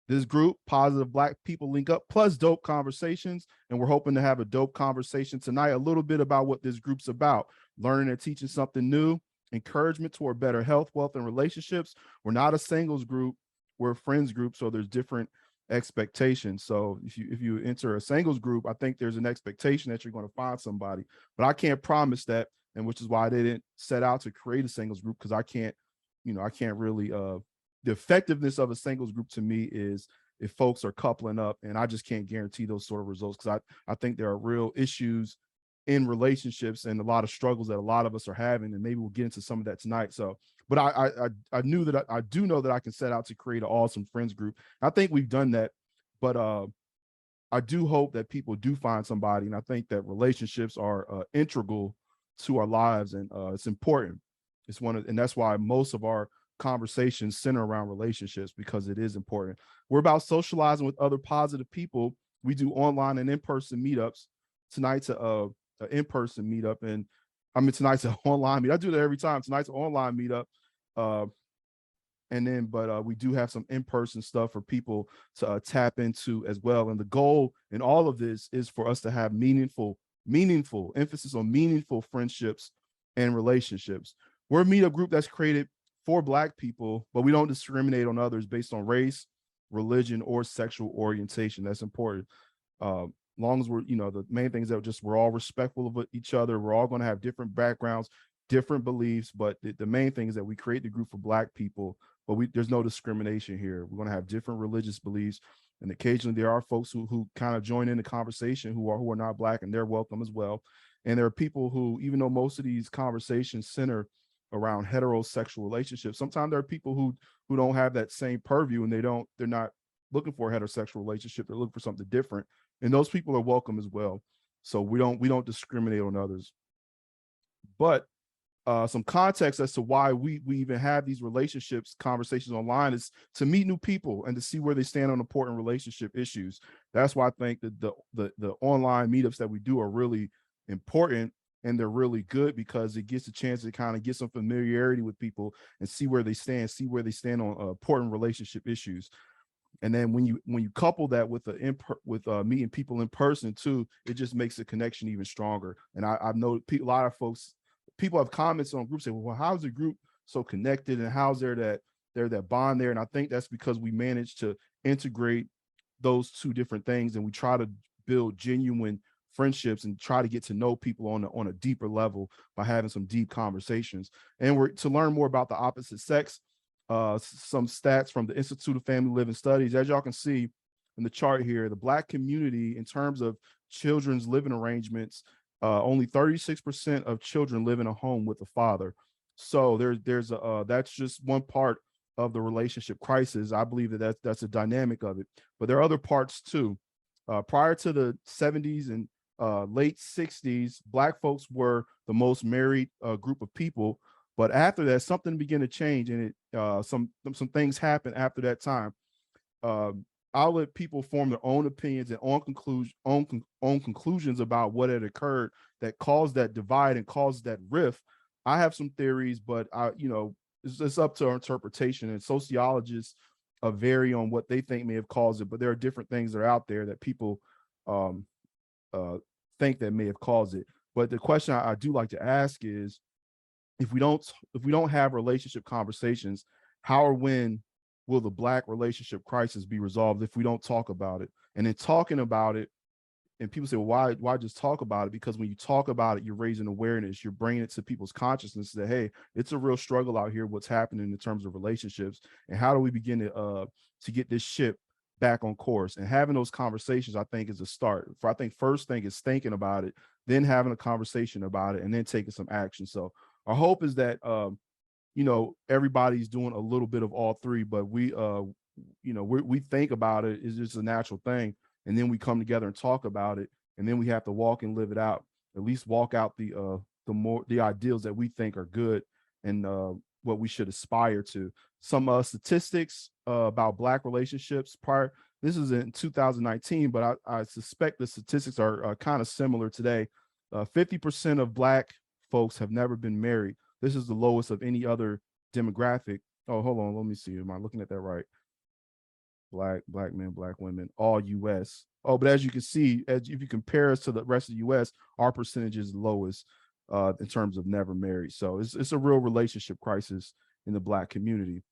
A: This group, Positive Black People Link Up, plus dope conversations, and we're hoping to have a dope conversation tonight. A little bit about what this group's about: learning and teaching something new, encouragement toward better health, wealth, and relationships. We're not a singles group, we're a friends group, so there's different expectations. So if you enter a singles group, I think there's an expectation that you're going to find somebody, but I can't promise that, and which is why I didn't set out to create a singles group, because I can't really the effectiveness of a singles group to me is if folks are coupling up, and I just can't guarantee those sort of results, because I think there are real issues in relationships and a lot of struggles that a lot of us are having, and maybe we'll get into some of that tonight. So, but I knew that I do know that I can set out to create an awesome friends group. I think we've done that, but I do hope that people do find somebody, and I think that relationships are integral to our lives, and it's important. It's and that's why most of our conversations center around relationships, because it is important. We're about socializing with other positive people. We do online and in-person meetups. Tonight's an in-person meetup, and I mean tonight's an online meet. I do that every time. Tonight's an online meetup. And then, but we do have some in-person stuff for people to tap into as well. And the goal in all of this is for us to have meaningful emphasis on meaningful friendships and relationships. We're a meetup group that's created for Black people, but we don't discriminate on others based on race, religion, or sexual orientation. That's important. Long as we're, the main thing is that just we're all respectful of each other. We're all going to have different backgrounds, different beliefs, but the main thing is that we create the group for Black people, but there's no discrimination here. We're going to have different religious beliefs, and occasionally there are folks who kind of join in the conversation who are not Black, and they're welcome as well. And there are people who, even though most of these conversations center around heterosexual relationships, sometimes there are people who don't have that same purview, and they're not looking for a heterosexual relationship. They're looking for something different, and those people are welcome as well. So we don't discriminate on others. But some context as to why we even have these relationships conversations online is to meet new people and to see where they stand on important relationship issues. That's why I think that the online meetups that we do are really important, and they're really good, because it gets a chance to kind of get some familiarity with people and see where they stand on important relationship issues. And then when you couple that with meeting people in person too, it just makes the connection even stronger. And I've known a lot of folks. People have comments on groups say, well, how's the group so connected, and how's there that bond there? And I think that's because we managed to integrate those two different things, and we try to build genuine friendships and try to get to know people on a deeper level by having some deep conversations. And we're to learn more about the opposite sex. Some stats from the Institute of Family Living Studies. As y'all can see in the chart here, the Black community, in terms of children's living arrangements, only 36% of children live in a home with a father. So there's that's just one part of the relationship crisis. I believe that's a dynamic of it, but there are other parts too. Prior to the 70s and late 60s, Black folks were the most married group of people. But after that, something began to change, and some things happened after that time. I'll let people form their own opinions and own conclusions about what had occurred that caused that divide and caused that rift. I have some theories, but it's up to our interpretation, and sociologists vary on what they think may have caused it. But there are different things that are out there that people think that may have caused it. But the question I do like to ask is, if we don't have relationship conversations, how or when will the Black relationship crisis be resolved if we don't talk about it? And in talking about it, and people say, well, why just talk about it? Because when you talk about it, you're raising awareness, you're bringing it to people's consciousness that, hey, it's a real struggle out here, what's happening in terms of relationships, and how do we begin to get this ship back on course? And having those conversations, I think, is a start. I think first thing is thinking about it, then having a conversation about it, and then taking some action. So our hope is that everybody's doing a little bit of all three, but we think about it is just a natural thing, and then we come together and talk about it, and then we have to walk and live it out. At least walk out the ideals that we think are good and what we should aspire to. Some statistics about Black relationships prior. This is in 2019, but I suspect the statistics are kind of similar today. 50% of Black folks have never been married. This is the lowest of any other demographic. Oh, hold on. Let me see. Am I looking at that right? Black men, Black women, all US. Oh, but as you can see, if you compare us to the rest of the US, our percentage is the lowest. in terms of never married. So it's a real relationship crisis in the Black community.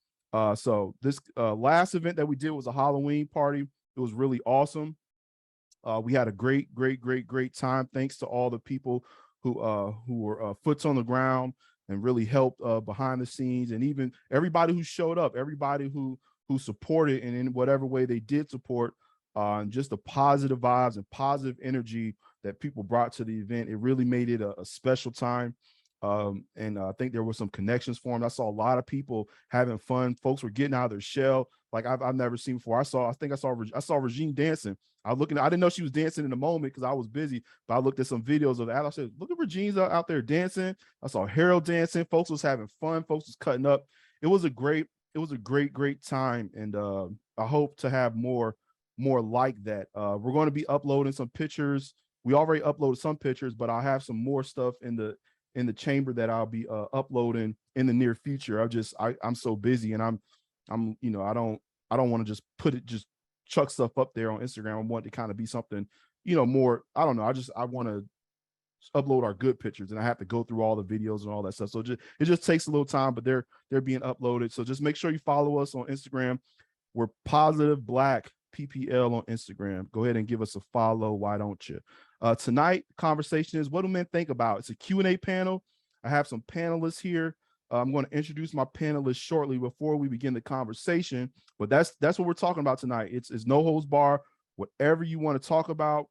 A: So this last event that we did was a Halloween party. It was really awesome. We had a great time. Thanks to all the people who were foots on the ground and really helped behind the scenes, and even everybody who showed up, everybody who supported, and in whatever way they did support, and just the positive vibes and positive energy that people brought to the event. It really made it a special time. And I think there were some connections formed. I saw a lot of people having fun. Folks were getting out of their shell like I've never seen before. I saw Regine dancing. I didn't know she was dancing in the moment because I was busy, but I looked at some videos of that. I said, look at Regine's out there dancing. I saw Harold dancing. Folks was having fun. Folks was cutting up. It was a great time. And I hope to have more like that. We're going to be uploading some pictures. We already uploaded some pictures, but I'll have some more stuff in the chamber that I'll be uploading in the near future. I'm so busy, and I'm I don't want to just chuck stuff up there on Instagram. I want it to kind of be something, more, I don't know. I want to upload our good pictures, and I have to go through all the videos and all that stuff. So it just takes a little time, but they're being uploaded. So just make sure you follow us on Instagram. We're Positive Black PPL on Instagram. Go ahead and give us a follow. Why don't you? Tonight, conversation is, what do men think about? It's a Q&A panel. I have some panelists here. I'm going to introduce my panelists shortly before we begin the conversation, but that's what we're talking about tonight. It's no holds bar. Whatever you want to talk about,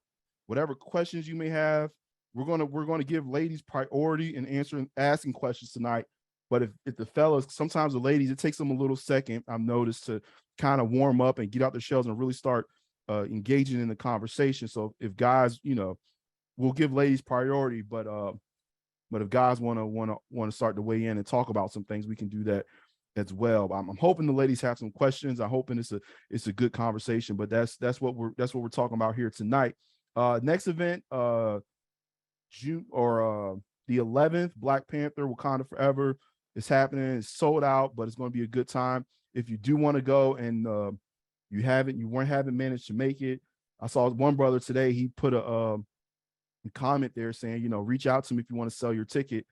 A: whatever questions you may have, we're going to give ladies priority in asking questions tonight. But if the fellas, sometimes the ladies, it takes them a little second, I've noticed, to kind of warm up and get out their shells and really start engaging in the conversation. So if guys, we'll give ladies priority, but if guys want to start to weigh in and talk about some things, we can do that as well. I'm hoping the ladies have some questions. I'm hoping it's a good conversation. But that's what we're talking about here tonight. Next event, June or the 11th, Black Panther Wakanda Forever is happening. It's sold out, but it's going to be a good time. If you do want to go and you haven't managed to make it, I saw one brother today. He put a comment there saying, reach out to me if you want to sell your ticket,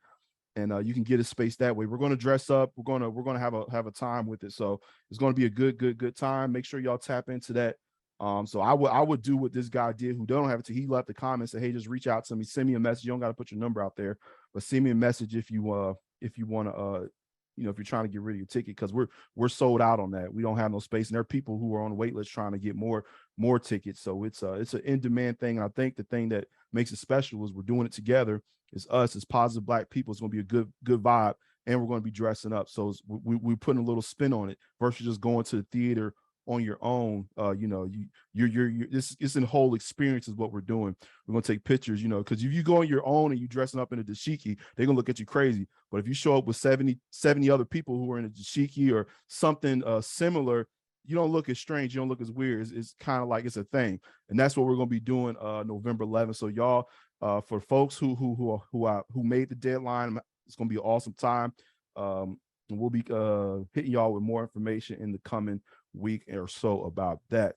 A: and you can get a space that way. We're going to dress up. We're going to have a time with it. So it's going to be a good time. Make sure y'all tap into that. So I would do what this guy did, who don't have it. He left a comment, said, hey, just reach out to me, send me a message. You don't got to put your number out there, but send me a message if you want to, if you're trying to get rid of your ticket, because we're sold out on that. We don't have no space, and there are people who are on the wait list trying to get more tickets. So it's an in-demand thing. And I think the thing that makes it special is we're doing it together. It's us as positive Black people. It's going to be a good vibe, and we're going to be dressing up. So we're putting a little spin on it versus just going to the theater on your own. It's a whole experience is what we're doing. We're gonna take pictures, because if you go on your own and you dressing up in a dashiki, they're gonna look at you crazy. But if you show up with 70 other people who are in a dashiki or something similar, you don't look as strange, you don't look as weird. It's kind of like it's a thing. And that's what we're gonna be doing November 11th. So y'all, for folks who made the deadline, it's gonna be an awesome time. And we'll be hitting y'all with more information in the coming week or so about that.